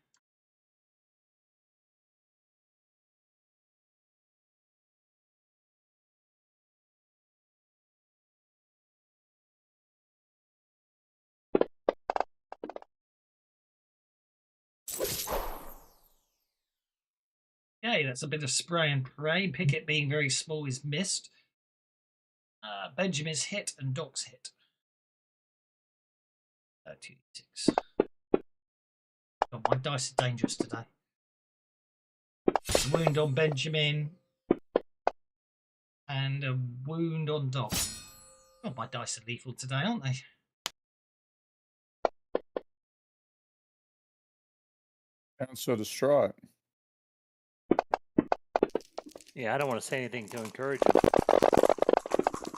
Okay, that's a bit of spray and pray. Pickett being very small is missed. Benjamin's hit and Doc's hit. 2d6. Oh, my dice are dangerous today. Wound on Benjamin. And a wound on Doc. Oh, my dice are lethal today, aren't they?
I'm so distraught.
Yeah, I don't want to say anything to encourage him.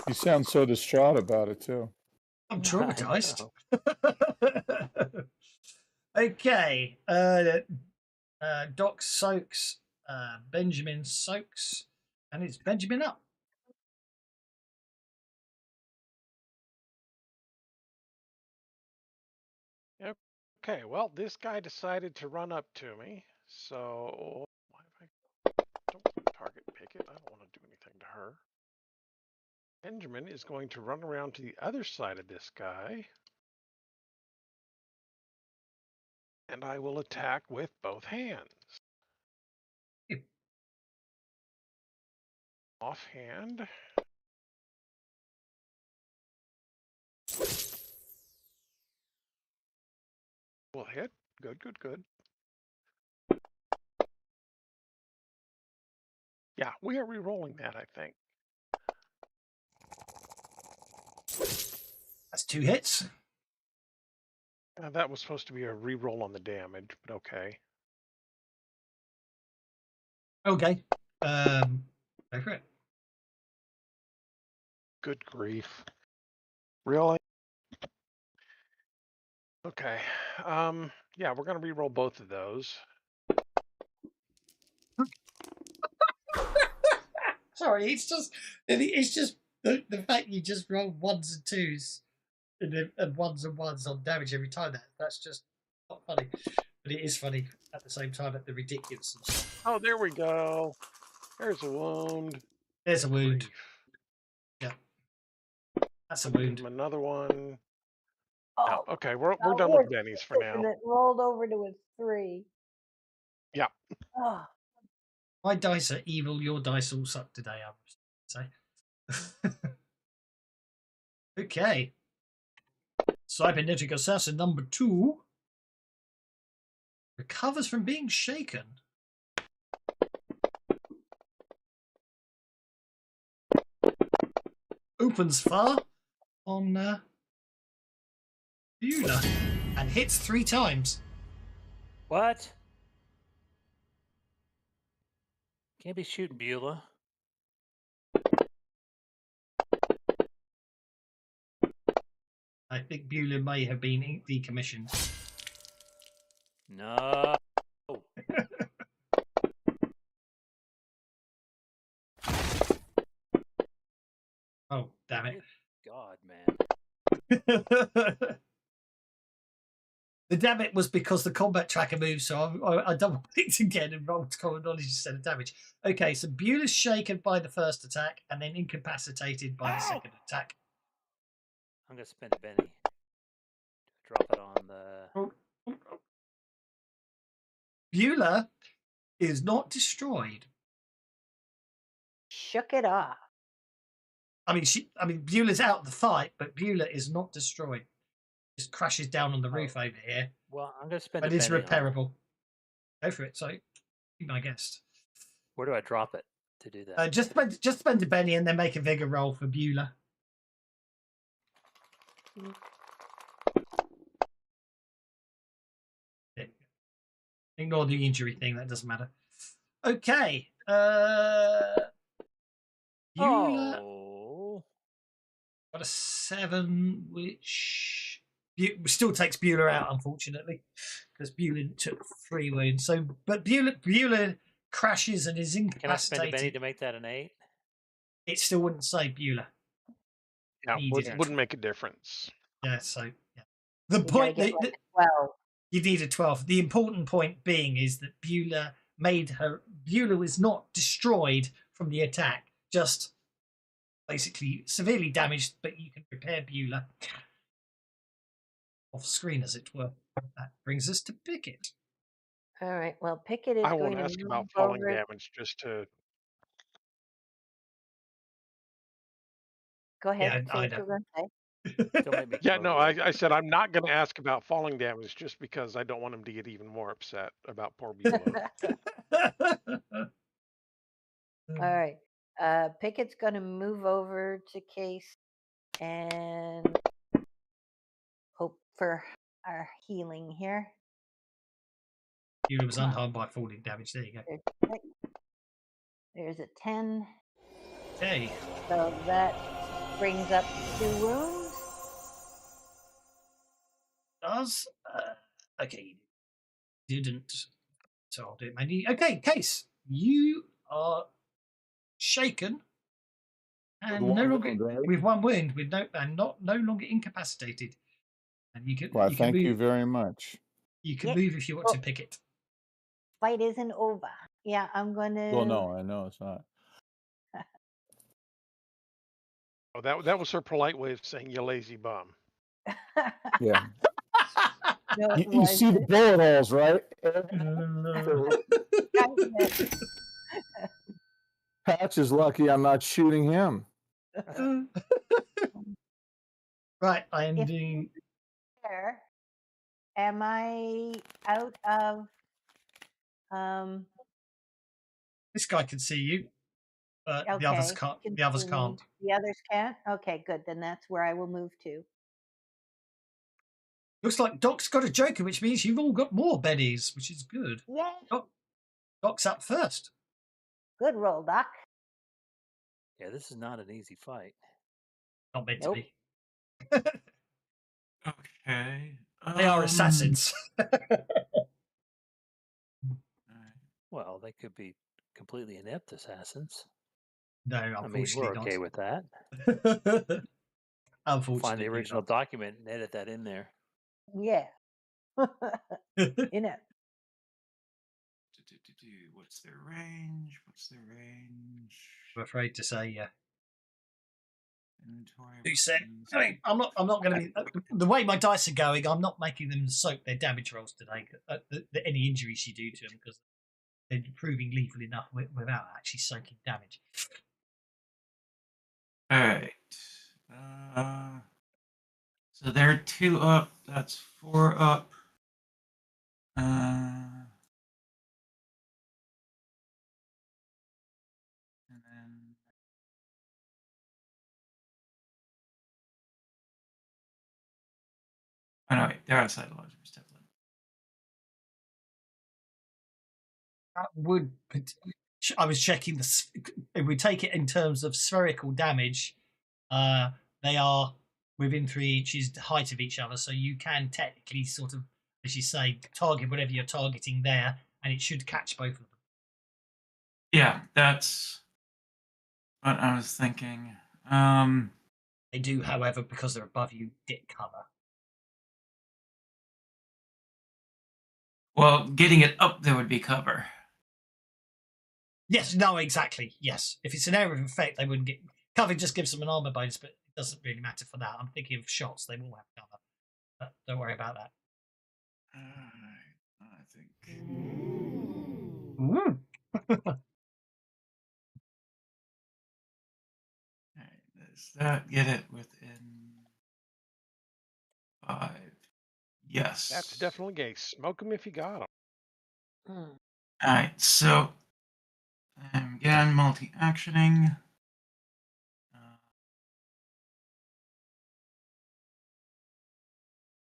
You sound so distraught about it too.
I'm traumatized. Okay. Doc soaks. Benjamin soaks. And it's Benjamin up.
Okay, well, this guy decided to run up to me, so why have I don't target Pickett? I don't want to do anything to her. Benjamin is going to run around to the other side of this guy, and I will attack with both hands. Offhand. Will hit. Good, good, good. Yeah, we are re-rolling that, I think.
That's 2 hits.
That was supposed to be a re-roll on the damage, but okay.
Okay. Go for it.
Good grief. Really? Okay. Yeah, we're gonna re-roll both of those.
Sorry, it's just the fact you just roll 1s and 2s and 1s and 1s on damage every time. That's just not funny, but it is funny at the same time at the ridiculousness.
Oh, there we go. There's a wound.
There's a wound.
Grief.
Yeah, that's a wound.
Another one.
Oh,
No, okay, we're done with Benny's for now.
and it rolled over to his 3.
Yeah.
Oh,
My dice are evil. Your dice all suck today, I would say. Okay. Cybernetic Assassin number 2 recovers from being shaken. Opens fire on Beulah and hits 3 times.
What? Can't be shooting Beulah.
I think Beulah may have been decommissioned.
No.
Oh, damn it.
Good God, man.
The damn it was because the combat tracker moved, so I double clicked again and rolled common knowledge instead of damage. Okay, so Beulah's shaken by the first attack and then incapacitated by the second attack.
I'm going to spend a Benny. Drop it on the...
Beulah is not destroyed.
shook it off.
I mean, Beulah's out of the fight, but Beulah is not destroyed. Just crashes down on the roof over here.
Well, I'm going to spend
But
a
it's
Benny on-
repairable. Go for it. So, be my guest.
Where do I drop it to do that?
Just spend a Benny and then make a vigor roll for Beulah. Ignore the injury thing. That doesn't matter. Okay. Beulah got a 7, which still takes Beulah out, unfortunately, because Beulah took 3 wounds. So, but Beulah crashes and is incapacitated.
Can I spend a Benny to make that an 8?
It still wouldn't save Beulah.
Yeah,
He didn't.
wouldn't make a difference.
Yeah, so yeah. The
You
point
gotta
that,
get like 12.
you need a 12. The important point being is that Beulah was not destroyed from the attack, just basically severely damaged, but you can repair Beulah off screen, as it were. That brings us to Pickett.
All right. Well, Pickett is
I
going
won't
to
ask
move
about falling
over.
damage just to...
Go ahead.
Yeah,
say
I
what
know.
you were going to say.
Don't make me
Yeah,
throw
no,
it.
I said I'm not going to ask about falling damage just because I don't want him to get even more upset about poor Beulah.
All right. Pickett's going to move over to Case and hope for our healing here.
Beulah was unharmed by falling damage. There you go.
There's a 10.
Okay.
So that brings up 2 wounds.
Does okay, didn't, so I'll do it manually. Okay, Case, you are shaken and
With
no
one
longer
wound, right?
with 1 wound, with no longer incapacitated, and you can
Well,
you can
thank
move.
you very much.
You can
Yeah.
move if you want to pick it.
Fight isn't over. Yeah, I'm going to.
Well, no, I know it's not.
Oh, that was her polite way of saying you lazy bum.
Yeah.
No, it
You see the
wasn't.
bullet holes, right? Patch is lucky I'm not shooting him.
Right, I am
If-
doing.
There. Am I out of
This guy can see you, but the others
okay,
can't.
can
The others
see me.
can't.
The others can't? Okay, good. Then that's where I will move to.
Looks like Doc's got a joker, which means you've all got more bennies, which is good.
Yay!
Doc's up first.
Good roll, Doc.
Yeah, this is not an easy fight.
Not meant
Nope.
to be.
Okay.
They are assassins.
Well, they could be completely inept assassins.
No,
I mean,
unfortunately
we're okay
not.
with that.
Unfortunately,
Find the original
not.
document and edit that in there.
Yeah. You know.
What's their range? What's their range?
I'm afraid to say, yeah.
Inventory.
Who said?
weapons.
I mean, I'm not going to be the way my dice are going. I'm not making them soak their damage rolls today. Any injuries you do to them, because they're proving lethal enough without actually soaking damage.
All right. So they're 2 up. That's 4 up. And then oh no, wait, they're outside the logic step limit.
That would. I was checking this. If we take it in terms of spherical damage, they are within 3 inches height of each other, so you can technically sort of, as you say, target whatever you're targeting there, and it should catch both of them.
Yeah, that's what I was thinking.
They do, however, because they're above you, get cover.
Well, getting it up there would be cover.
Yes, no, exactly. Yes. If it's an area of effect, they wouldn't get cover, just gives them an armor bonus, but it doesn't really matter for that. I'm thinking of shots, they will have cover. But don't worry about that.
I think.
Ooh.
Does that get it within 5? Yes.
That's definitely gay. Smoke them if you got them.
Mm.
All right, so again, multi-actioning.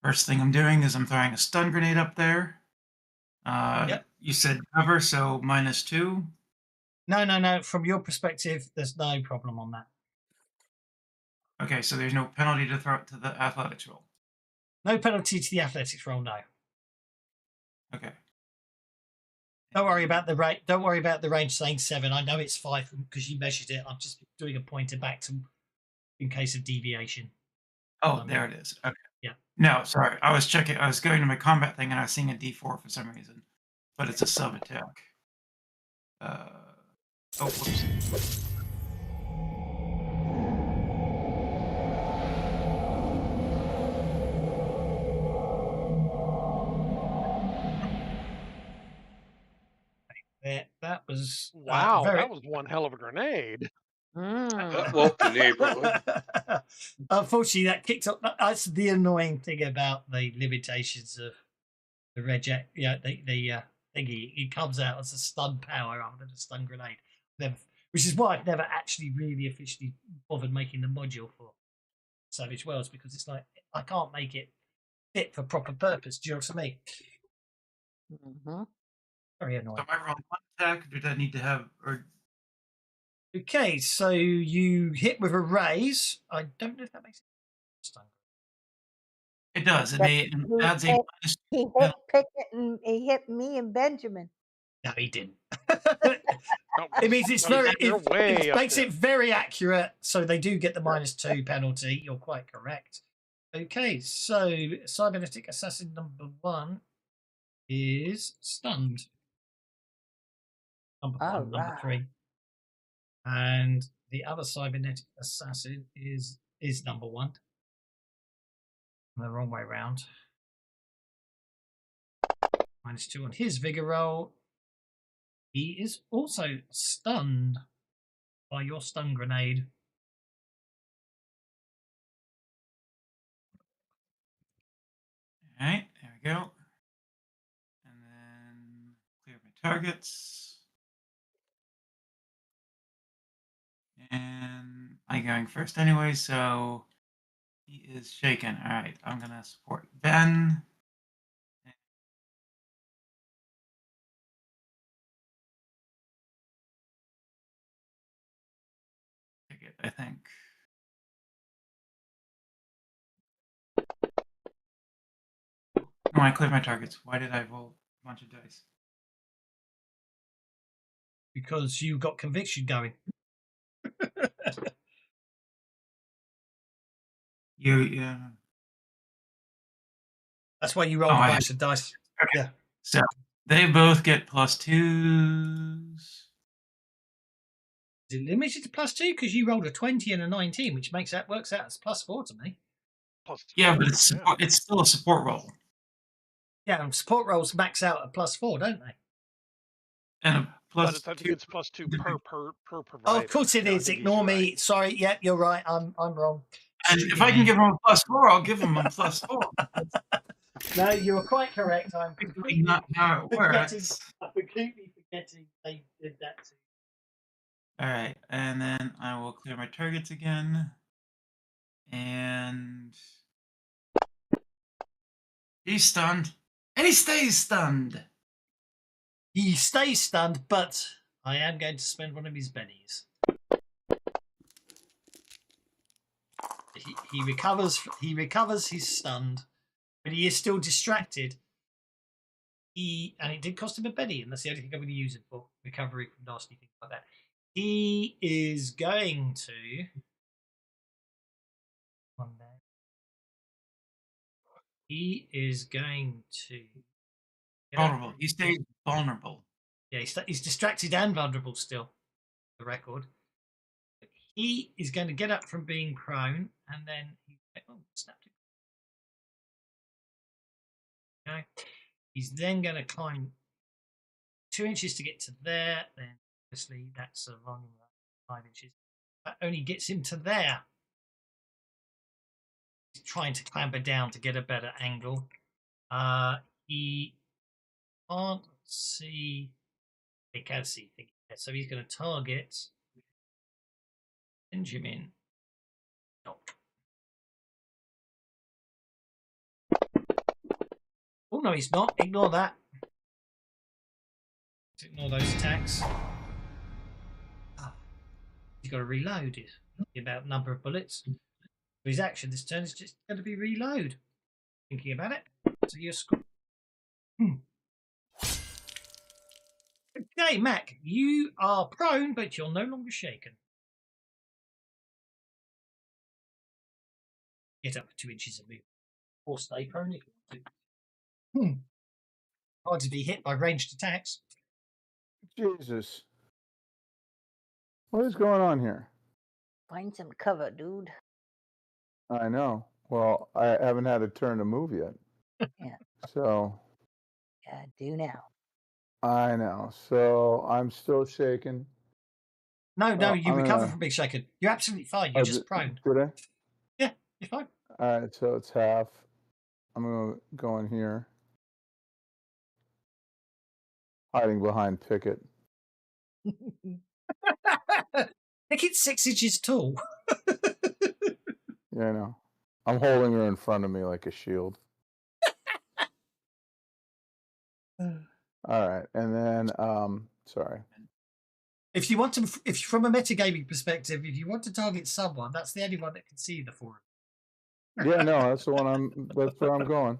First thing I'm doing is I'm throwing a stun grenade up there.
Yep.
You said cover, so -2.
No. From your perspective, there's no problem on that.
Okay, so there's no penalty to throw it to the athletics roll.
No penalty to the athletics roll, no.
Okay.
Don't worry about the rate. Don't worry about the range saying 7. I know it's 5 because you measured it. I'm just doing a pointer back to in case of deviation.
Oh, there it is. Okay.
Yeah.
No, sorry. I was checking. I was going to my combat thing and I was seeing a D4 for some reason, but it's a sub attack. Oh, whoops.
That was
Wow, that was one hell of a grenade.
That woke the neighborhood.
Unfortunately, that kicked up. That's the annoying thing about the limitations of the reject. Yeah, the thingy. It comes out as a stun power rather than a stun grenade. Which is why I've never actually really officially bothered making the module for Savage Worlds, because it's like I can't make it fit for proper purpose. Do you know what I mean?
Mm-hmm.
Very annoying.
So am I rolling 1 attack? Or did I need to have or?
Okay, so you hit with a raise. I don't know if that makes sense.
It does. It
But
adds a
he
-2
hit
penalty.
Pickett and he hit me and Benjamin.
No, he didn't.
No,
It means it's
no,
very.
you're way
It
up
makes
there.
it very accurate, so they do get the -2 penalty. You're quite correct. Okay, so cybernetic assassin number 1 is stunned. Number 1, number
Alright.
3, and the other cybernetic assassin is number 1. The wrong way round. -2 on his vigor roll. He is also stunned by your stun grenade.
All right, there we go. And then clear my targets. And I'm going first anyway, so he is shaken. All right, I'm gonna support Ben. Ticket, I think. No, I cleared my targets. Why did I roll a bunch of dice?
Because you got conviction going.
Yeah.
That's why you rolled a bunch of dice.
Okay.
Yeah.
So they both get +2s.
Is it limited to +2? Because you rolled a 20 and a 19, which works out as +4 to me.
Yeah, but it's still a support roll.
Yeah, and support rolls max out at +4, don't they?
And a
But
plus
I think
2.
it's +2 per
Oh,
provider.
of course it
Yeah, I
is.
think he's
Ignore
right.
me. Sorry. Yep, you're right. I'm wrong.
And
Stupid
if I can
me.
give him a +4, I'll give him a +4.
No, you're quite correct. I'm
Basically
completely
not how it
forgetting.
works.
I'm completely forgetting they did that too.
All right, and then I will clear my targets again. And he's stunned. And he stays stunned.
He stays stunned, but I am going to spend one of his bennies. He recovers. He recovers. He's stunned, but he is still distracted. And it did cost him a penny, and that's the only thing I'm going to use it for, recovery from nasty things like that. He is going to. He is going to.
Vulnerable. He stays vulnerable.
Yeah, he's distracted and vulnerable still. The record. But he is going to get up from being prone, and then he snapped it. Okay. He's then going to climb 2 inches to get to there. Then obviously that's a long 5 inches. That only gets him to there. He's trying to clamber down to get a better angle. He can't see. He can see things. So he's going to target Benjamin. Nope. Oh no, he's not. Ignore that. Ignore those attacks. Oh, he's got to reload it. About number of bullets. For his action this turn is just going to be reload. Thinking about it. So you're Okay, Mac, you are prone, but you're no longer shaken. Get up 2 inches and move. Or stay prone if you want to. Hard to be hit by ranged attacks.
Jesus. What is going on here?
Find some cover, dude.
I know. Well, I haven't had a turn to move yet.
Yeah.
So.
Yeah, do now.
I know. So I'm still shaking.
No, you recover from being shaken. You're absolutely fine. You're just prone.
Did I?
Yeah, you're fine.
All right, so it's half. I'm going to go in here. Hiding behind Pickett.
Pickett's 6 inches tall.
Yeah, I know. I'm holding her in front of me like a shield. All right, and then sorry.
If you want to, if from a metagaming perspective, if you want to target someone, that's the only one that can see the forum.
Yeah, no, that's the one that's where I'm going.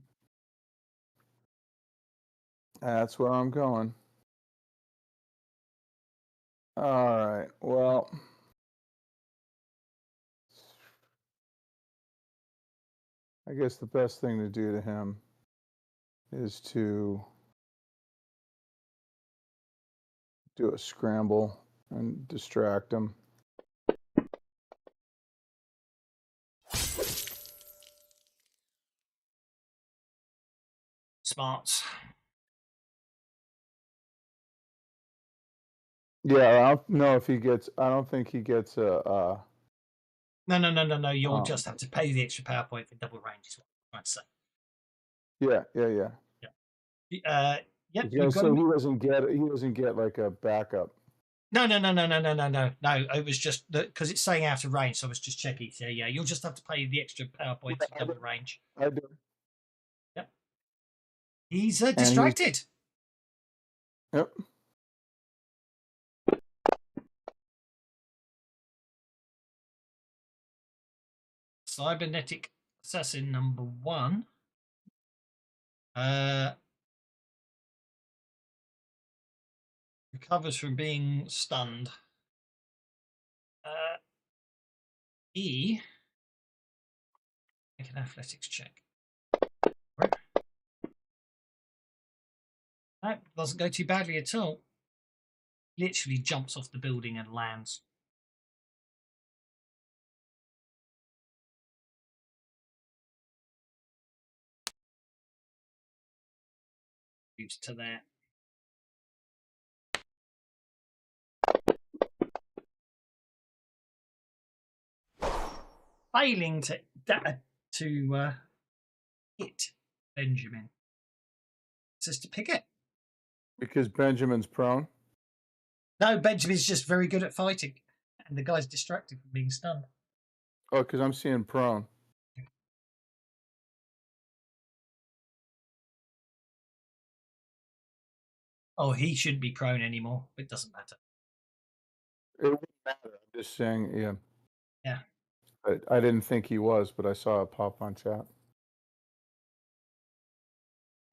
That's where I'm going. All right. Well, I guess the best thing to do to him is to do a scramble and distract him.
Smarts.
Yeah, I don't know if he gets. I don't think he gets a.
No. You'll just have to pay the extra power point for double range. Is what I'm trying to say.
Yeah.
Yep.
Yeah, so he doesn't get like a backup.
No. It was just because it's saying out of range, so I was just checking. So yeah, you'll just have to pay the extra power points for double range.
I do.
Yep. He's distracted.
Yep.
Cybernetic assassin number 1. Recovers from being stunned. Make an athletics check. No, doesn't go too badly at all. Literally jumps off the building and lands. Moves to there. failing to hit Benjamin. It says to pick it.
Because Benjamin's prone.
No, Benjamin's just very good at fighting, and the guy's distracted from being stunned.
Oh, because I'm seeing prone.
Oh, he shouldn't be prone anymore. It doesn't matter.
It wouldn't matter. I'm just saying, yeah.
Yeah.
I didn't think he was, but I saw it pop on chat.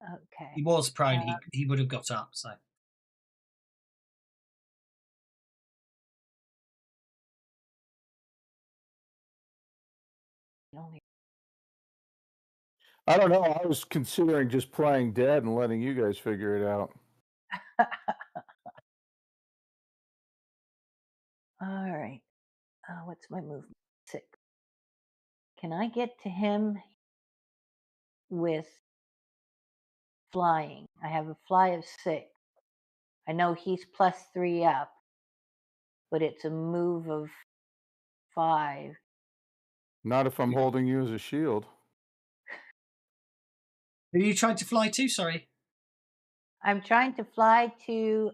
Okay.
He was prone. He would have got up. So
I don't know. I was considering just playing dead and letting you guys figure it out.
All right. What's my movement? 6. Can I get to him with flying? I have a fly of 6. I know he's +3 up, but it's a move of 5.
Not if I'm holding you as a shield.
who are you trying to fly to? Sorry.
I'm trying to fly to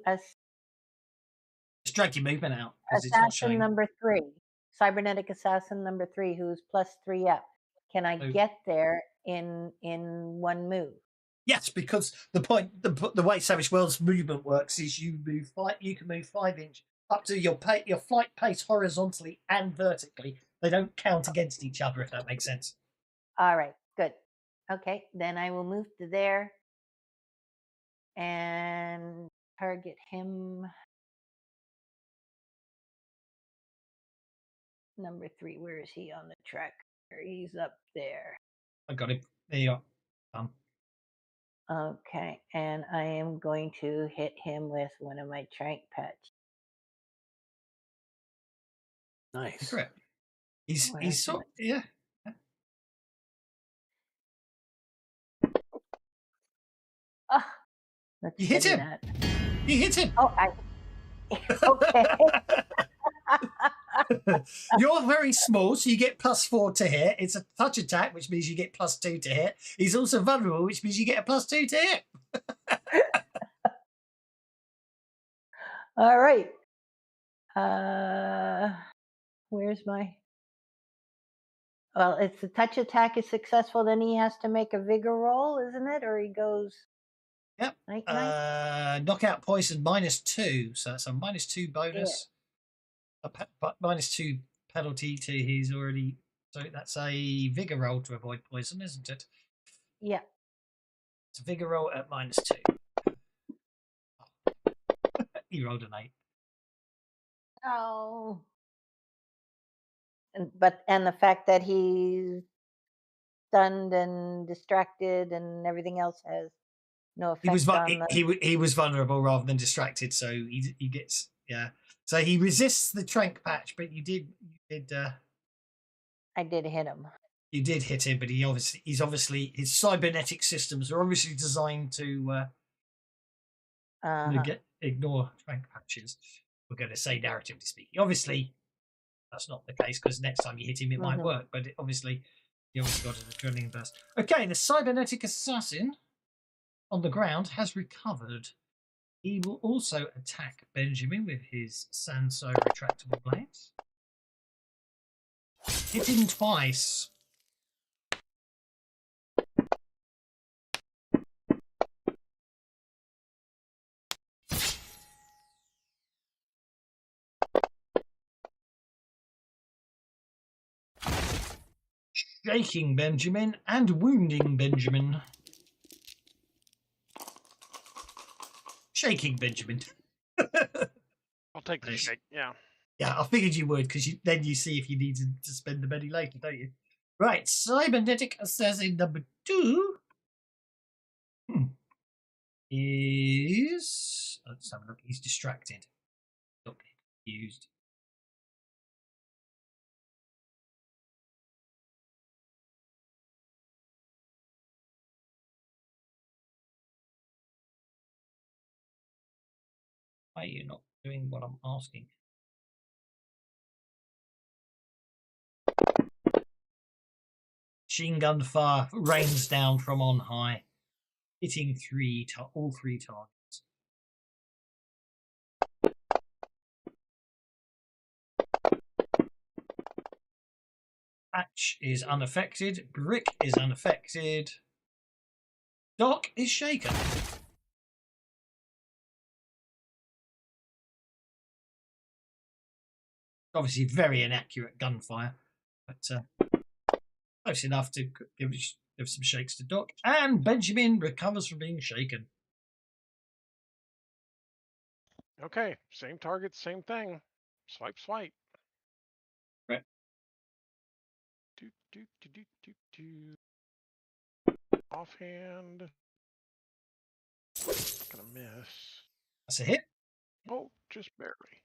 Just drag your movement out because it's not
assassin
showing.
number 3, cybernetic assassin number 3, who's +3 up. Can I
So-
get there in one move?
Yes, because the way Savage Worlds movement works is you can move 5 inch up to your flight pace horizontally and vertically. They don't count against each other, if that makes sense.
All right, good. Okay, then I will move to there and target him. Number 3, where is he on the track? He's up there.
I got him. There you are. Done.
Okay, and I am going to hit him with one of my trank patch.
Nice.
Correct. He's
Oh, that's
sort
nice.
yeah.
Oh, let's
You hit
study
him.
that.
You hit him.
Oh, okay.
You're very small, so you get +4 to hit. It's a touch attack, which means you get +2 to hit. He's also vulnerable, which means you get a +2 to hit.
All right. Where's my? Well, if the touch attack is successful, then he has to make a vigor roll, isn't it? Or he goes.
Yep.
Night.
Knockout poison -2, so that's a -2 bonus. -2 penalty to his already. So that's a vigor roll to avoid poison, isn't it?
Yeah.
It's a vigor roll at -2. He rolled an 8.
Oh. And the fact that he's stunned and distracted and everything else has no effect on the.
He was vulnerable rather than distracted, so he gets So he resists the trank patch, but you did.
I did hit him.
You did hit him, but he's obviously his cybernetic systems are obviously designed to ignore trank patches. We're going to say narratively speaking. Obviously, that's not the case because next time you hit him, it might work. But obviously, you obviously got an adrenaline burst. Okay, the cybernetic assassin on the ground has recovered. He will also attack Benjamin with his Sanso retractable blades. Hit him twice. Shaking Benjamin and wounding Benjamin. Shaking Benjamin.
I'll take the shake. Yeah.
Yeah, I figured you would because then you see if you need to spend the money later, don't you? Right, cybernetic assassin number 2 is. Let's have a look. He's distracted. Look, confused. Why are you not doing what I'm asking? Machine gun fire rains down from on high, hitting all three targets. Patch is unaffected. Brick is unaffected. Doc is shaken. Obviously, very inaccurate gunfire, but close enough to give some shakes to Doc. And Benjamin recovers from being shaken.
Okay, same target, same thing. Swipe, swipe.
Right.
Do, do, do, do, do, do. Offhand. Not gonna miss.
That's a hit.
Oh, just barely.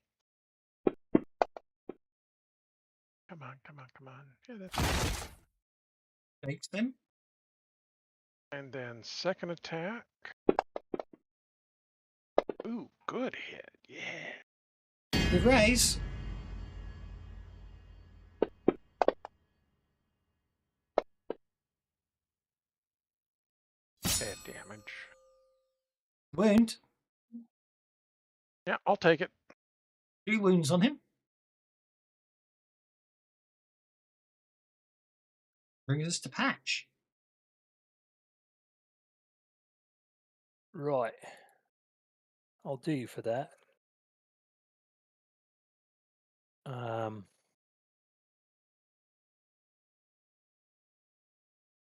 Come on, come on, come on. Yeah, that's.
Takes them.
And then second attack. Ooh, good hit. Yeah.
The raise.
Bad damage.
Wound.
Yeah, I'll take it.
2 wounds on him. Brings us to Patch.
Right. I'll do you for that.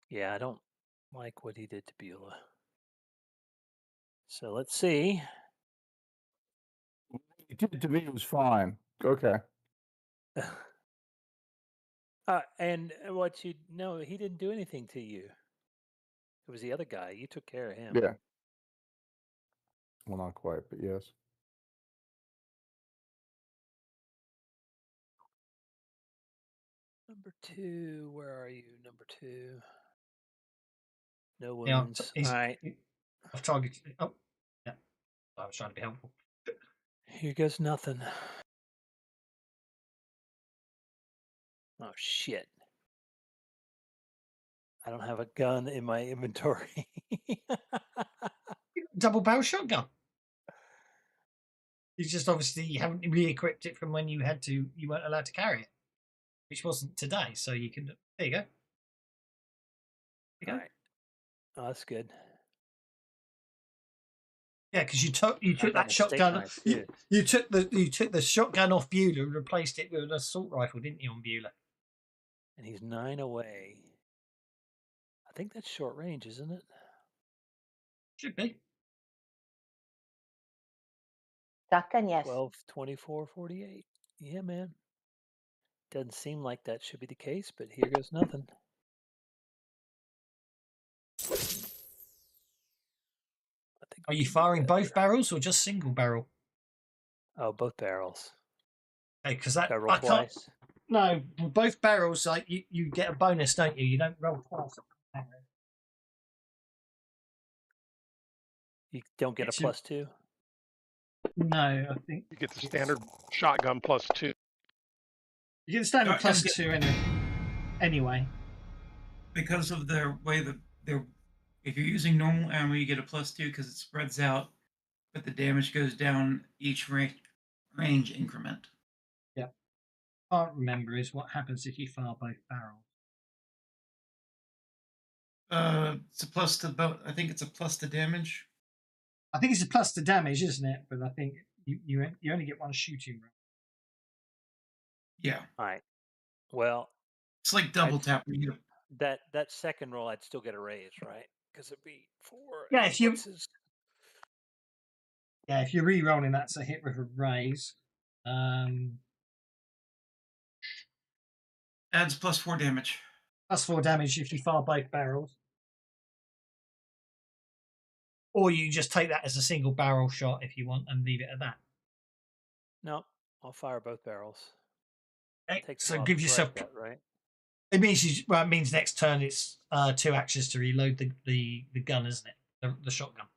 Yeah, I don't like what he did to Beulah. So let's see.
He did it to me. It was fine. Okay.
And what you no, he didn't do anything to you. It was the other guy. You took care of him.
Yeah. Well, not quite, but yes.
Number 2, where are you? Number 2. No
Yeah,
wounds. All right.
I've targeted. Oh, yeah. I was trying to be helpful.
Here goes nothing. Oh shit. I don't have a gun in my inventory.
Double barrel shotgun. You just obviously haven't re-equipped it from when you weren't allowed to carry it, which wasn't today. So you can. There you go. There you go.
All right. Oh, that's good.
Yeah, because you took that shotgun. You took the shotgun off Beulah and replaced it with an assault rifle, didn't you, on Beulah?
And he's 9 away. I think that's short range, isn't it?
Should be.
Shotgun, yes.
12, 24, 48. Yeah, man. Doesn't seem like that should be the case, but here goes nothing.
Are you firing both barrels or just single barrel?
Oh, both barrels.
Okay, because that
I roll twice.
No, both barrels. Like you get a bonus, don't you? You don't roll twice.
You don't get a +2?
No, I think
you get the standard shotgun +2.
You get the standard +2 anyway.
Because of the way that they're, if you're using normal ammo, you get a +2 because it spreads out, but the damage goes down each range increment.
Yeah. Can't remember is what happens if you fire both barrels.
It's a plus to both. I think it's a plus to damage.
I think it's a plus to damage, isn't it? But I think you only get one shooting round.
Yeah.
All right. Well,
it's like double tap.
That second roll, I'd still get a raise, right? Because it'd be 4.
Yeah, if you're re-rolling, that's a hit with a raise.
Adds +4 damage.
+4 damage if you fire both barrels. Or you just take that as a single barrel shot if you want and leave it at that.
No, I'll fire both barrels.
Okay, so give yourself
that, right?
It means it means next turn it's 2 actions to reload the gun, isn't it? The shotgun.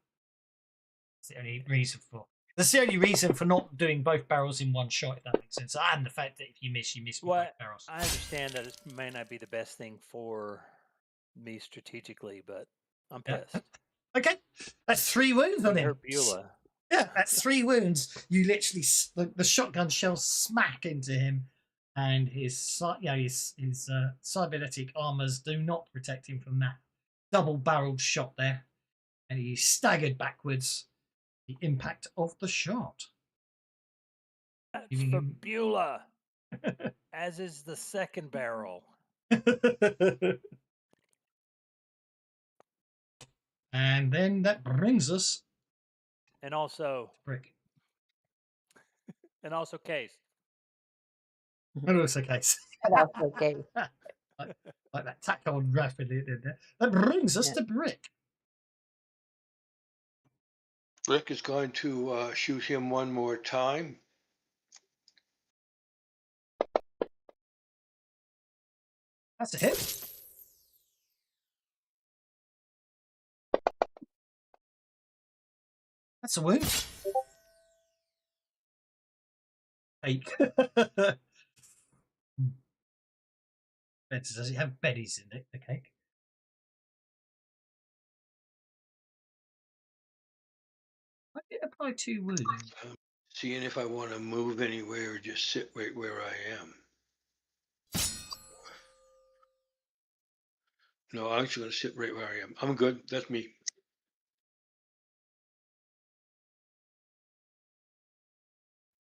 That's the only reason for. That's the only reason for not doing both barrels in one shot, if that makes sense. And the fact that if you miss with both barrels.
I understand that it may not be the best thing for me strategically, but I'm
Yeah.
pissed.
Okay, that's 3 wounds on
He
him.
hurt Beulah.
Yeah, that's 3 wounds. You literally the shotgun shell smack into him, and his cybernetic armors do not protect him from that double-barreled shot there, and he staggered backwards. The impact of the shot.
That's
Giving
for
him-
Beulah, as is the second barrel.
And then that brings us
And also,
to Brick.
Case.
And also Case.
But that's okay.
like that tack on rapidly. That brings us
Yeah.
to Brick.
Rick is going to shoot him one more time.
That's a hit. That's a wound. Fake. Does it have berries in it, the cake? I did apply 2 wounds.
Seeing if I want to move anywhere or just sit right where I am. No, I'm just going to sit right where I am. I'm good. That's me.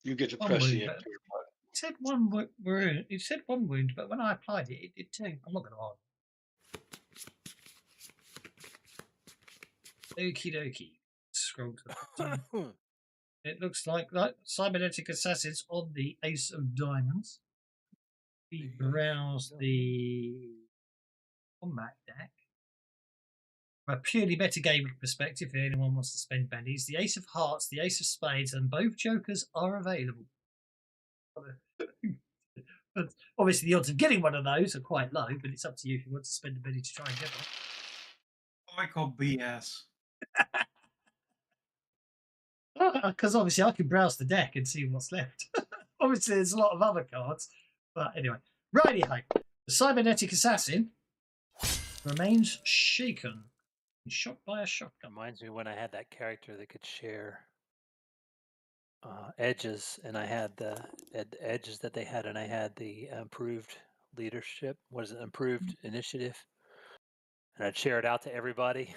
You get to
One
press
wound,
the
but
enter button.
it said 1 wound. It said 1 wound, but when I applied it, it did 2. I'm not going to argue. Okie dokie. Scroll to the bottom. It looks like cybernetic assassins on the Ace of Diamonds. We browse the combat deck. From a purely metagaming perspective, if anyone wants to spend bennies, the Ace of Hearts, the Ace of Spades, and both Jokers are available. But obviously, the odds of getting one of those are quite low, but it's up to you if you want to spend a penny to try and get one.
I call BS.
Because obviously, I can browse the deck and see what's left. Obviously, there's a lot of other cards. But anyway, righty-ho. The cybernetic assassin remains shaken and shot by a shotgun.
Reminds me when I had that character that could share edges, and I had the edges that they had, and I had the improved leadership. What is it? Improved initiative, and I'd share it out to everybody.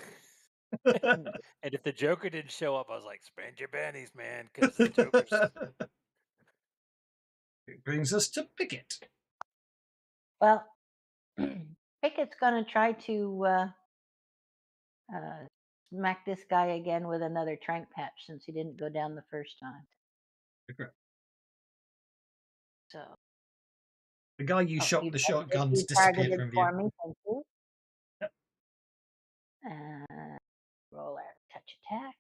And if the Joker didn't show up, I was like, "Spend your bennies, man," because the Joker's.
It brings us to Pickett.
Well, Pickett's going to try to smack this guy again with another trank patch since he didn't go down the first time.
Okay.
So
The guy you shot
you
the
targeted-
shotguns
you
disappeared
targeted
from
for
view.
me, thank you.
Yep.
Roll our touch attack.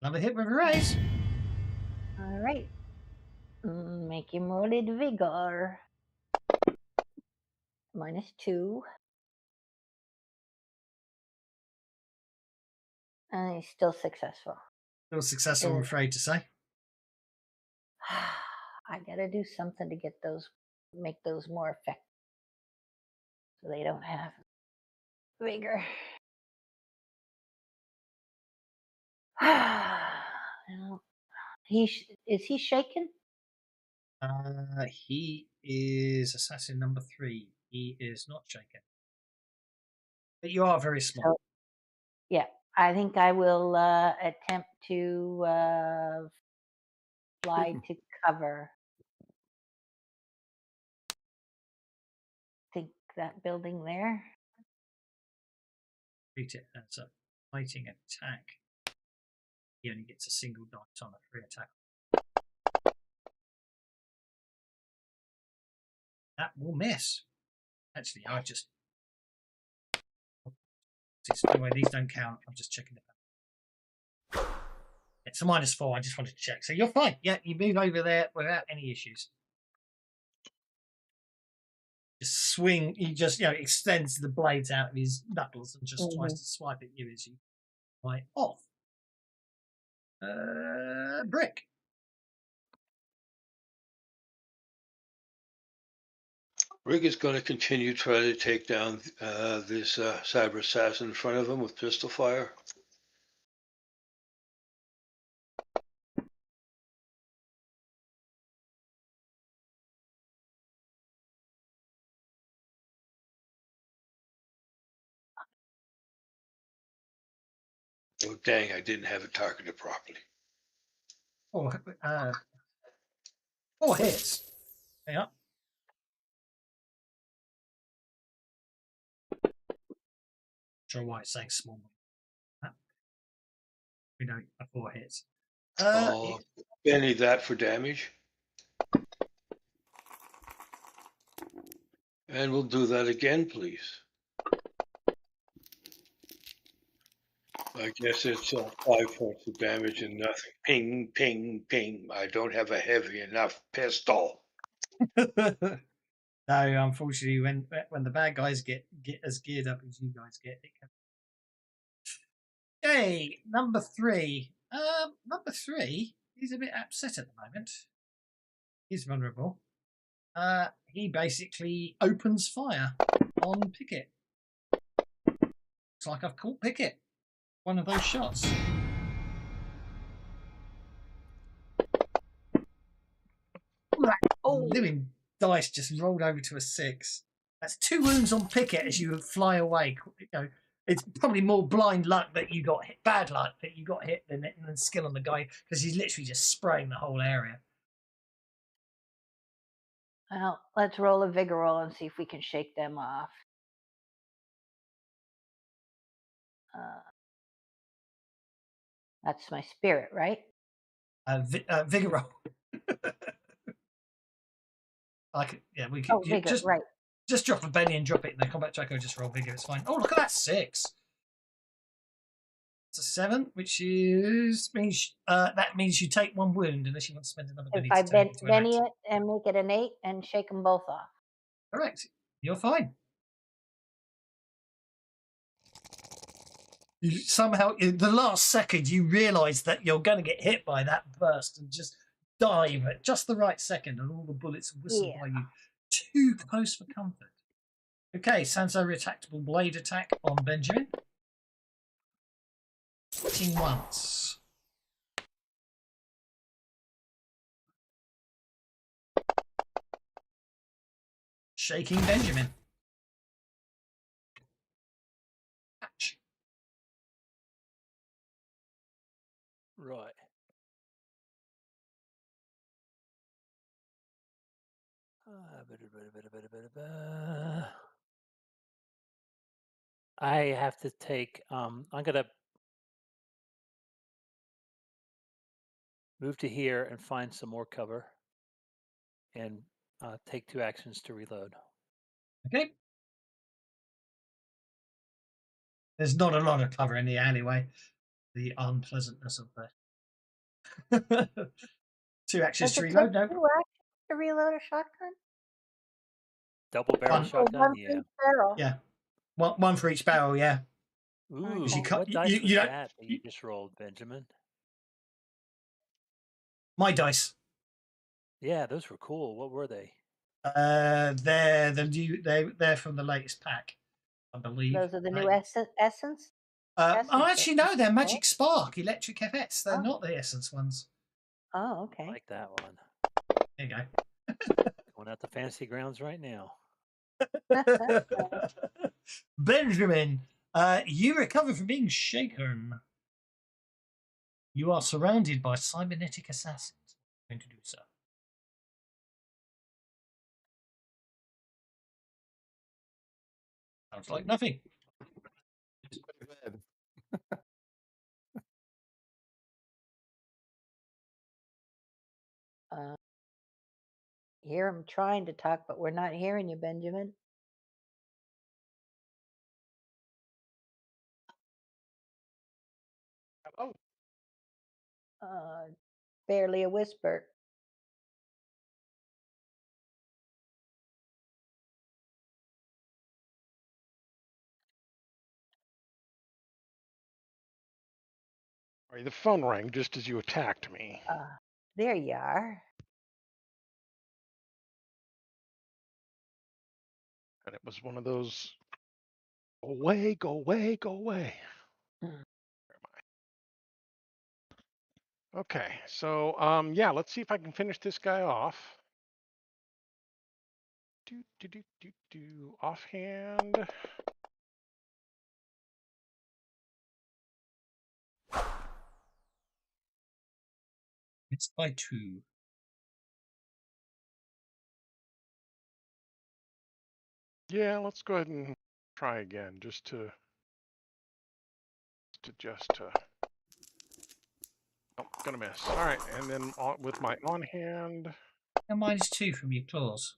Another hit with a raise.
All right. Make him roll it vigor. -2. And he's still successful.
Still successful, I'm afraid to say.
I gotta do something to get those, make those more effective, so they don't have vigor. Is he shaken?
He is assassin number 3. He is not shaken. But you are very small.
So, yeah, I think I will attempt to fly to cover. Think that building there.
Treat it as a fighting attack. He only gets a single dice on a free attack. That will miss. Actually, I just. Anyway, these don't count. I'm just checking it. It's a -4. I just wanted to check. So you're fine. Yeah, you move over there without any issues. Just swing. He just extends the blades out of his knuckles and just tries to swipe at you as you fly off. Brick.
Rick is going to continue trying to take down this cyber assassin in front of him with pistol fire. Oh, dang, I didn't have it targeted properly.
Four hits. Yeah. Sure why it's saying small. We know 4 hits.
Oh, Benny, that for damage. And we'll do that again, please. I guess it's 5 points of damage and nothing. Ping, ping, ping. I don't have a heavy enough pistol.
No, unfortunately, when the bad guys get as geared up as you guys get, it can. Okay, number 3. Number 3, he's a bit upset at the moment. He's vulnerable. He basically opens fire on Pickett. Looks like I've caught Pickett. One of those shots.
Oh,
Living dice just rolled over to a 6. That's 2 wounds on Pickett as you fly away. You know, it's probably more blind luck that you got hit, bad luck that you got hit than skill on the guy, because he's literally just spraying the whole area.
well, let's roll a vigor roll and see if we can shake them off. That's my spirit, right?
Vigor roll. We could
Vigor, right.
just drop a Benny and drop it in the combat tracker. Just roll vigor. It's fine. Oh, look at that 6. It's a 7, which means that means you take 1 wound unless you want to spend another Benny.
If I
to turn it into an
Benny
act.
it and make it an 8 and shake them both off.
Correct. You're fine. You somehow, in the last second, you realise that you're going to get hit by that burst and just dive at just the right second, and all the bullets whistle by you. Too close for comfort. Okay, Sansa retractable blade attack on Benjamin. Hitting once. Shaking Benjamin. Catch.
Right. I have to take. I'm gonna move to here and find some more cover, and take 2 actions to reload.
Okay. There's not a lot of cover in the alleyway. The unpleasantness of the 2 actions to reload. No.
2 actions to reload a shotgun?
Double barrel shotgun.
1 for
Yeah.
each barrel.
Yeah. One for each barrel. Yeah.
Ooh,
You cut-
what dice
you
was
don't-
that you just rolled, Benjamin?
My dice.
Yeah, those were cool. What were they?
They're the new. They're from the latest pack, I believe.
Those are the new
Right.
essence?
Actually, no, they're Magic Spark Electric FS. They're
Oh.
not the Essence ones.
Oh,
I
okay.
like that one.
There you
Going out to fantasy grounds right now.
go. Benjamin, you recover from being shaken. You are surrounded by cybernetic assassins. What are you going to do, sir? Sounds like nothing.
Hear him trying to talk, but we're not hearing you, Benjamin.
Hello.
Barely a whisper.
Right, the phone rang just as you attacked me.
There you are.
And it was one of those, go away, go away, go away.
Mm.
Where am I? Okay, so yeah, let's see if I can finish this guy off. Offhand.
It's by 2.
Yeah, let's go ahead and try again, just to oh, gonna miss. All right, and then with my on hand,
And -2 from your claws.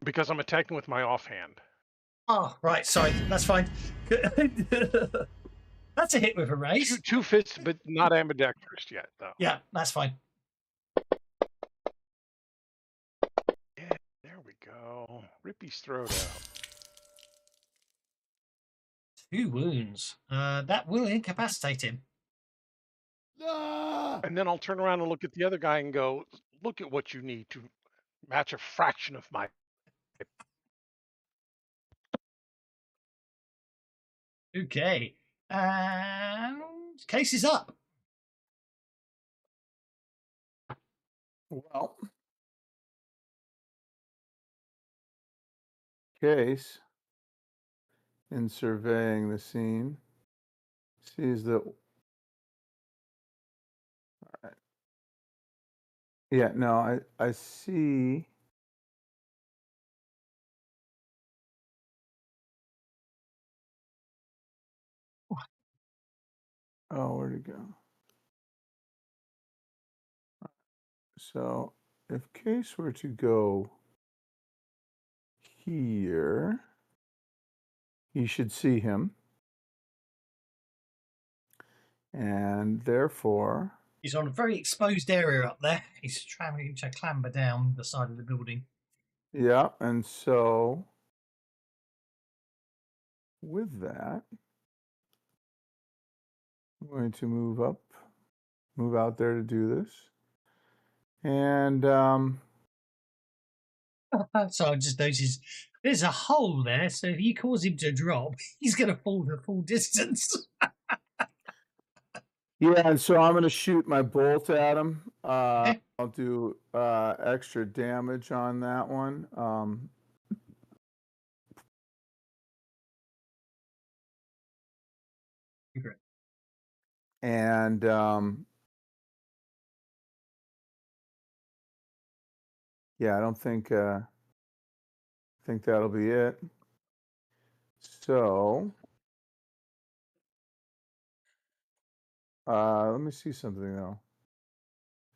because I'm attacking with my offhand.
Oh, right. Sorry. That's fine. That's a hit with a raise.
Two fists, but not ambidextrous yet, though.
Yeah, that's fine.
Yeah, there we go. Rip his throat out.
2 wounds. That will incapacitate him.
And then I'll turn around and look at the other guy and go, look at what you need to match a fraction of my.
Okay. And case is up.
Well, Case, in surveying the scene, sees that. All right. Yeah, no, I see. Oh, where'd it go? So if Case were to go here, he should see him. And therefore,
He's on a very exposed area up there. He's trying to clamber down the side of the building.
yeah, and so with that, I'm going to move out there to do this. And
So I just noticed there's a hole there. So if you cause him to drop, he's going to fall the full distance.
yeah, and so I'm going to shoot my bolt at him.
Okay.
I'll do extra damage on that one.
Okay.
And yeah, I don't think that'll be it. So let me see something though.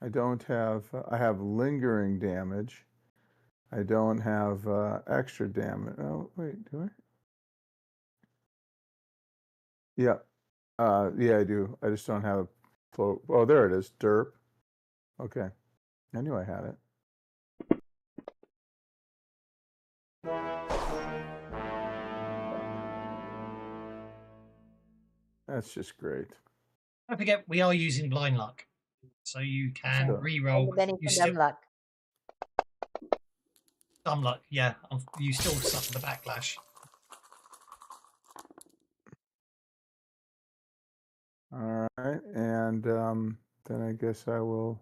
I have lingering damage. I don't have extra damage. Oh, wait, do I? Yeah. Yeah, I do. I just don't have float. Oh, there it is. Derp. Okay. I knew I had it. That's just great.
Don't forget, we are using blind luck. So you can
Sure.
re-roll.
Only Benny
You
for
still,
dumb luck.
dumb luck, yeah. You still suffer the backlash.
All right. And then I guess I will.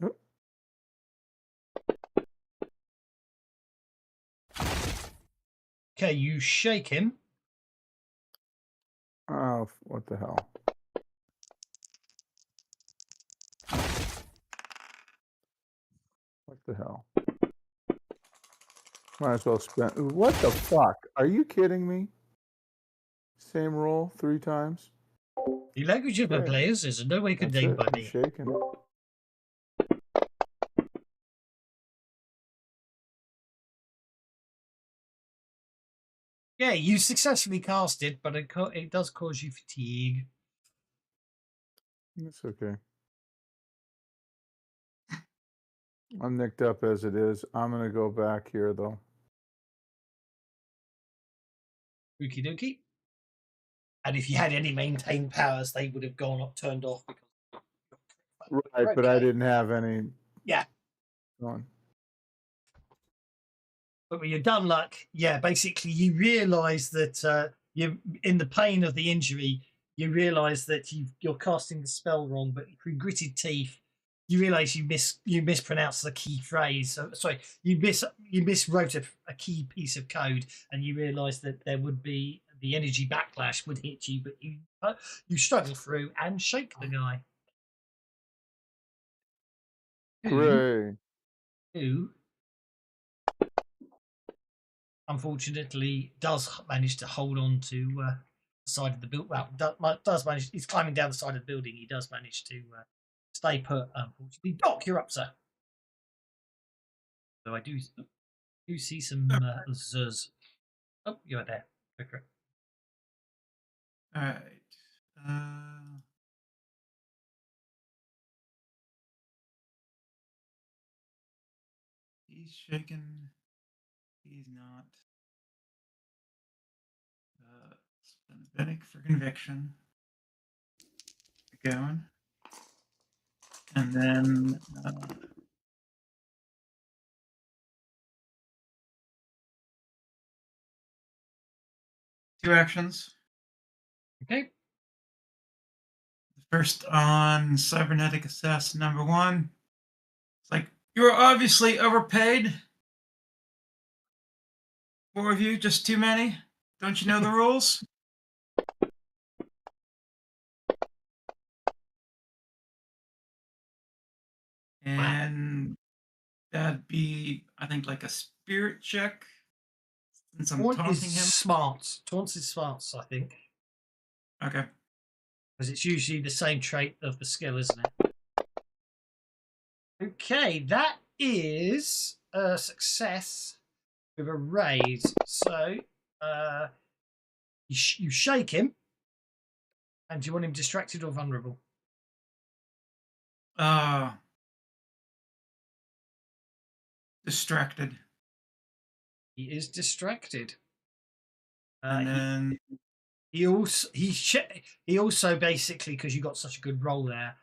Oh.
Okay, you shake him.
Oh, what the hell? What the hell? Might as well spend. What the fuck? Are you kidding me? Same roll 3 times?
The language of the
Okay.
players is in no way
That's
contained
it.
by
I'm
me.
shaking it.
Yeah, you successfully cast it, but it does cause you fatigue.
It's okay. I'm nicked up as it is. I'm going to go back here, though.
Okie dokie. And if you had any maintained powers, they would have gone up, turned off.
Right, but I didn't have any.
Yeah.
Going.
But with your dumb luck, yeah, basically you realise that you, in the pain of the injury, you realise that you're casting the spell wrong. But through gritted teeth, you realise you mispronounced the key phrase. So, sorry, you miswrote a key piece of code, and you realise that there would be the energy backlash would hit you, but you struggle through and shake the guy.
Hooray.
Who unfortunately does manage to hold on to the side of the building. Well, does manage. He's climbing down the side of the building. He does manage to stay put. Unfortunately, Doc, you're up, sir. So I do see some zuz. Oh, you're there. Go for it.
All right. He's shaken. He's not. Benedict for conviction. Going. And then. Two actions.
Okay.
The first on cybernetic assassin number 1. It's like, you're obviously overpaid. 4 of you, just too many. Don't you know the rules? And that'd be, I think, like a spirit check. Since I'm taunting him.
Smart. Taunt is smart, I think.
Okay.
Because it's usually the same trait of the skill, isn't it? Okay, that is a success with a raise. So you shake him, and do you want him distracted or vulnerable?
Distracted.
He is distracted.
And then
he also basically, because you got such a good roll there,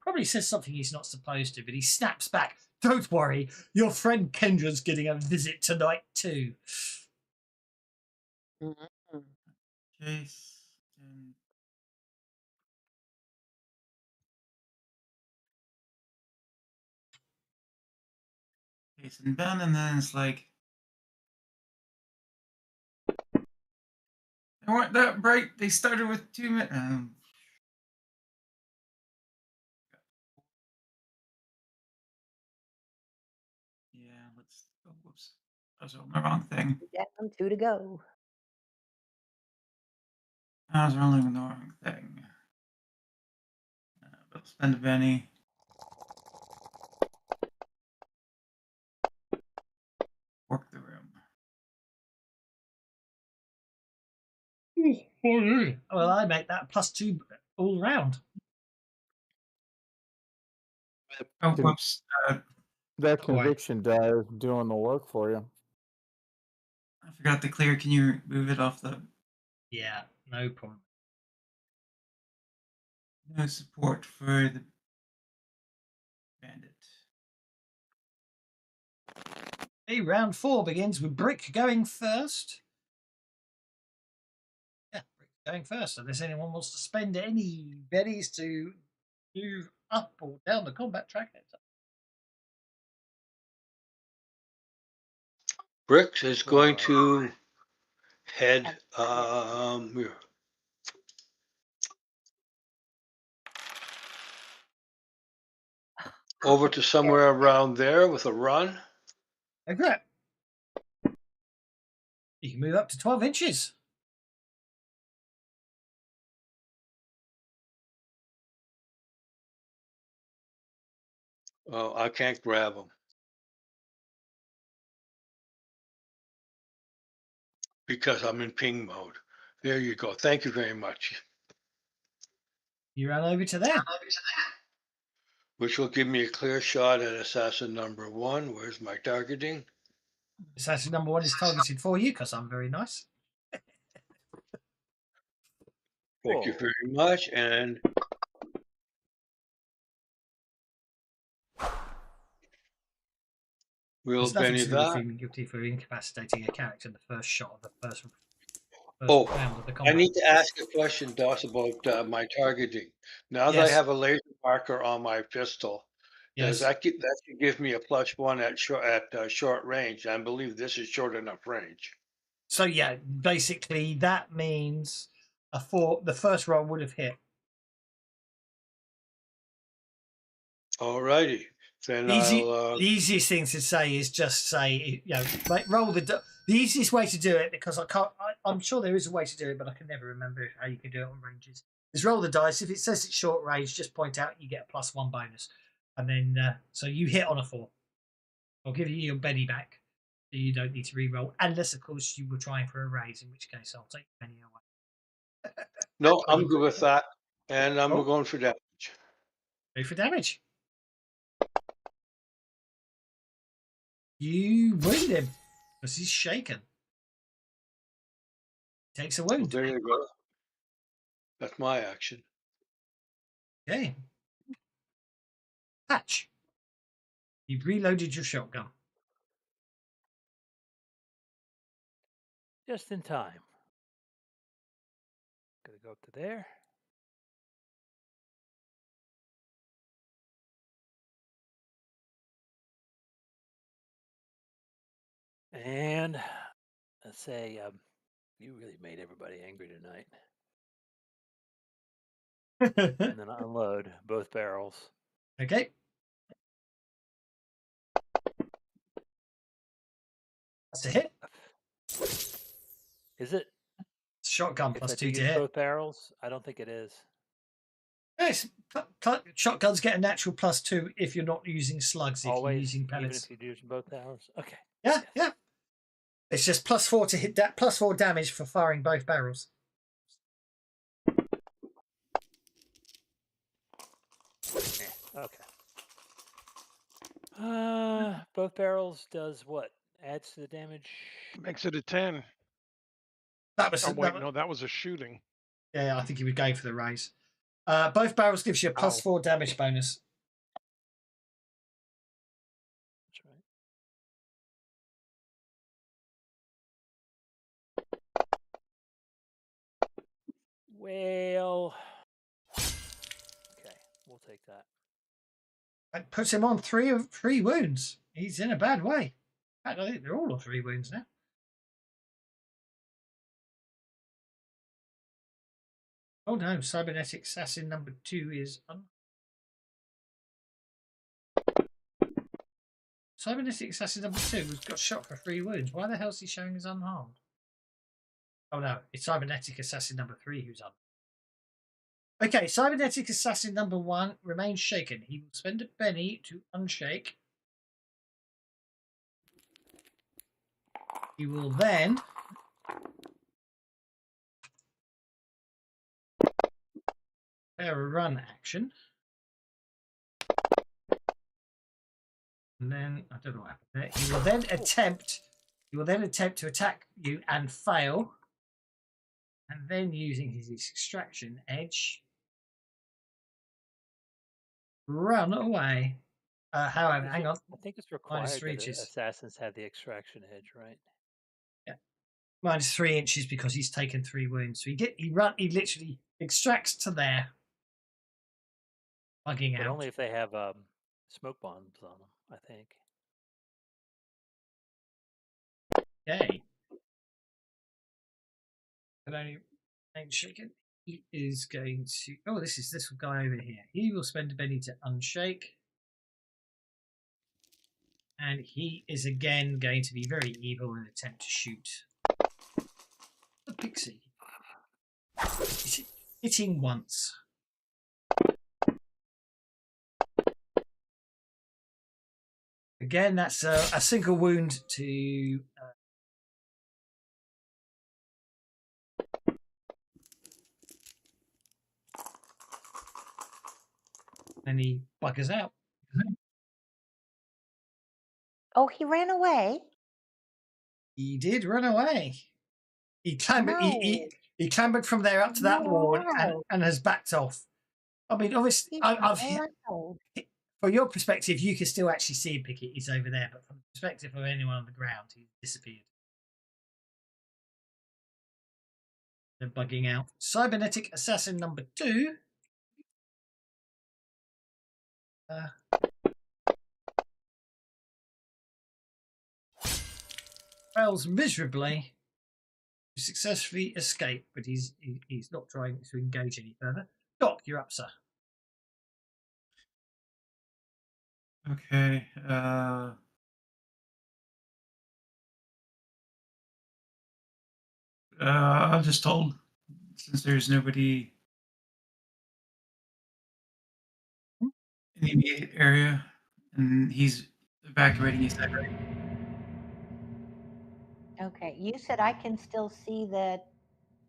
probably says something he's not supposed to, but he snaps back. Don't worry, your friend Kendra's getting a visit tonight too.
Case and Case and Ben, and then it's like they weren't that bright. They started with 2 minutes. Yeah, let's. Oh, whoops. I was rolling the wrong thing.
Down 2 to go.
I was rolling the wrong thing. But I'll spend a penny. Work the room.
Well, I make that +2 all round.
Oh, whoops.
That conviction die is doing the work for you.
I forgot to clear. Can you move it off the...
Yeah, no problem.
No support for the bandit.
Hey, round 4 begins with Brick going first. Yeah, Brick going first. Unless anyone wants to spend any berries to move up or down the combat track.
Bricks is going to head over to somewhere around there with a run.
Okay. You can move up to 12 inches.
Oh, I can't grab him because I'm in ping mode. There you go. Thank you very much.
You run over to there.
Which will give me a clear shot at assassin number 1. Where's my targeting?
Assassin number 1 is targeted for you because I'm very nice.
Thank you very much. And We'll
There's nothing
Benny
to do with
that.
feeling guilty for incapacitating a character in the first shot of the first
Oh,
round of the
I
combat.
need to ask a question, Doss, about my targeting. Now that I
Yes.
have a laser marker on my pistol, does
Yes.
that should give me a +1 at short range? I believe this is short enough range.
So yeah, basically that means the first roll would have hit.
Alrighty, then
The easiest thing to say is just say, you know, like roll the easiest way to do it, because I'm sure there is a way to do it, but I can never remember how you can do it on ranges. Is roll the dice. If it says it's short range, just point out you get a +1 bonus, and then so you hit on a 4. I'll give you your Benny back. So you don't need to re-roll, unless of course you were trying for a raise, in which case I'll take Benny away.
no, I'm good with that, and I'm
Oh.
going for damage.
Go for damage. You wound him because he's shaken. Takes a
Well,
wound.
there you go. That's my action.
Okay. Patch. You've reloaded your shotgun.
Just in time. Gonna go up to there. And let's say you really made everybody angry tonight. And then unload both barrels.
Okay. That's a hit.
Is it?
Shotgun
If
plus
I
2
do
to
use
hit.
both barrels? I don't think it is.
Yes. Shotguns get a natural +2 if you're not using slugs. If
Always,
you're using
even
pellets.
if you use both barrels? Okay.
Yeah,
Yes.
yeah. It's just +4 to hit that, +4 damage for firing both barrels.
Okay. Both barrels does what? Adds to the damage?
Makes it a 10.
That was
Oh, wait, no, that was a shooting.
Yeah, I think he would go for the raise. Both barrels gives you a +4 damage bonus.
That's right. Well, okay, we'll take that.
That puts him on 3 wounds. He's in a bad way. I think they're all on 3 wounds now. Oh no, cybernetic assassin number 2 is cybernetic assassin number 2 was got shot for 3 wounds. Why the hell is he showing as unharmed? Oh no, it's cybernetic assassin number 3 who's unharmed. Okay, cybernetic assassin number 1 remains shaken. He will spend a penny to unshake. He will then prepare a run action. And then I don't know what happened there. He will then attempt to attack you and fail. And then using his extraction edge, run away. However, hang on.
I think it's required
-3
that
inches.
assassins have the extraction edge, right?
Yeah, -3 inches because he's taken 3 wounds. So he literally extracts to there, bugging
But
out.
only if they have smoke bombs on them, I think.
Okay. But only ain't shaken. He is going to. Oh, this guy over here. He will spend a penny to unshake. And he is again going to be very evil and attempt to shoot the pixie. Hitting once. Again, that's a single wound to. And he buggers out.
Oh, he ran away.
He did run away. He clambered.
No.
He clambered from there up to that wall
No.
and has backed off. I mean, obviously,
He's
I've
not allowed.
from your perspective, you can still actually see Pickett. He's over there, but from the perspective of anyone on the ground, he's disappeared. They're bugging out. Cybernetic Assassin number 2. Fails miserably to successfully escape, but he's not trying to engage any further. Doc, you're up, sir.
Okay. I'll just hold, since there's nobody in the immediate area, and he's evacuating. He said, right?
Okay, you said I can still see that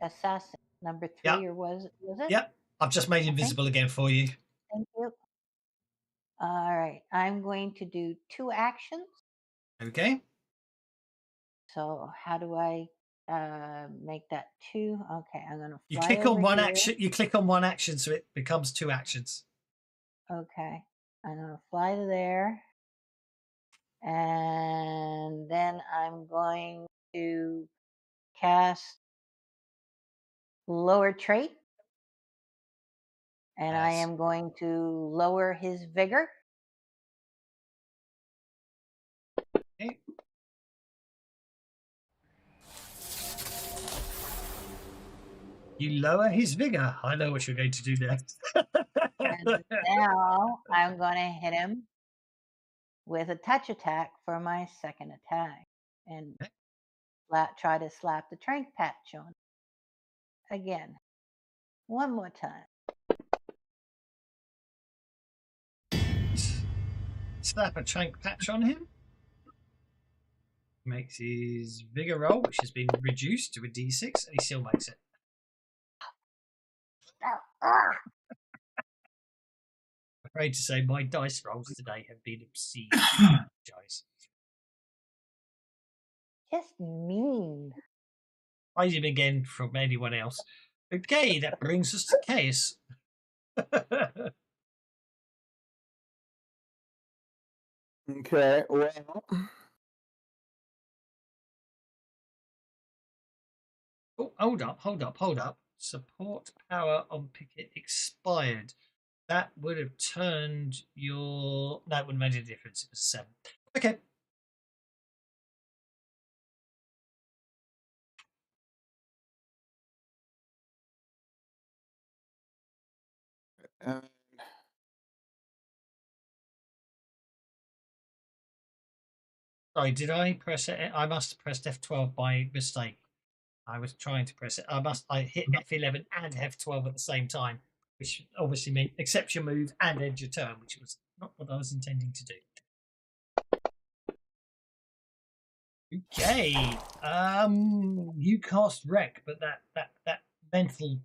assassin number 3,
Yep.
or was it?
Yep. I've just made him
Okay.
visible again for you.
Thank you. All right, I'm going to do 2 actions.
Okay.
So how do I make that 2? Okay, I'm gonna
You
fly
click on
over
one
here.
action. You click on one action, so it becomes 2 actions.
Okay, I'm gonna fly to there, and then I'm going to cast lower trait, and I
Yes.
am going to lower his vigor.
Okay. You lower his vigor. I know what you're going to do next.
And now I'm going to hit him with a touch attack for my second attack, and try to slap the trank patch on again. One more time.
Slap a trank patch on him. Makes his vigor roll, which has been reduced to a d6, and he still makes it. I'm afraid to say my dice rolls today have been obscene. I apologize.
Just mean.
Hide him again from anyone else. Okay, that brings us to Case.
Okay, well,
Oh, hold up. Support power on Pickett expired. That would have turned your... No, it wouldn't have made any difference. It was 7. Okay.
and
Sorry, did I press it? I must have pressed F12 by mistake. I was trying to press it. I hit F11 and F12 at the same time, which obviously meant accept your move and end your turn, which was not what I was intending to do. Okay. You cast wreck, but that mental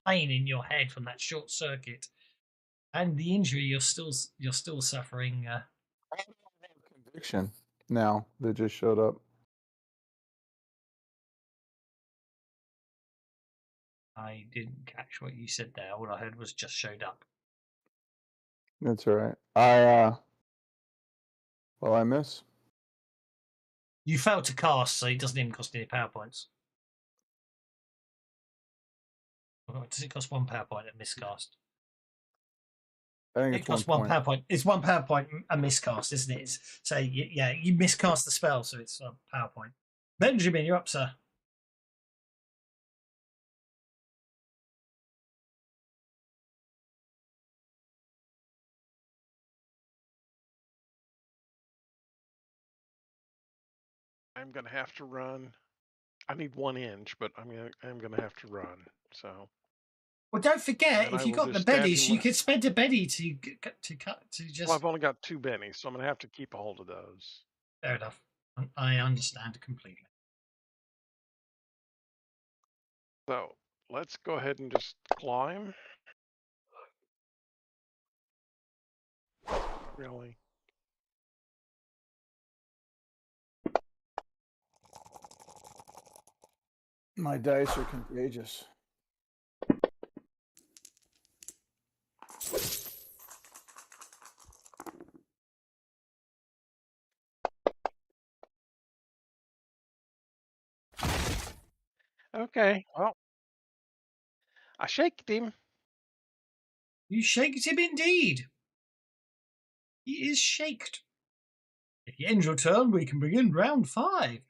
pain in your head from that short circuit and the injury you're still suffering.
conviction now that just showed up.
I didn't catch what you said there. All I heard was just showed up.
That's all right. Well, I miss.
You failed to cast, so it doesn't even cost any power points. Does it cost 1 power point a miscast?
I think
It
it's
costs
1
1 power point. It's 1 power point a miscast, isn't it? So you miscast the spell, so it's a power point. Benjamin, you're up, sir.
I'm gonna have to run. I need 1 inch, but I'm gonna have to run. So.
Well, don't forget,
And
if
I
you
will
got the
just stab
bennies,
him
you
with-
could spend a benny to just.
Well, I've only got 2 bennies, so I'm gonna have to keep a hold of those.
Fair enough. I understand completely.
So let's go ahead and just claw him. Really?
My dice are contagious.
Okay, well, I shaked him.
You shaked him indeed. He is shaked. If you end your turn, we can begin round 5.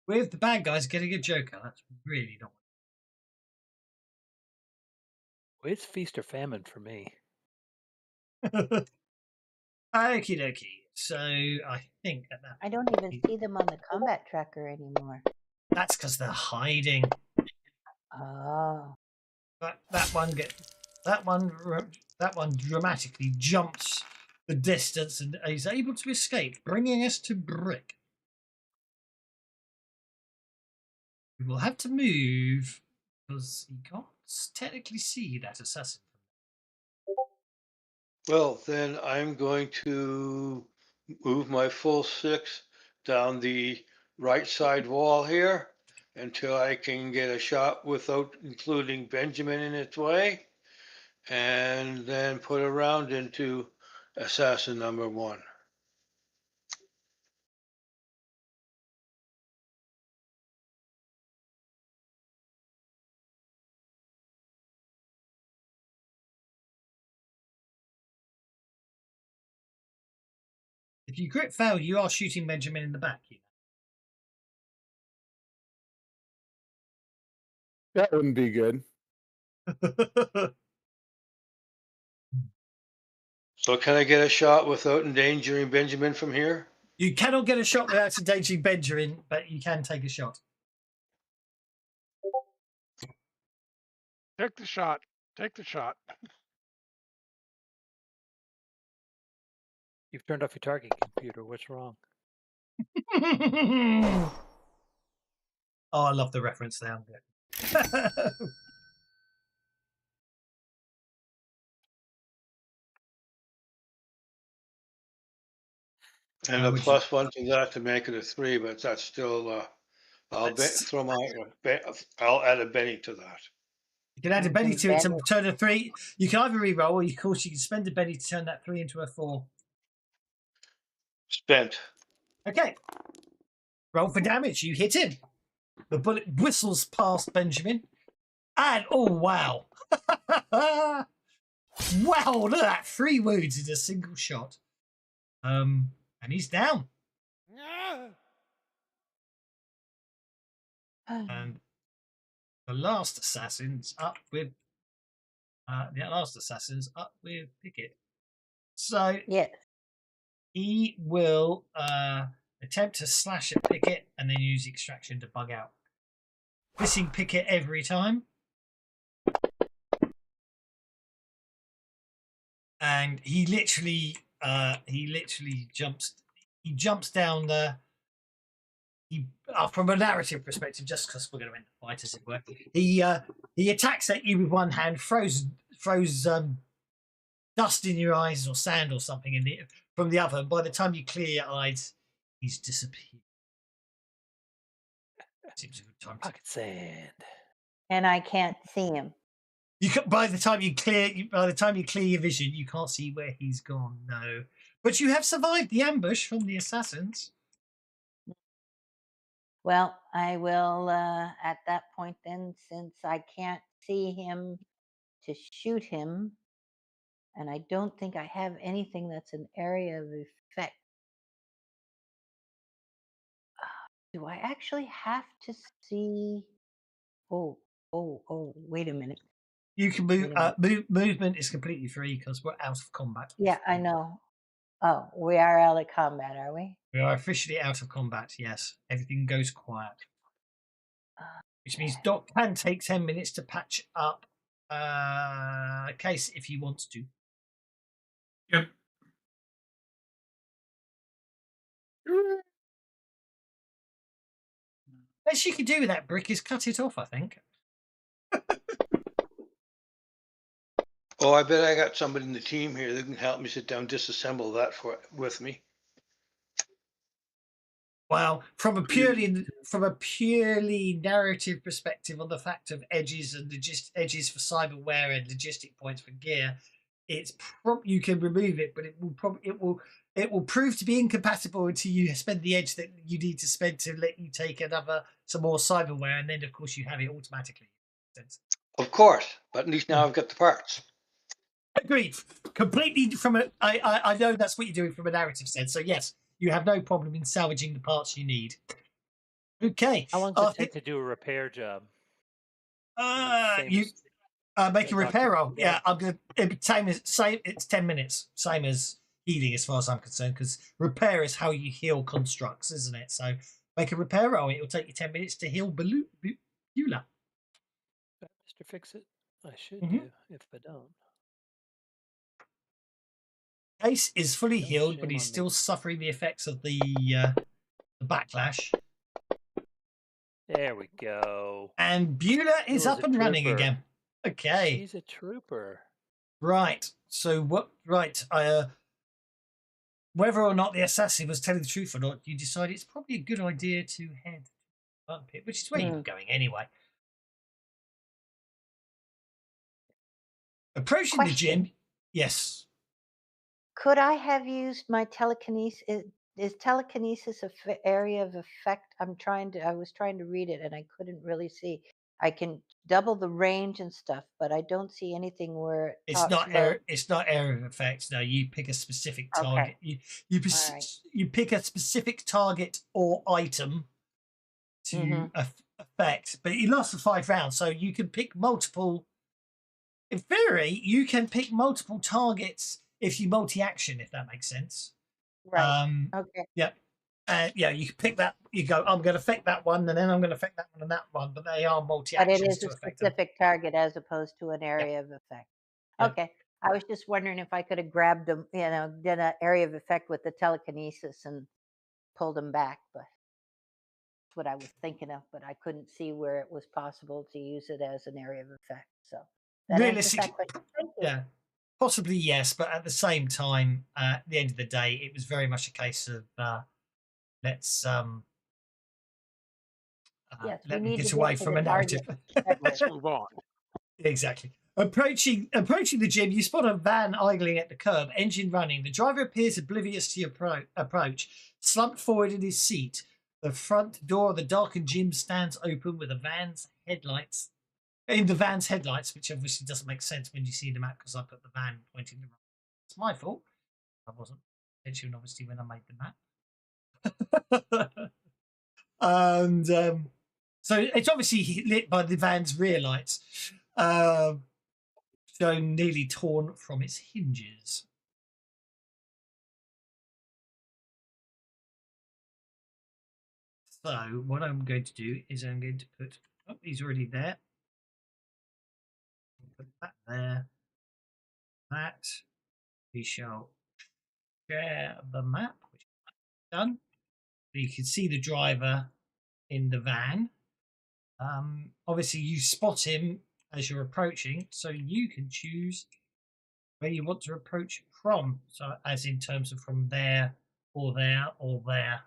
With the bad guys getting a joker. That's really not.
Well, it's feast or famine for me.
Okie dokie. So I think at that
I don't even see them on the combat tracker anymore.
that's because they're hiding.
Oh.
That one dramatically jumps the distance and is able to escape, bringing us to Brick. We will have to move because he can't technically see that assassin.
Well, then I'm going to move my full 6 down the right side wall here until I can get a shot without including Benjamin in its way, and then put a round into assassin number 1.
If you crit fail, you are shooting Benjamin in the back.
That wouldn't be good.
So can I get a shot without endangering Benjamin from here?
You cannot get a shot without endangering Benjamin, but you can take a shot.
Take the shot. Take the shot.
You've turned off your target computer. What's wrong?
Oh, I love the reference there.
And a +1 to that to make it a 3, but that's still, I'll add a Benny to that.
You can add a Benny to it to turn a 3. You can either re-roll, or of course you can spend a Benny to turn that 3 into a 4.
Spent.
Okay. Roll for damage. You hit him. The bullet whistles past Benjamin. And, oh, wow. Wow, look at that. 3 wounds in a single shot. And he's down. And the last assassin's up with Pickett. So
Yes.
he will attempt to slash at Pickett and then use extraction to bug out. Missing Pickett every time. And he literally jumps down the from a narrative perspective, just because we're going to end the fight, as it were. He attacks at you with one hand, throws dust in your eyes or sand or something from the other. And by the time you clear your eyes, he's disappeared. Seems a good time to
Pocket sand.
And I can't see him.
by the time you clear your vision, you can't see where he's gone. No, but you have survived the ambush from the assassins.
Well, I will at that point then, since I can't see him to shoot him, and I don't think I have anything that's an area of effect. Do I actually have to see? Oh, wait a minute.
You can move. Movement is completely free because we're out of combat.
Yeah, I know. Oh, we are out of combat, are we?
We are officially out of combat, yes. Everything goes quiet. Which means Doc can take 10 minutes to patch up a case if he wants to.
Yep.
Best you can do with that brick is cut it off, I think.
Oh, I bet I got somebody in the team here that can help me sit down, disassemble that with me.
Well, from a purely narrative perspective on the fact of edges and edges for cyberware and logistic points for gear, it's you can remove it, but it will It will prove to be incompatible until you spend the edge that you need to spend to let you take some more cyberware, and then of course you have it automatically.
Of course, but at least now I've got the parts.
Agreed. Completely from a. I know that's what you're doing from a narrative sense. So yes, you have no problem in salvaging the parts you need. Okay.
How long does it take to do a repair job?
You make a repair roll.
Dr.
Yeah, I'm gonna. It's 10 minutes. Same as healing, as far as I'm concerned, because repair is how you heal constructs, isn't it? So make a repair roll. It will take you 10 minutes to heal Beulah.
Mr. Fix It. I should do if I don't.
Case is fully
No
healed,
shame
but he's
on
still
me.
suffering the effects of the backlash.
There we go.
And Beulah is
Beulah's
up
a
and running
trooper.
again. Okay.
She's a trooper.
Right. So what? Right. Whether or not the assassin was telling the truth or not, you decide it's probably a good idea to head to the Button Pit, which is where you're going anyway. Approaching the gym. Yes.
Could I have used my telekinesis? Is telekinesis a area of effect? I was trying to read it and I couldn't really see. I can double the range and stuff, but I don't see anything where it
It's
talks
not
about.
It's not area of effects. No, you pick a specific target.
Okay.
You pick a specific target or item to affect, but it lasts for 5 rounds, so you can pick multiple. In theory, you can pick multiple targets if you multi-action, if that makes sense.
Right. Okay.
Yeah. Yeah, you can pick that. You go, I'm going to affect that one, and then I'm going to affect that one and that one, but they are
But
multi-actions
it is
to
a
affect them.
specific target as opposed to an area of effect.
Yeah.
Okay. I was just wondering if I could have grabbed them, did an area of effect with the telekinesis and pulled them back, but that's what I was thinking of, but I couldn't see where it was possible to use it as an area of effect. So that answers that
Realistically,
question. Thank you.
yeah, possibly yes, but at the same time, at the end of the day, it was very much a case of let's
Yes, we
let me
need to
get
get
away
to
from
the
a narrative.
target.
Let's move on.
Exactly. Approaching the gym, you spot a van idling at the curb, engine running. The driver appears oblivious to your approach, slumped forward in his seat. The front door of the darkened gym stands open with the van's headlights. Which obviously doesn't make sense when you see the map because I put the van pointing the right. It's my fault. I wasn't attention obviously when I made the map. And so it's obviously lit by the van's rear lights, showing nearly torn from its hinges. So what I'm going to do is I'm going to put. Oh, he's already there. Put that there. That we shall share the map, which is done. You can see the driver in the van. Obviously, you spot him as you're approaching, so you can choose where you want to approach from. So, as in terms of from there or there or there.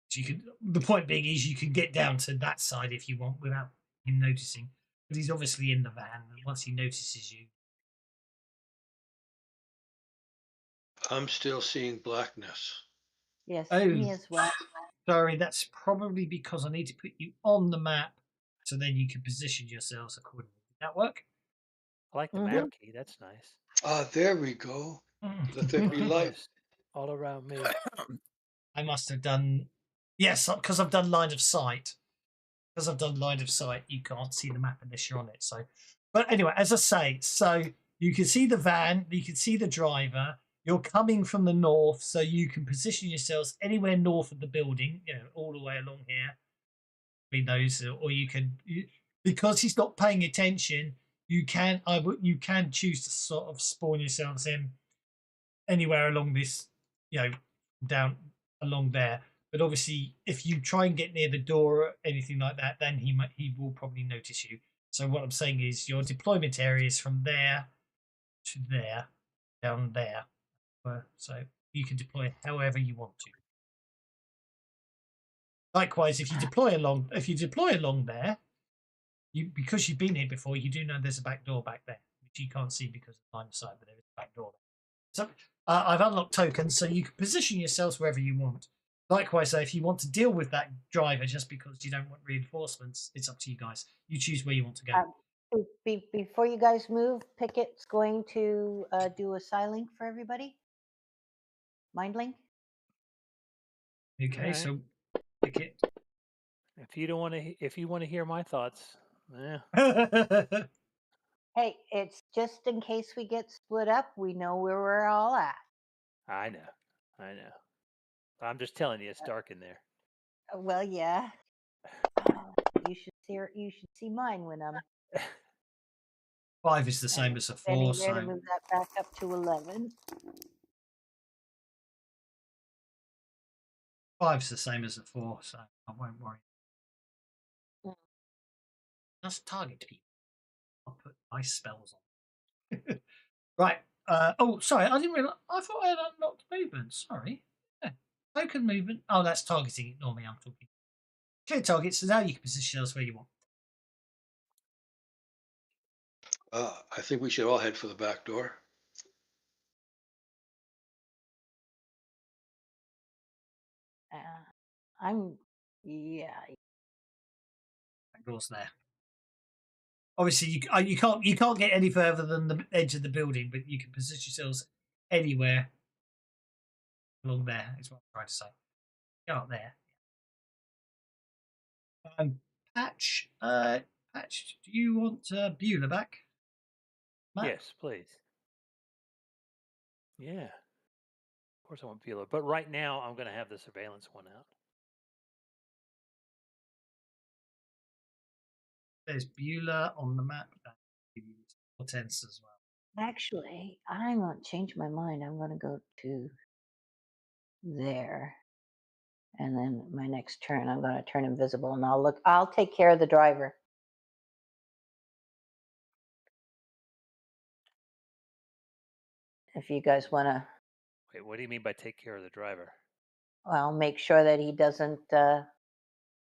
So you can. The point being is you can get down to that side if you want without him noticing. But he's obviously in the van, and once he notices you,
I'm still seeing blackness.
Yes,
oh,
me as well.
sorry, that's probably because I need to put you on the map, so then you can position yourselves accordingly. Did that work?
I like the map key. That's nice.
Ah, there we go. Let there be light.
Yes, all around me.
I must have done. Yes, because I've done line of sight. Because I've done line of sight, you can't see the map unless you're on it. So, but anyway, as I say, so you can see the van, you can see the driver. You're coming from the north, so you can position yourselves anywhere north of the building. All the way along here. Between those, or you can, because he's not paying attention. You can choose to sort of spawn yourselves in anywhere along this, down along there. But obviously, if you try and get near the door or anything like that, then he will probably notice you. So what I'm saying is your deployment area is from there to there, down there. So you can deploy however you want to. Likewise, if you deploy along there, because you've been here before, you do know there's a back door back there, which you can't see because of line of sight, but there is a back door. So I've unlocked tokens, so you can position yourselves wherever you want. Likewise, if you want to deal with that driver just because you don't want reinforcements, it's up to you guys. You choose where you want to go.
Before you guys move, Pickett's going to do a silink for everybody. Mind link.
Okay,
Alright.
so pick it.
If you don't want to, if you want to hear my thoughts, yeah,
Hey, it's just in case we get split up, we know where we're all at.
I know. I'm just telling you, it's dark in there.
Well, yeah. You should see mine when I'm
5 is the same as a 4,
standing there to
so
move that back up to 11.
5's the same as a 4, so I won't worry.
Mm.
That's target people. I'll put ice spells on. Right. Oh, sorry, I didn't realize. I thought I had unlocked movement. Sorry. Yeah. Token movement. Oh, that's targeting. Ignore me. I'm talking. Clear target. So now you can position yourself where you want.
I think we should all head for the back door.
Yeah.
That door's there. Obviously, you can't get any further than the edge of the building, but you can position yourselves anywhere along there. Is what I'm trying to say. Go up there. Patch. Patch. Do you want Beulah back? Matt?
Yes, please. Yeah. Of course I want Beulah. But right now, I'm going to have the surveillance one out.
There's Beulah on the map. Portents as well.
Actually, I'm going to change my mind. I'm going to go to there. And then my next turn, I'm going to turn invisible and I'll take care of the driver. If you guys want to,
Wait, what do you mean by take care of the driver?
well, make sure that he doesn't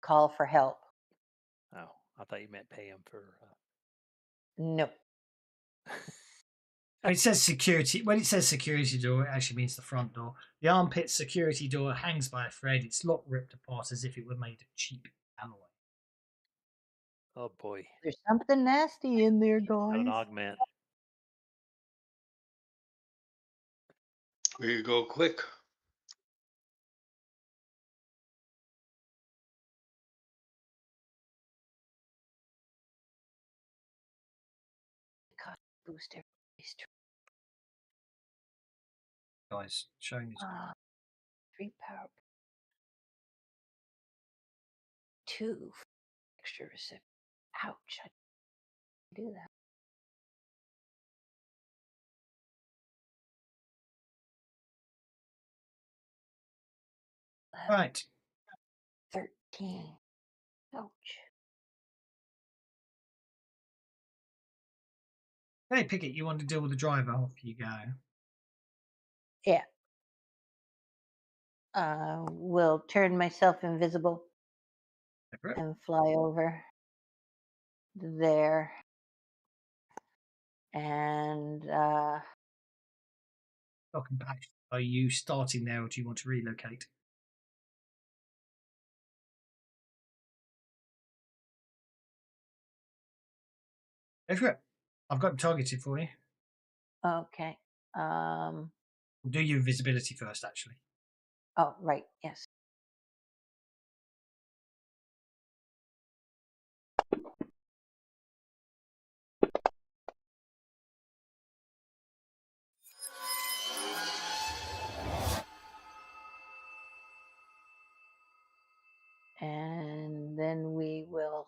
call for help.
Oh, I thought you meant pay him for.
No.
It says security. When it says security door, it actually means the front door. The armpit security door hangs by a thread. Its lock ripped apart as if it were made of cheap alloy.
Oh boy.
There's something nasty in there,
Got an
guys.
augment.
We could go quick.
God, boost everybody's
Guys, showing this.
3 power. 2 extra recipient. Ouch. I didn't do that.
Right.
13. Ouch.
Hey, Pickett, you want to deal with the driver? Off you go.
Yeah. Will turn myself invisible and fly over there. And
Welcome back. Are you starting there, or do you want to relocate? Go for it. I've got them targeted for you.
okay.
We'll do your invisibility first, actually.
Oh, right. Yes. And then we will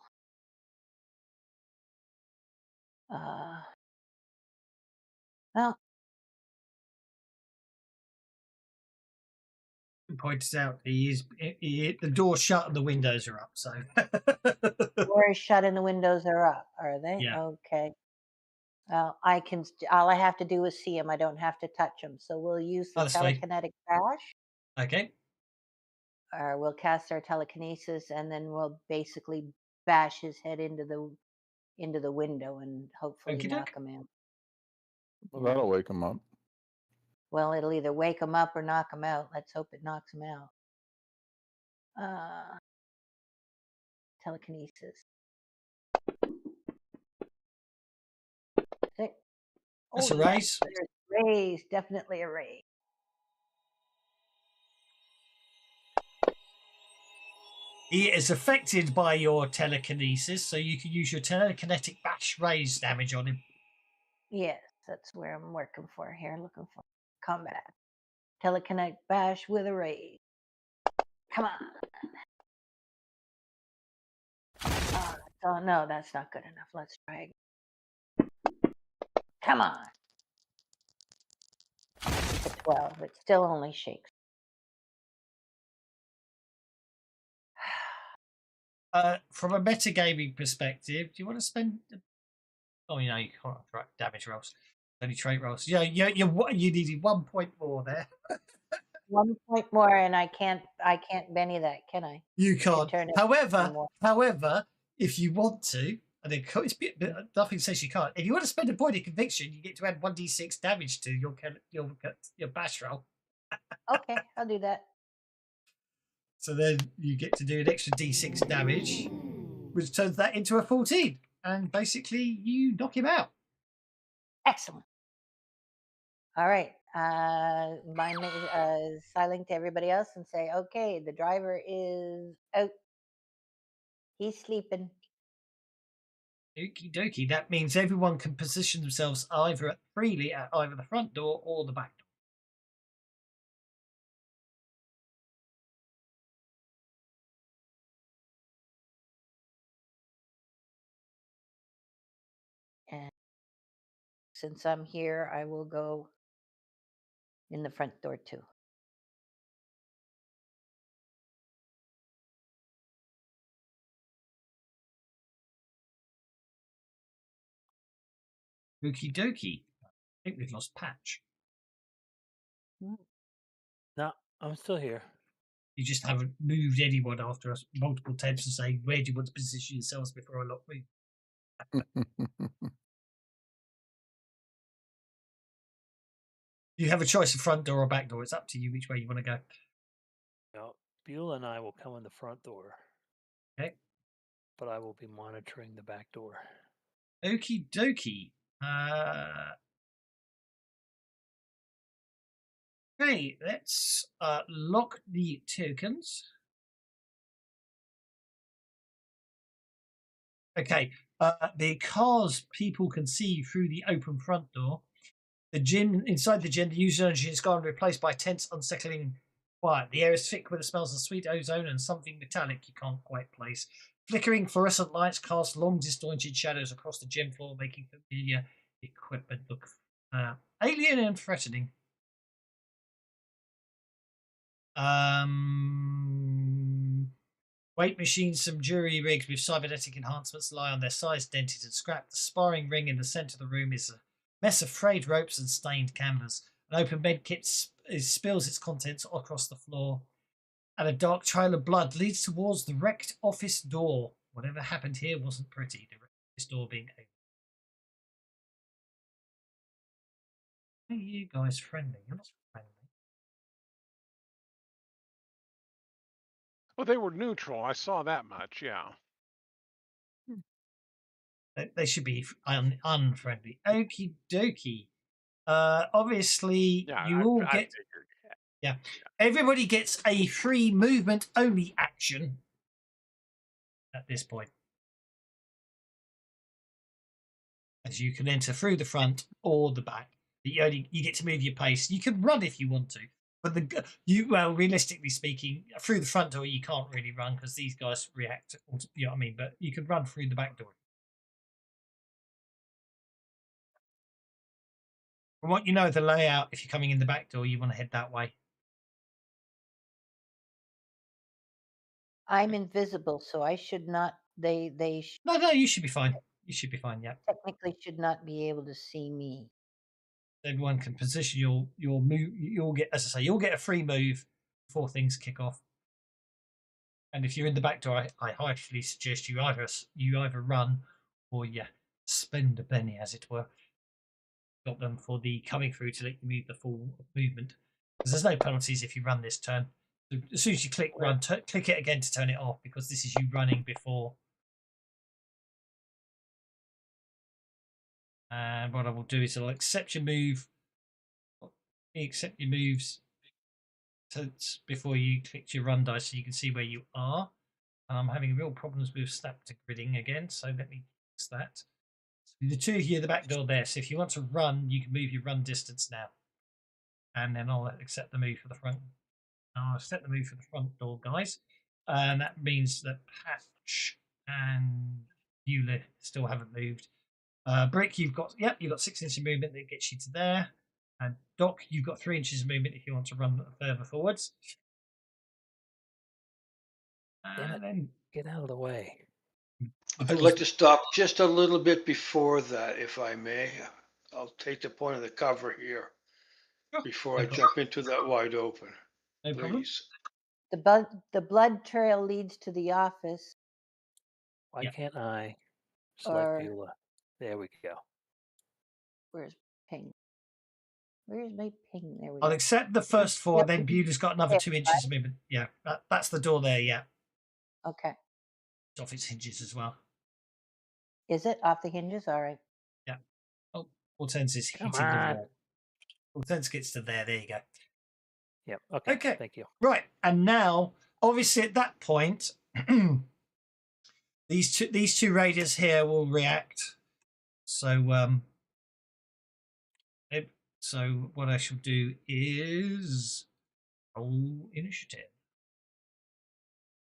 well,
Points out the door's shut and the windows are up. So
door is shut and the windows are up, are they?
Yeah.
Okay. Well, all I have to do is see him. I don't have to touch him. So we'll use the
that's fine.
telekinetic bash,
Okay.
or we'll cast our telekinesis, and then we'll basically bash his head into the window and hopefully
Okey-doke.
knock him in.
Well, that'll wake him up.
Well, it'll either wake him up or knock him out. Let's hope it knocks him out. Telekinesis. 6.
That's
Oh,
a
yes,
raise.
there's raise. Definitely a raise.
He is affected by your telekinesis, so you can use your telekinetic bash raise damage on him.
Yes, that's where I'm working for here. Looking for combat. Telekinetic bash with a raise. Come on. Oh, no, that's not good enough. Let's try again. Come on. It's a 12. It still only shakes.
From a metagaming perspective, do you want to spend? Oh, you know, you can't track damage rolls, only trait rolls. Yeah, you needed 1 point more there.
1 point more, and I can't Benny that, can I?
You can't.
turn it
However, if you want to, and then nothing says you can't. If you want to spend a point of conviction, you get to add 1d6 damage to your bash roll.
Okay, I'll do that.
So then you get to do an extra d6 damage, which turns that into a 14, and basically you knock him out.
Excellent. All right. Silent to everybody else and say, okay, the driver is out. He's sleeping.
Okie dokie. That means everyone can position themselves freely at either the front door or the back door.
And since I'm here, I will go in the front door too.
Okie dokie. I think we've lost Patch.
No, I'm still here.
You just haven't moved anyone after us multiple attempts to say, where do you want to position yourselves before I lock me? You have a choice of front door or back door. It's up to you which way you want to go.
Well, Beulah and I will come in the front door.
Okay.
But I will be monitoring the back door.
Okie dokie. Okay, let's lock the tokens. Okay, because people can see through the open front door, the gym inside the gym, the user energy is gone, replaced by tense, unsettling quiet. The air is thick with the smells of sweet ozone and something metallic you can't quite place. Flickering fluorescent lights cast long, disjointed shadows across the gym floor, making familiar equipment look alien and threatening. Weight machines, some jury rigs with cybernetic enhancements lie on their sides, dented and scrapped. The sparring ring in the centre of the room is a mess of frayed ropes and stained canvas. An open bed kit spills its contents across the floor, and a dark trail of blood leads towards the wrecked office door. Whatever happened here wasn't pretty. The office door being open. Are you guys friendly? You're not friendly.
Well, they were neutral. I saw that much. Yeah.
They should be unfriendly. Okie dokie. Obviously,
Yeah,
you all
I
get.
figured.
Yeah. Everybody gets a free movement only action at this point. As you can enter through the front or the back. You get to move your pace. You can run if you want to. But realistically speaking, through the front door you can't really run because these guys react. You know what I mean? But you can run through the back door. From what you know, the layout, if you're coming in the back door, you want to head that way.
I'm invisible, so I should not. They
No, you should be fine. You should be fine. Yeah.
technically should not be able to see me.
Everyone can position your move. You'll get, as I say, you'll get a free move before things kick off. And if you're in the back door, I highly suggest you either run or you spend a penny, as it were. got them for the coming through to let you move the full movement. Because there's no penalties if you run this turn. So as soon as you click run, click it again to turn it off, because this is you running before. And what I will do is I'll accept your move. Accept your moves before you click your run dice, so you can see where you are. And I'm having real problems with snap to gridding again, so let me fix that. So the two of you at the back door there. So if you want to run, you can move your run distance now. And then I'll accept the move for the front. I'll accept the move for the front door, guys. And that means that Patch and Eula still haven't moved. Brick, you've got 6 inches of movement that gets you to there. And Doc, you've got 3 inches of movement if you want to run further forwards.
Damn it.
And then
Get out of the way.
I'd like to stop just a little bit before that, if I may. I'll take the point of the cover here before I jump into that wide open.
No problem.
Please.
The blood trail leads to the office.
Why
Yeah.
can't I select
Or
Beulah? There we go.
where's ping? Where's my ping? There we
I'll
go.
accept the first 4,
Yep.
then Beulah's got another
Yeah,
2 inches of movement. Yeah, that's the door there, yeah.
Okay.
It's off its hinges as well.
Is it off the hinges? All right.
Yeah. Oh, Hortense is
Come
hitting the
on.
wall. Hortense gets to there. There you go.
Yep. Okay.
Okay.
Thank you.
Right. And now, obviously, at that point, these two raiders here will react. So, so what I shall do is roll initiative.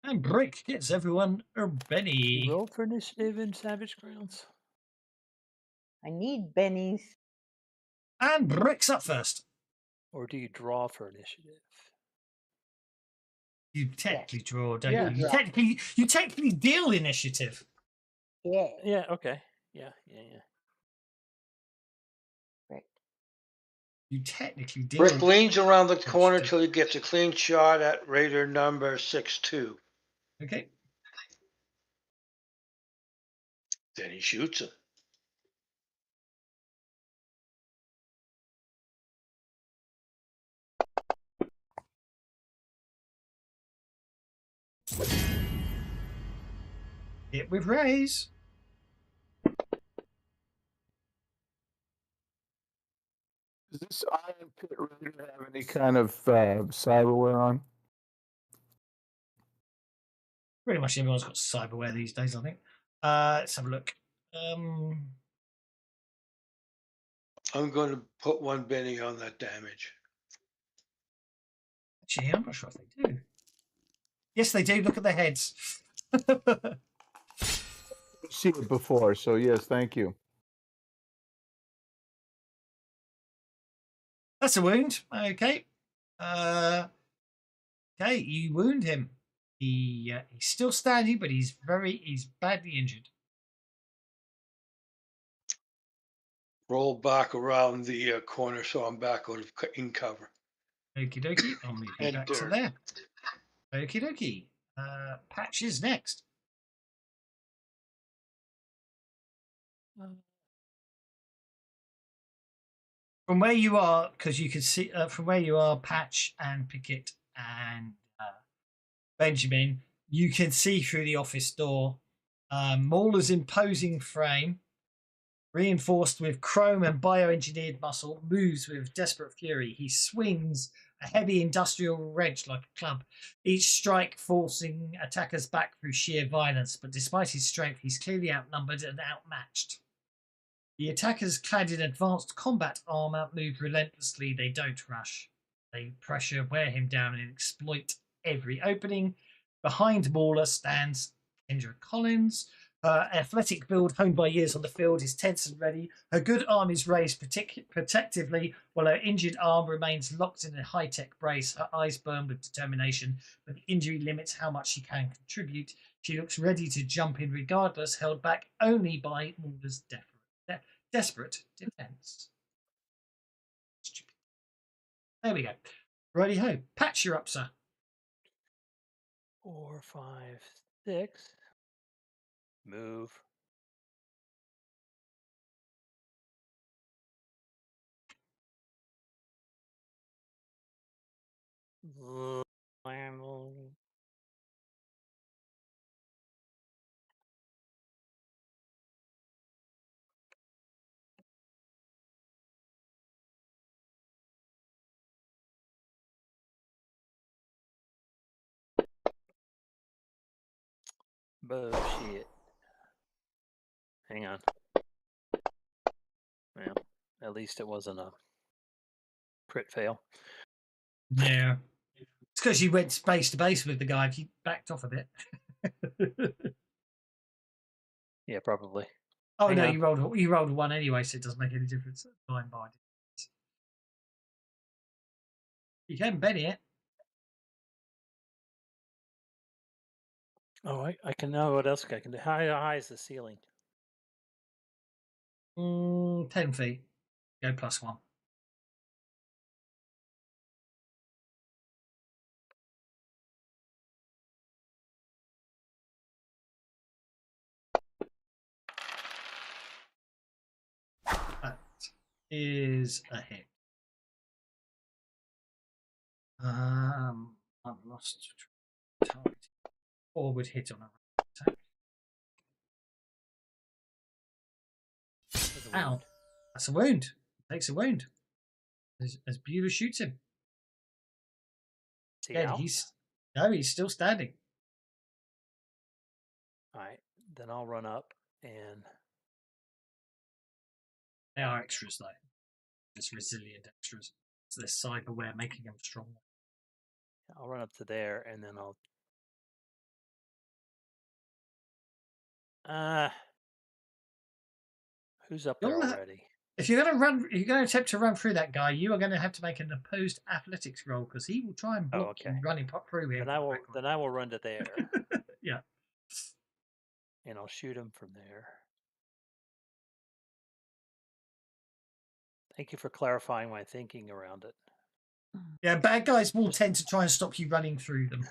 And Brick gets everyone a Benny.
You roll for initiative in Savage Grounds.
I need bennies.
And Brick's up first.
Or do you draw for initiative?
You technically draw, don't
Yeah.
you? You technically deal initiative.
Yeah.
Yeah. Okay. Yeah.
Right.
You technically deal.
Brick leans around the corner
initiative.
till he gets a clean shot at raider number 6-2.
Okay.
Then he shoots him.
Hit with raise.
Does this Iron Pit Raider have any kind of cyberware on?
Pretty much everyone's got cyberware these days, I think. Let's have a look.
I'm going to put 1 Benny on that damage.
Actually, I'm not sure if they do. Yes, they do. Look at their heads.
I've seen it before, so yes, thank you.
That's a wound. Okay. Okay, you wound him. He's still standing, but he's badly injured.
Roll back around the corner so I'm back out of in cover.
Okie dokie. I'll move you back to there. Okie dokie. Patch is next. From where you are, because you can see from where you are, Patch and Pickett and Benjamin, you can see through the office door. Mauler's imposing frame, reinforced with chrome and bioengineered muscle, moves with desperate fury. He swings a heavy industrial wrench like a club, each strike forcing attackers back through sheer violence. But despite his strength, he's clearly outnumbered and outmatched. The attackers, clad in advanced combat armor, move relentlessly. They don't rush. They pressure, wear him down, and exploit every opening. Behind Mauler stands Kendra Collins. Her athletic build, honed by years on the field, is tense and ready. Her good arm is raised protectively, while her injured arm remains locked in a high-tech brace. Her eyes burn with determination, but the injury limits how much she can contribute. She looks ready to jump in regardless, held back only by Mauler's desperate defense. Stupid. There we go. Righty ho. Patch, you're up, sir.
4, 5, 6. Move. Bullshit. Hang on. Well, at least it wasn't a crit fail.
Yeah. It's because you went base to base with the guy. If you backed off a bit.
Yeah, probably.
Oh
Hang
no,
on.
you rolled a 1 anyway, so it doesn't make any difference. Blind by. You can Benny it.
Oh, I can know what else I can do. How high is the ceiling?
10 feet. Go +1. That is a hit. I've lost target. Forward hit on a attack. Ow. That's a wound. Takes a wound. As Beulah shoots him. Again, he's still standing.
All right, then I'll run up and
They are extras though. Just resilient extras. It's their cyberware making them stronger.
I'll run up to there and then I'll who's up there already?
If you're going to attempt to run through that guy, you are going to have to make an opposed athletics roll because he will try and block you running through him.
Then I will run to there.
Yeah.
And I'll shoot him from there. Thank you for clarifying my thinking around it.
Yeah, bad guys will tend to try and stop you running through them.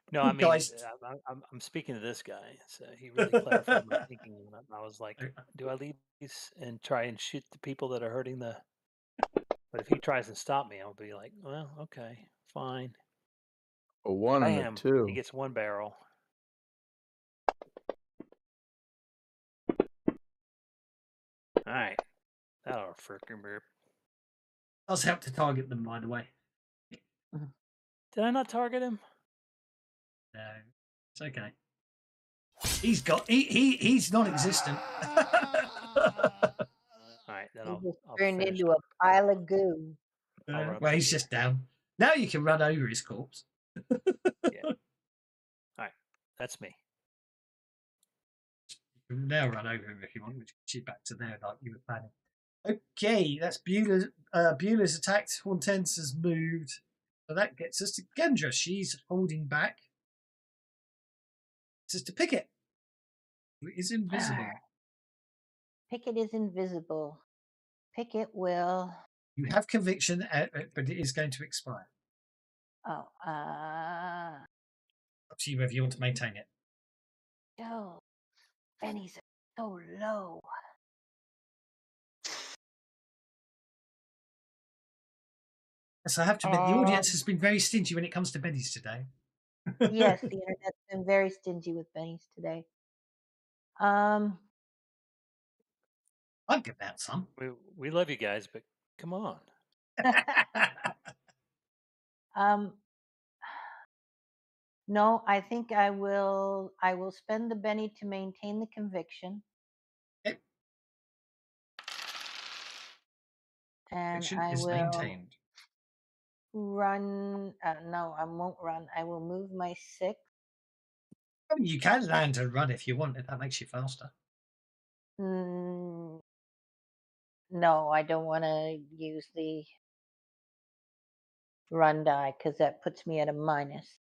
No, I mean, I'm speaking to this guy. So he really clarified my thinking. And I was like, do I leave these and try and shoot the people that are hurting the... But if he tries to stop me, I'll be like, well, okay, fine.
A 1 and a 2.
He gets 1 barrel. All right. That'll freaking burp.
Does help to target them, by the way.
Did I not target him?
No, it's okay. He's non-existent.
All right, then
He
I'll
turned into a pile of goo.
Well, he's just down. Now you can run over his corpse.
Yeah. All right, that's me.
You can now run over him if you want, which gets you back to there like you were planning. Okay, that's Beulah's. Beulah's attacked. Hortense has moved. So that gets us to Gendra. She's holding back. This is to Picket. Who is invisible.
Picket is invisible. Picket will.
You have conviction, but it is going to expire.
Oh,
Up to you whether you want to maintain it.
Joe, Benny's so low.
So I have to admit, the audience has been very stingy when it comes to Benny's today.
Yes, the internet's been very stingy with Benny's today.
I'd give that some.
We love you guys, but come on.
No, I think I will spend the Benny to maintain the conviction.
Okay.
And
Conviction
I
is
will
maintained.
run. No, I won't run. I will move my 6.
I mean, you can land and run if you want, if that makes you faster.
No, I don't want to use the run die because that puts me at a minus.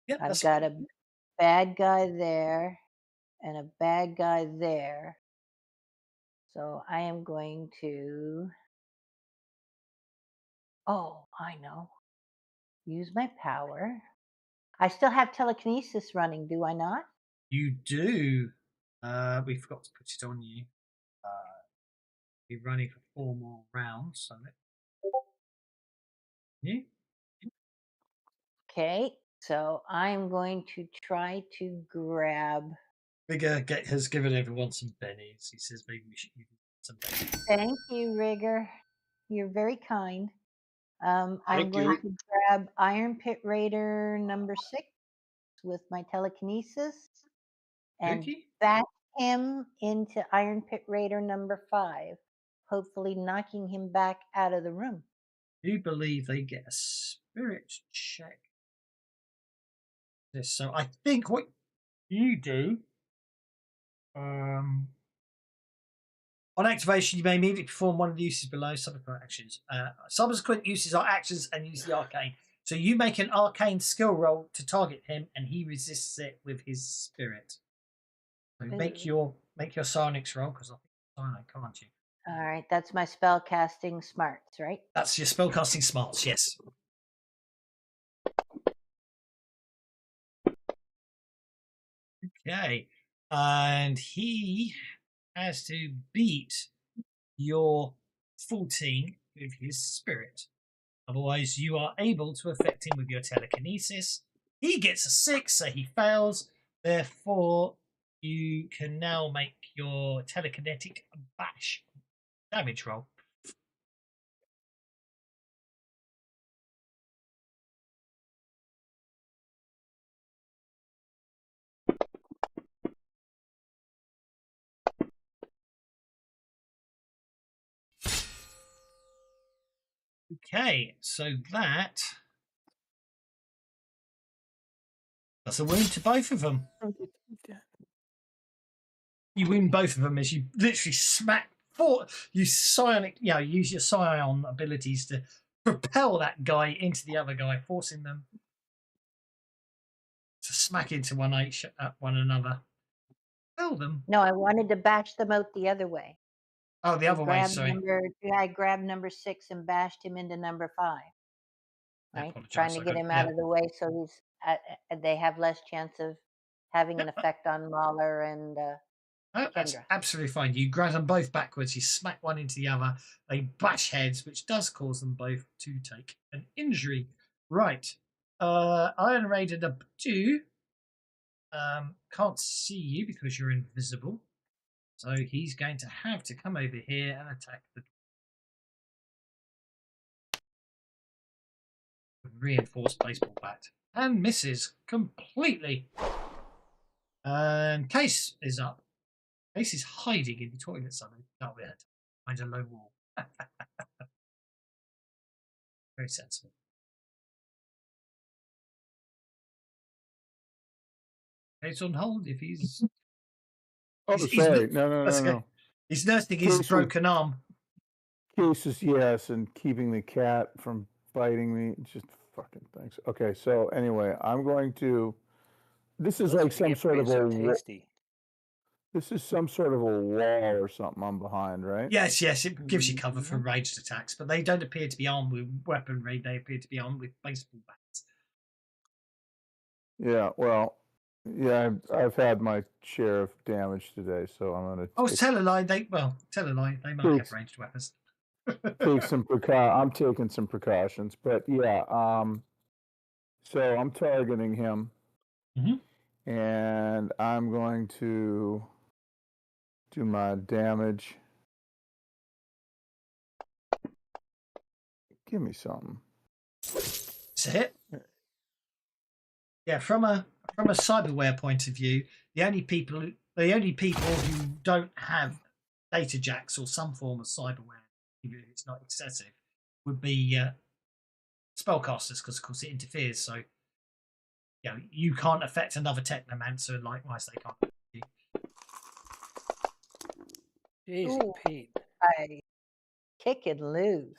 Yeah,
I've got a bad guy there and a bad guy there. So I am going to. Oh, I know. Use my power. I still have telekinesis running, do I not?
You do. We forgot to put it on you. You're running for 4 more rounds, so you.
Okay, so I'm going to try to grab.
Rigger has given everyone some bennies. He says maybe we should give them some bennies.
Thank you, Rigger. You're very kind. I'm
Thank
going
you.
to grab Iron Pit Raider number 6 with my telekinesis and
Okay.
back him into Iron Pit Raider number 5, hopefully knocking him back out of the room.
You believe they get a spirit check. So I think what you do, on activation, you may immediately perform one of the uses below subsequent actions. Subsequent uses are actions and use the arcane. So you make an arcane skill roll to target him, and he resists it with his spirit. So make your psionics roll, because I think psionic, can't you?
All right, that's my spell casting smarts, right?
That's your spellcasting smarts, yes. Okay, and he has to beat your 14 with his spirit. Otherwise, you are able to affect him with your telekinesis. He gets a 6, so he fails. Therefore, you can now make your telekinetic bash damage roll. Okay, so that's a wound to both of them. You wound both of them as you literally smack you psionic, use your scion abilities to propel that guy into the other guy, forcing them to smack into one another. Kill them.
No, I wanted to bash them out the other way.
Oh, the other way, sorry.
I grabbed number 6 and bashed him into number 5. Right, trying to get him out of the way so he's they have less chance of having an effect on Mahler and
That's
Kendra.
absolutely fine. You grab them both backwards, you smack one into the other, they bash heads, which does cause them both to take an injury. Right. Iron Raider number 2 can't see you because you're invisible. So he's going to have to come over here and attack the reinforced baseball bat. And misses completely. And Case is up. Case is hiding in the toilet somewhere. Not weird. Behind a low wall. Very sensible. Case on hold if he's.
Oh, sorry. No.
He's nursing his broken arm.
Case is yes, and keeping the cat from biting me. Just fucking thanks. Okay, so anyway, I'm going to. This is like some sort of a.
tasty.
This is some sort of a wall or something I'm behind, right?
Yes. It gives you cover for ranged attacks, but they don't appear to be armed with weaponry. They appear to be armed with baseball bats.
Yeah, well, yeah, I've had my share of damage today, so I'm gonna.
Oh, tell a lie. They might have ranged weapons.
Take some I'm taking some precautions, but yeah, so I'm targeting him, and I'm going to do my damage. Give me something.
It's a hit. Yeah, from a cyberware point of view, the only people who don't have data jacks or some form of cyberware, even if it's not excessive, would be spellcasters, because of course it interferes. So, you can't affect another technomancer. Likewise, they can't.
Easy, Pete.
I kick and lose.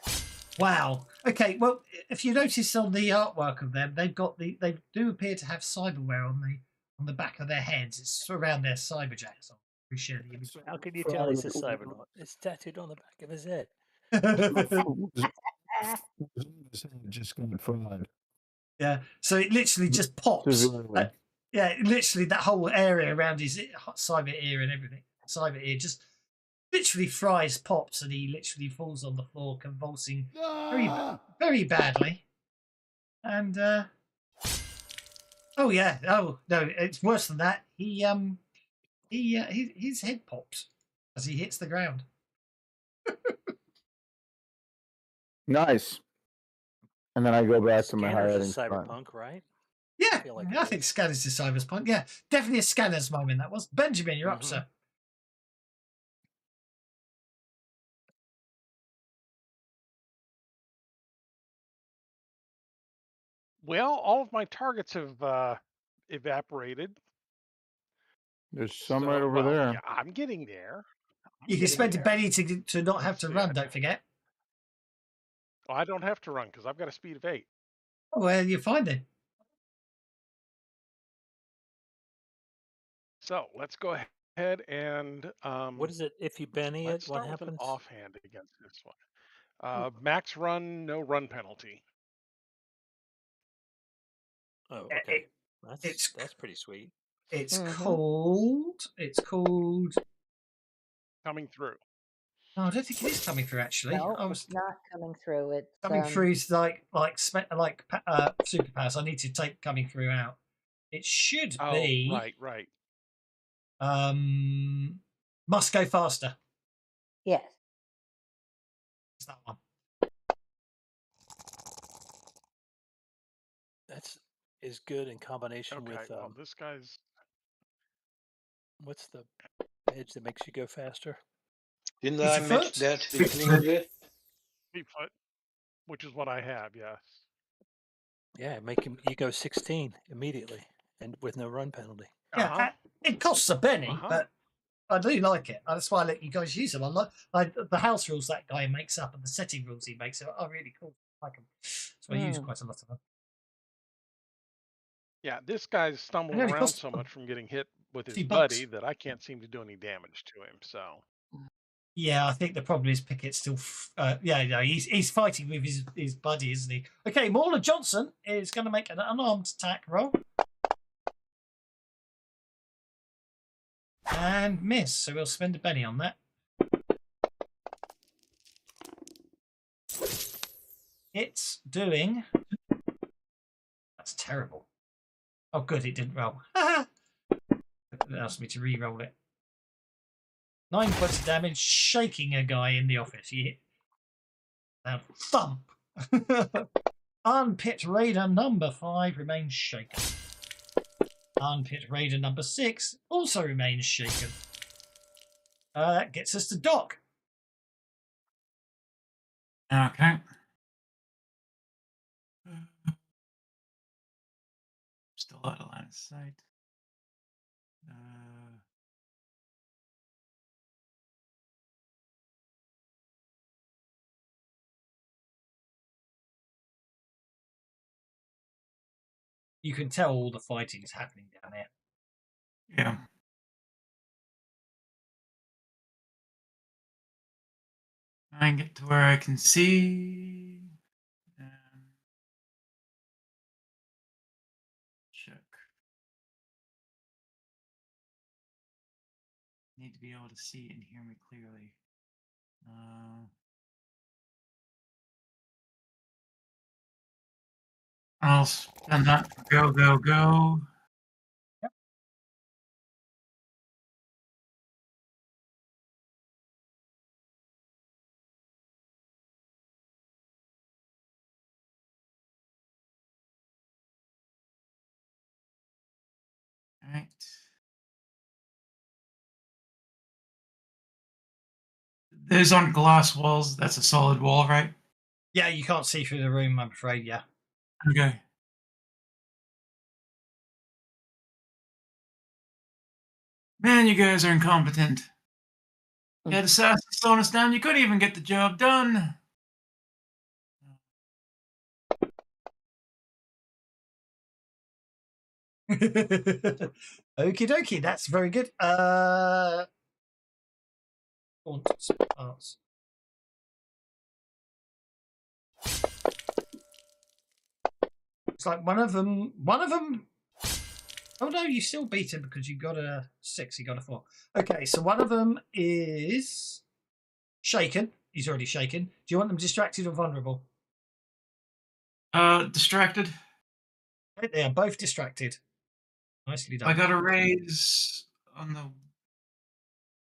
Wow. Okay. Well, if you notice on the artwork of them, they do appear to have cyberware on the back of their heads. It's around their cyberjacks. I'll share the image.
How can you tell it's a cybernaut? It's tattooed on the back of his head.
Just got fried.
Yeah. So it literally just pops. Literally that whole area around his cyber ear and everything. Cyber ear just literally fries, pops, and he literally falls on the floor, convulsing very, very badly. And Oh yeah. Oh no, it's worse than that. His head pops as he hits the ground.
Nice. And then I go back to my
Scanners
hiding
is
spot.
cyberpunk, right?
Yeah,
feel like
I
it
think
is.
Scanners is Cyberpunk. Yeah, definitely a Scanners moment. That was Benjamin. You're up,
Mhm.
sir.
Well, all of my targets have evaporated.
There's some right
So,
over
well,
there.
yeah, I'm getting there.
You can spend a penny to not have
Let's
to
see,
run. Don't forget.
Oh, I don't have to run because I've got a speed of 8.
Oh, well, you're fine then.
So let's go ahead and
What is it? If you Benny it,
let's
what
start with an
happens?
offhand against this one. Max run, no run penalty.
Oh,
Yeah,
okay.
it's
That's pretty sweet.
it's
Mhm.
called. It's called.
Coming through.
No, I don't think it is coming through. Actually,
No,
I was
it's not coming through. It's
coming through is like superpowers. I need to take coming through out. It should
Oh,
be
right.
must go faster.
yes.
It's that one.
That's is good in combination
Okay,
with
well, this guy's
what's the edge that makes you go faster?
Didn't
Is
I
the
mention
foot?
that at the beginning of it?
8 foot, which is what I have, yes.
Yeah, make him you go 16 immediately and with no run penalty.
Yeah,
Uh-huh.
it costs a penny,
Uh-huh.
but I do like it. That's why I let you guys use them. I like the house rules that guy makes up and the setting rules he makes are really cool. I like them. So I use
Mm.
quite a lot of them.
Yeah, this guy's
It
stumbling
only
around
costs
so much from getting hit with his
$50.
buddy that I can't seem to do any damage to him, so.
Yeah, I think the problem is Pickett's still. He's fighting with his buddy, isn't he? Okay, Mauler Johnson is going to make an unarmed attack roll. And miss, so we'll spend a penny on that. It's doing. That's terrible. Oh, good, it didn't roll. It asked me to re-roll it. 9 points of damage, shaking a guy in the office. He hit. Now, thump. Unpit Raider number 5 remains shaken. Unpit Raider number 6 also remains shaken. That gets us to Doc.
Okay. Still out of line of sight.
You can tell all the fighting is happening down there.
Yeah. Try and get to where I can see. Check. Need to be able to see and hear me clearly. I'll spend that. Go. All right. Those aren't glass walls. That's a solid wall, right?
Yeah, you can't see through the room, I'm afraid, yeah.
Okay. Man, you guys are incompetent. You had assassins slowing us down. You couldn't even get the job done.
Okie dokie, that's very good. Parts. It's like one of them. Oh no, you still beat him because you got a 6, he got a 4. Okay, so one of them is shaken. He's already shaken. Do you want them distracted or vulnerable?
Distracted.
They are both distracted. Nicely done.
I got a raise on the.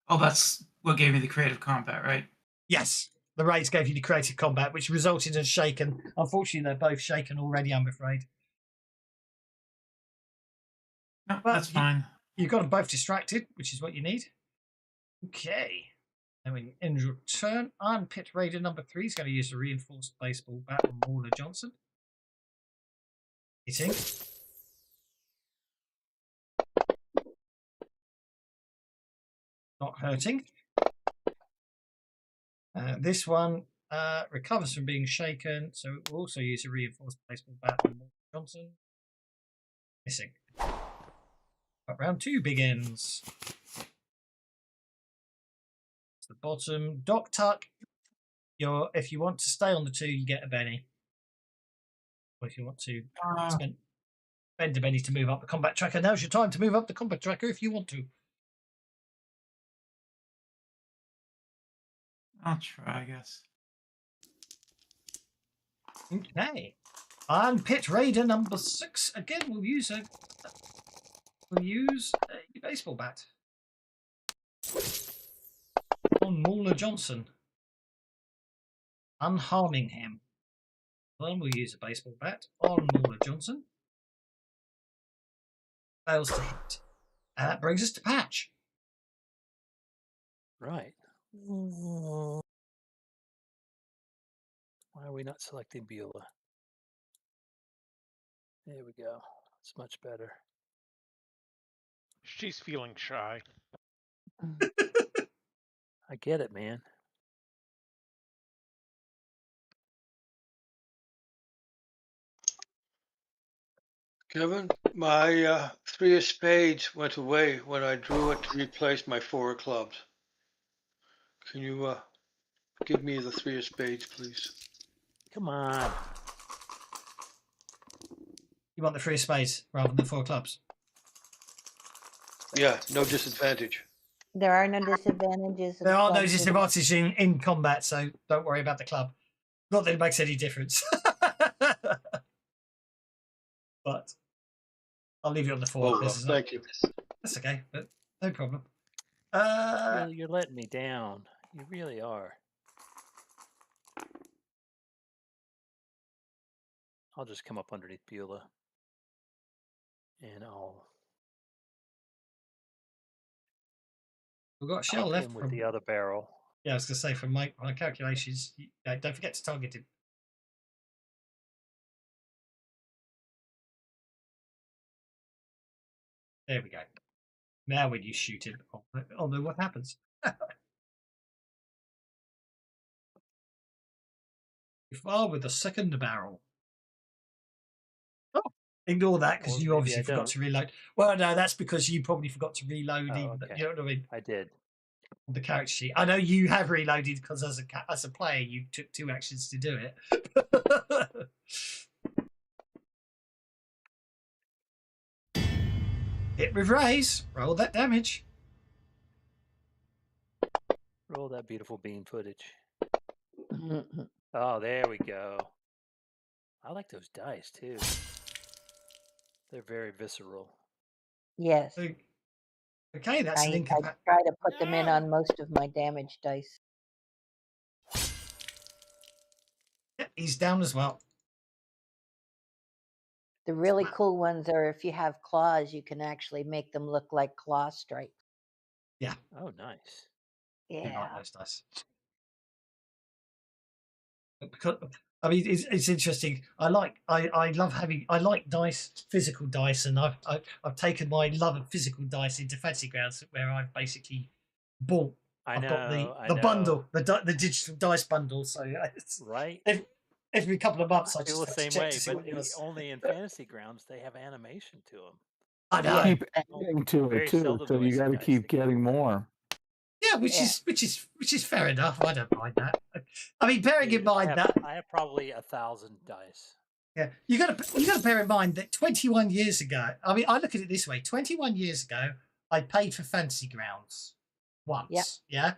Oh, that's what gave me the creative combat, right?
Yes, the raise gave you the creative combat, which resulted in shaken. Unfortunately, they're both shaken already, I'm afraid.
No,
Well,
that's fine.
You've got them both distracted, which is what you need. Okay. Then we end your turn. On Pit Raider number 3 is going to use the reinforced baseball bat on Mauler Johnson. Hitting. Not hurting. This one recovers from being shaken, so it will also use a reinforced baseball bat on Mauler Johnson. Missing. But round 2 begins. It's the bottom. Doc Tuck. If you want to stay on the 2, you get a Benny. Or if you want to spend a Benny to move up the combat tracker, now's your time to move up the combat tracker if you want to.
I'll try, I guess.
Okay. And Pit Raider number 6 again. We'll use a baseball bat on Mauler Johnson, unharming him. Then we'll use a baseball bat on Mauler Johnson. Fails to hit. And that brings us to Patch.
Right. Why are we not selecting Beulah? There we go. It's much better.
She's feeling shy.
I get it, man.
Kevin, my 3 of spades went away when I drew it to replace my 4 of clubs. Can you give me the 3 of spades, please?
Come on.
You want the 3 of spades rather than the 4 clubs?
Yeah, no disadvantage.
There are no disadvantages.
There are no
clubs.
disadvantages in combat, so don't worry about the club. Not that it makes any difference. But I'll leave you on the 4.
Oh, well, thank you.
That's okay, but no problem.
You're letting me down. You really are. I'll just come up underneath Beulah. And
We've got a shell
I'll
left
him with
from
the other barrel.
Yeah, I was going to say, from my calculations, don't forget to target him. There we go. Now when you shoot him, I'll know what happens. You fire with the second barrel. Oh, ignore that because
Or
you
maybe
obviously
I
forgot
don't.
to reload. Well, no, that's because you probably forgot to reload
Oh, okay.
you know what I mean?
I did.
The character sheet. I know you have reloaded because as a player you took 2 actions to do it. Hit with raise. Roll that damage.
Roll that beautiful bean footage. Oh, there we go. I like those dice too. They're very visceral.
Yes.
Okay, that's an
I
incompatible.
try to put them in on most of my damage dice.
Yeah, he's down as well.
The really cool ones are if you have claws, you can actually make them look like claw stripes.
Yeah.
Oh, nice.
I like
Yeah.
those dice. Because, I mean, it's interesting. I like dice, physical dice, and I've taken my love of physical dice into Fantasy Grounds, where I've basically bought. I've got the bundle, the digital dice bundle. So it's,
right.
Every couple of months, I
feel
just
the
have to
same
check
way,
to see what it
but
was.
only in Fantasy Grounds they have animation to them.
I know.
Keep adding to
Very
it too,
seldom
so
do I
you
see
got to
dice
keep
that go
getting more.
Yeah, which is fair enough. I don't mind that. I mean, bearing in mind
I have probably 1,000 dice.
Yeah, you got to bear in mind that 21 years ago. I mean, I look at it this way: 21 years ago, I paid for Fantasy Grounds once. Yeah,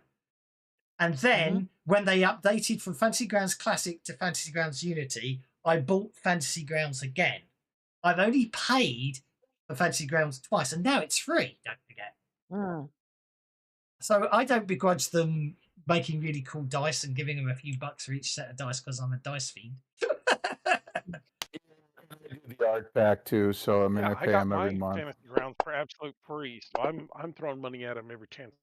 and then when they updated from Fantasy Grounds Classic to Fantasy Grounds Unity, I bought Fantasy Grounds again. I've only paid for Fantasy Grounds twice, and now it's free. Don't forget.
Mm.
So I don't begrudge them making really cool dice and giving them a few bucks for each set of dice because I'm a dice fiend.
The art back too, so I mean,
Yeah,
I
I
pay
got
them every
my
month.
fantasy grounds for absolute free, so I'm throwing money at them every chance.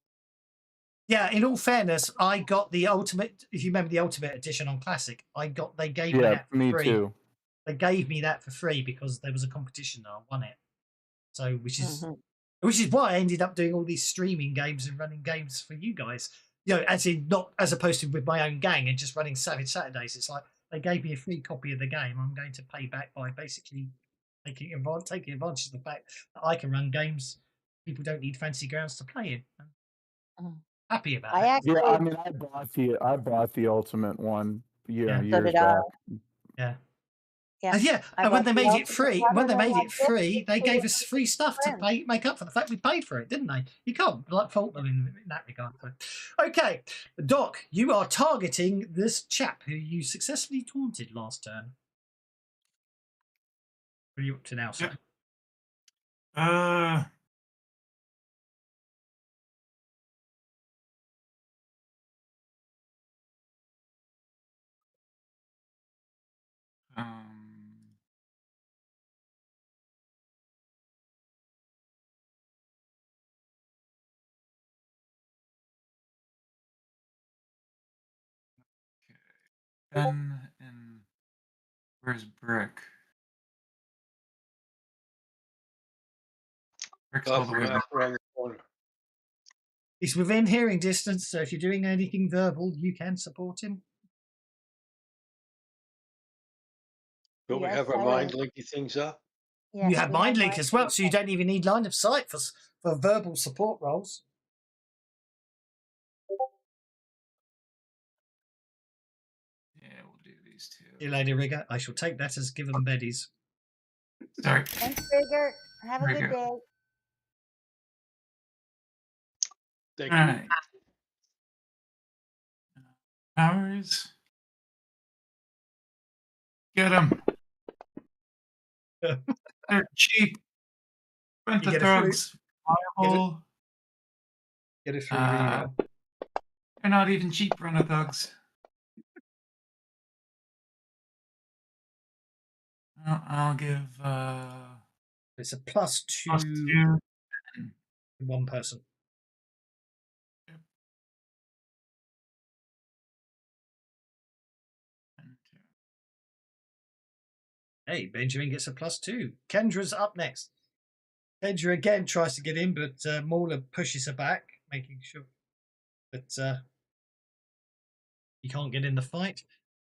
Yeah, in all fairness, I got the ultimate. If you remember the ultimate edition on Classic, they gave me
Yeah,
that for
me
free.
too.
They gave me that for free because there was a competition and I won it. So, which is
Mhm.
why I ended up doing all these streaming games and running games for you guys. You know, as opposed to with my own gang and just running Savage Saturdays. It's like they gave me a free copy of the game. I'm going to pay back by basically taking advantage of the fact that I can run games people don't need fancy grounds to play in. I'm
Mhm.
happy about
I
that.
Yeah, I
actually,
mean, I bought the ultimate one,
Yeah.
so
years
did I.
back.
Yeah.
Yeah,
And yeah,
I
and when
bought
they
the
made it
ultimate
free,
one, and then I
they
gifted
gave
to
us free stuff to
friends.
make up for the fact we paid for it, didn't they? You can't like fault them in that regard. So, okay, Doc, you are targeting this chap who you successfully taunted last turn. What are you up to now, sir?
Yep. Uh, um, Ben and where's Brick? Brick's all
Up
the
and
way
half
back.
around the corner.
He's within hearing distance, so if you're doing anything verbal, you can support him.
Don't we
Yes,
have our
I
mind
am.
linky things up?
Yes,
You have
we
mind
have
link
mind
as well,
link
so you
up.
don't even need line of sight for verbal support roles.
Yeah, we'll do these
See you
two.
later, Rigger. I shall take that as given them beddies.
Sorry.
Thanks, Bigger. Have a
There we
good
go.
day.
Thank
All
you.
right. Powers. Get them. They're cheap. Rent
You
the
get a free
thugs. Viable.
get a free
Uh,
reroll.
they're not even cheap. Rent the thugs. I'll give
It's a plus
plus
two
two.
to one person.
Yep. And two.
Hey, Benjamin gets a plus two. Kendra's up next. Kendra again tries to get in, but Mauler pushes her back, making sure that he can't get in the fight.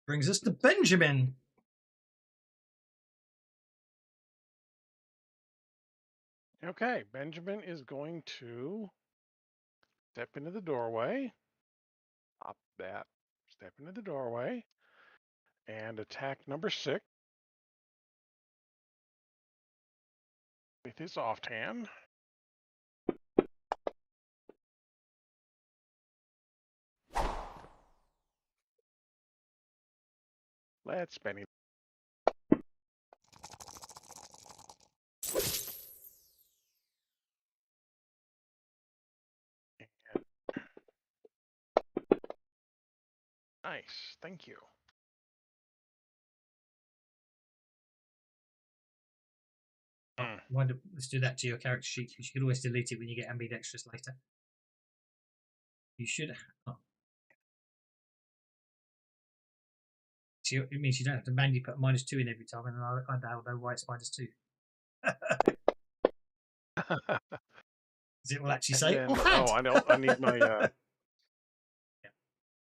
Brings us to Benjamin.
Okay, Benjamin is going to step into the doorway. Pop that. Step into the doorway and attack number 6 with his offhand. Let's spend it. Nice, thank you.
Let's do that to your character sheet. You can always delete it when you get ambidextrous later. You should. Oh. So it means you don't have to manually put -2 in every time, and I now know why it's -2. It will actually
And
say,
then,
"Oh, had."
I know. I need my.
Yeah.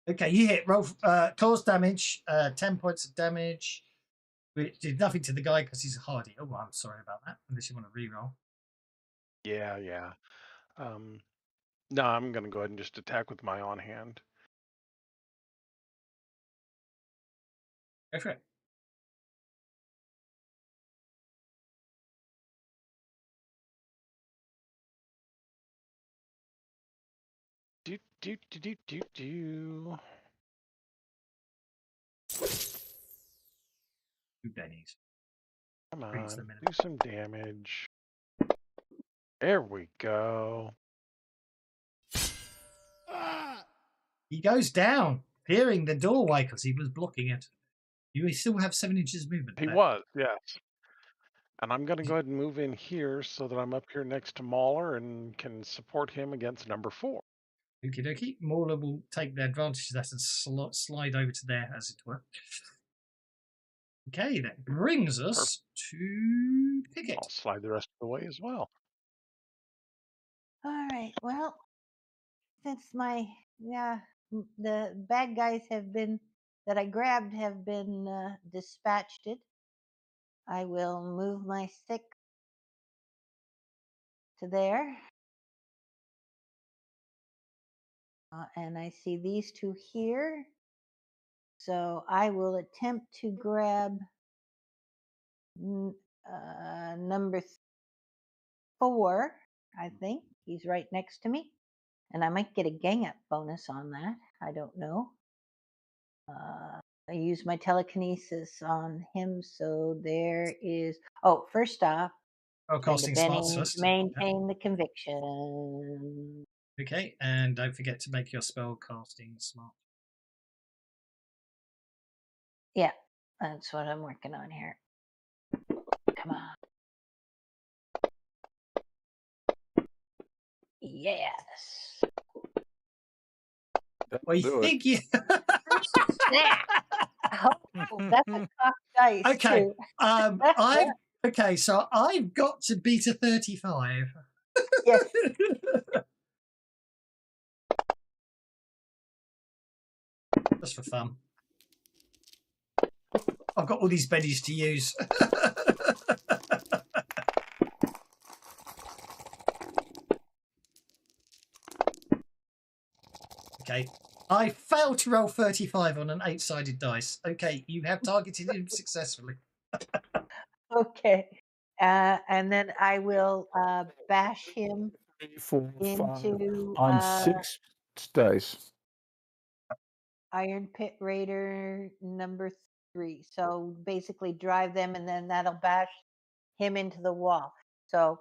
Okay, you hit roll cause damage, 10 points of damage, which did nothing to the guy because he's a hardy. Oh, I'm sorry about that. Unless you want to reroll.
Yeah. No, I'm gonna go ahead and just attack with my on hand.
Go for it.
Do. Two
Two bennies.
Come
brings
on,
them in.
do some damage. There we go.
He goes down, clearing the doorway because he was blocking it. You still have 7 inches movement.
He
there.
was, yes. And I'm going to go ahead and move in here so that I'm up here next to Mauler and can support him against number 4.
Okie dokie. Mauler will take the advantage of that and slide over to there, as it were. Okay, that brings us to Pickett.
I'll slide the rest of the way as well.
All right. Well, since the bad guys that I grabbed have been dispatched, I will move my 6 to there. And I see these 2 here. So I will attempt to grab number 4, I think. He's right next to me. And I might get a gang up bonus on that. I don't know. I use my telekinesis on him. So there is. Oh, first off,
Oh, casting smarts first.
maintain the conviction.
Okay, and don't forget to make your spell casting smart.
Yeah, that's what I'm working on here. Come on. Yes.
Well, you
Do it.
think you.
Oh, that's a cock dice.
Okay,
Too.
okay, so I've got to beat a 35.
Yes.
Just for fun. I've got all these bennies to use. Okay. I failed to roll 35 on an 8-sided dice. Okay, you have targeted him successfully.
Okay. And then I will bash him
3, 4, 5
into
on 6 dice.
Iron Pit Raider number 3. So basically drive them, and then that'll bash him into the wall. So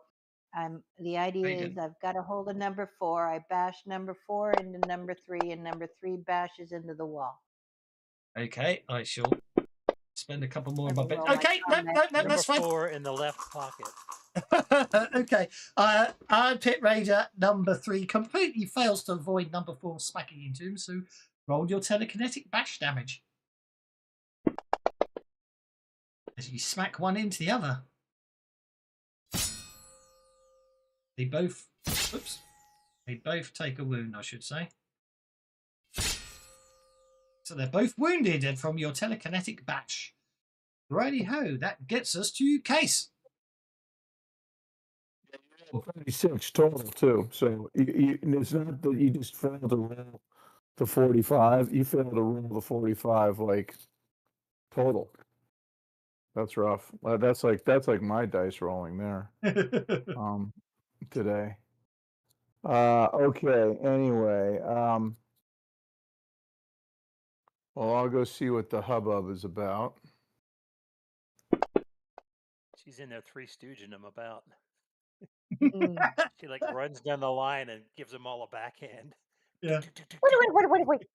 the idea is I've got a hold of number 4. I bash number 4 into number 3, and number 3 bashes into the wall.
Okay, I shall spend a couple more of my
Roll
bets.
my
Okay, no,
combat
that's fine.
Number 4 in the left pocket.
Okay, Iron Pit Raider number 3 completely fails to avoid number 4 smacking into him, so roll your telekinetic bash damage. As you smack one into the other. They both take a wound, I should say. So they're both wounded, and from your telekinetic bash. Righty ho, that gets us to Case.
36 total too. So it's not that you just failed to roll the 45. You failed to roll the 45 like total. That's rough. That's like my dice rolling there. Today. Okay. Anyway. Well, I'll go see what the hubbub is about.
She's in there 3 stooging them about.
Mm.
She like runs down the line and gives them all a backhand.
Yeah.
Wait.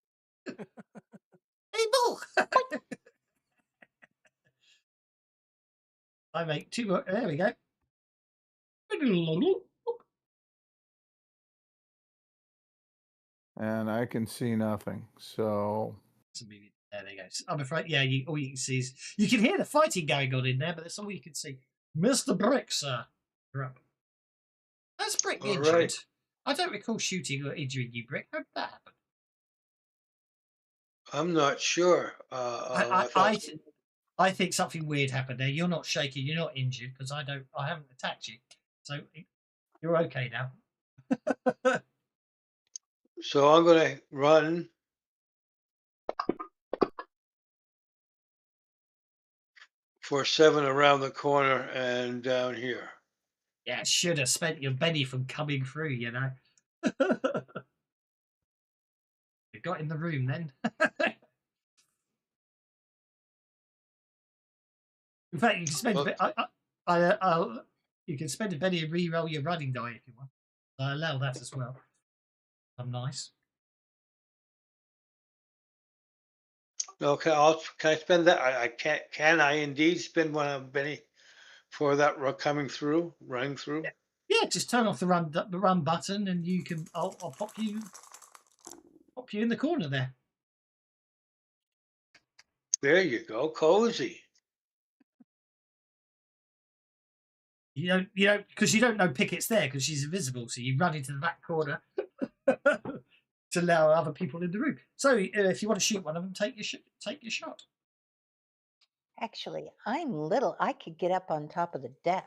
Hey, Bull! I make 2 more. There we go.
And I can see nothing. So
There they go. I'm afraid, yeah, all you can see is you can hear the fighting going on in there, but that's all you can see. Mr. Brick, sir. You're up. That's Brick
All
injured.
right.
I don't recall shooting or injuring you, Brick. How did that happen?
I'm not sure.
I think something weird happened there. You're not shaking. You're not injured because I haven't attacked you, so you're okay now.
So I'm going to run for 7 around the corner and down here.
Yeah, should have spent your Benny from coming through. You know. You got in the room then. In fact, you can spend a bit. You can spend a penny and re-roll your running die if you want. I allow that as well. I'm nice.
Okay, can I spend that? I can't. Can I indeed spend one of penny for that running through?
Yeah, just turn off the run button, and you can. I'll pop you in the corner there.
There you go, cozy.
You don't, because you don't know Pickett's there because she's invisible. So you run into the back corner to allow other people in the room. So if you want to shoot one of them, take your shot.
Actually, I'm little. I could get up on top of the desk.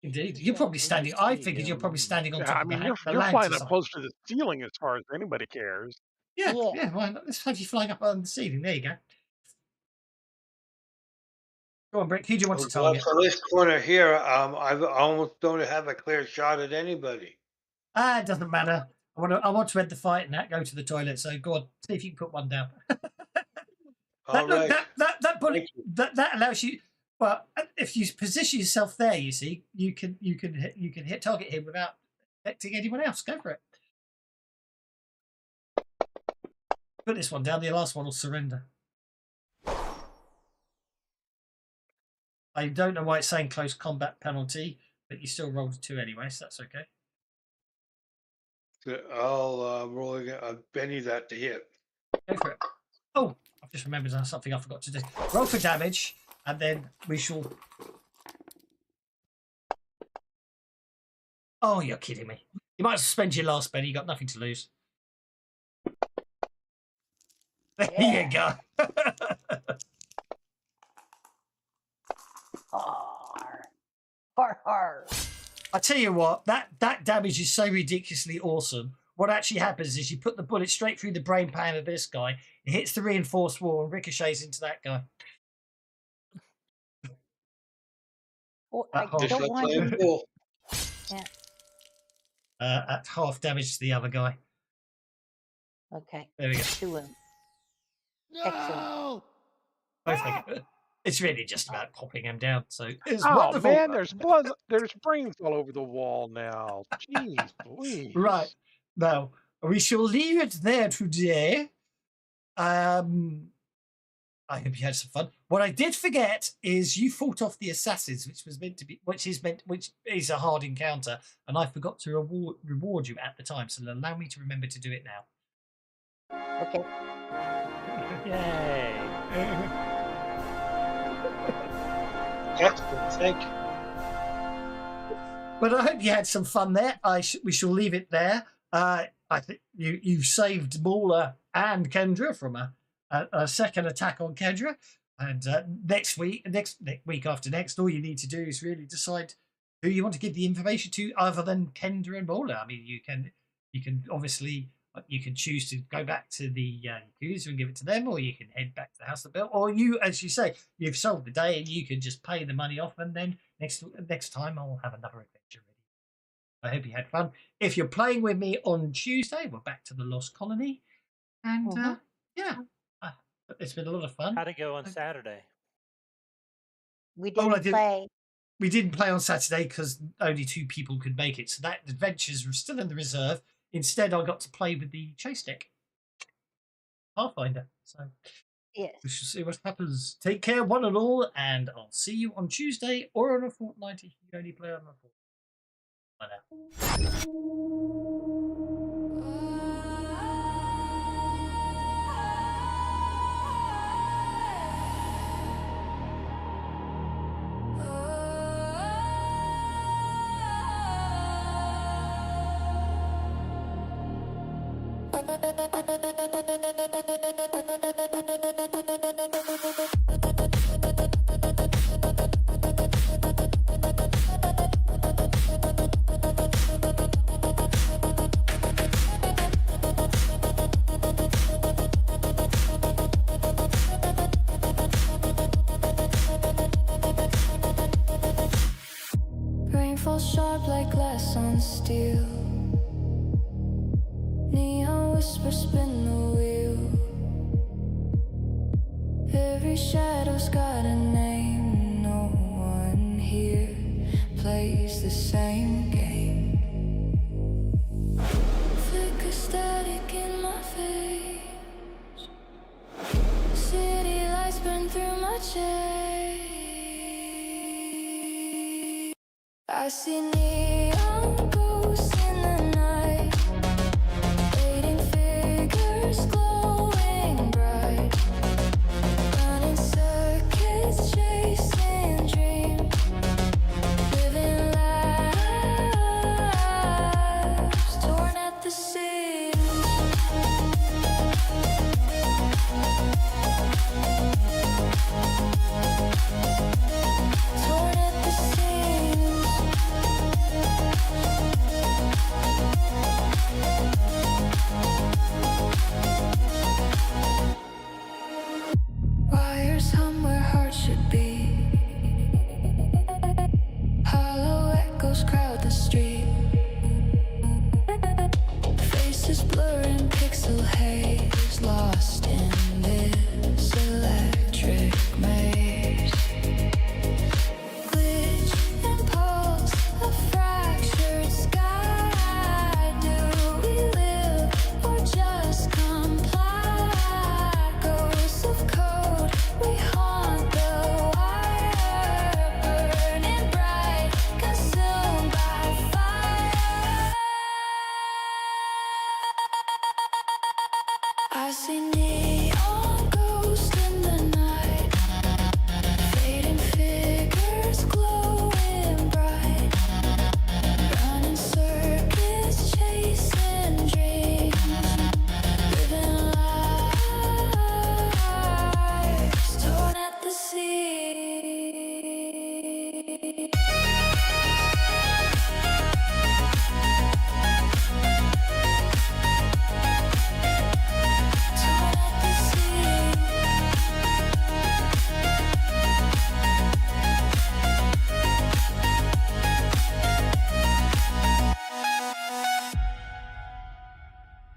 Indeed, you're probably standing. I figured you're probably standing on
Yeah,
top
I
of
mean,
the
you're
lag
flying
or
up
something.
close to the ceiling as far as anybody cares.
Yeah,
Yeah.
yeah. Why not? Let's have you flying up on the ceiling. There you go. Go on, Brick. Who do you want to
Well,
target?
for this corner here, I almost don't have a clear shot at anybody.
It doesn't matter. I want to end the fight and go to the toilet. So go on, see if you can put one down.
All right.
That bullet
Thank you.
that allows you. Well, if you position yourself there, you see, you can hit target him without affecting anyone else. Go for it. Put this one down. The last one will surrender. I don't know why it's saying close combat penalty, but you still rolled a 2 anyway, so that's okay.
I'll roll a penny that to hit.
Go for it. Oh, I've just remembered something I forgot to do. Roll for damage, and then we shall. Oh, you're kidding me. You might as well spend your last penny. You got nothing to lose. There you go.
Har.
I tell you what, that damage is so ridiculously awesome. What actually happens is you put the bullet straight through the brain pan of this guy. It hits the reinforced wall and ricochets into that guy.
Well, I
At half,
Just
don't
like
want
playing
to.
pool.
at half damage to the other guy.
Okay.
There we go.
2 of them. Excellent.
Both make it. It's really just about popping him down. So it's
Oh
wonderful.
man, there's blood. There's brains all over the wall now. Jeez, Louise.
Right. Now, we shall leave it there today. I hope you had some fun. What I did forget is you fought off the assassins, which is a hard encounter, and I forgot to reward you at the time. So allow me to remember to do it now.
Okay.
Yay!
Excellent. Thank you.
But I hope you had some fun there. We shall leave it there. I think you've saved Mauler and Kendra from a second attack on Kendra. And next week after next, all you need to do is really decide who you want to give the information to, other than Kendra and Mauler. I mean, you can obviously you can choose to go back to the Yakuza and give it to them, or you can head back to the House of Bill, or you, as you say, you've sold the day and you can just pay the money off, and then next time I'll have another adventure ready. I hope you had fun. If you're playing with me on Tuesday, we're back to the Lost Colony, and it's been a lot of fun.
How'd it go on Saturday?
We
Oh,
didn't play.
We didn't play on Saturday because only 2 people could make it, so that adventures were still in the reserve. Instead, I got to play with the chase deck, Pathfinder. So
Yes.
we shall see what happens. Take care, one and all, and I'll see you on Tuesday or on a fortnight if you only play on a fortnight. Bye now.
Rain falls sharp like glass on steel. Neon whispers spin the wheel. Every shadow's got a name. plays the same game. Flicker static in my face. City lights burn through my shade. I see neon ghosts in the night, fading figures glowing bright, running circuits, chasing dreams, living lives torn at the seams. Torn at the seams. Wires hum where hearts should be. Hollow echoes crowd the street.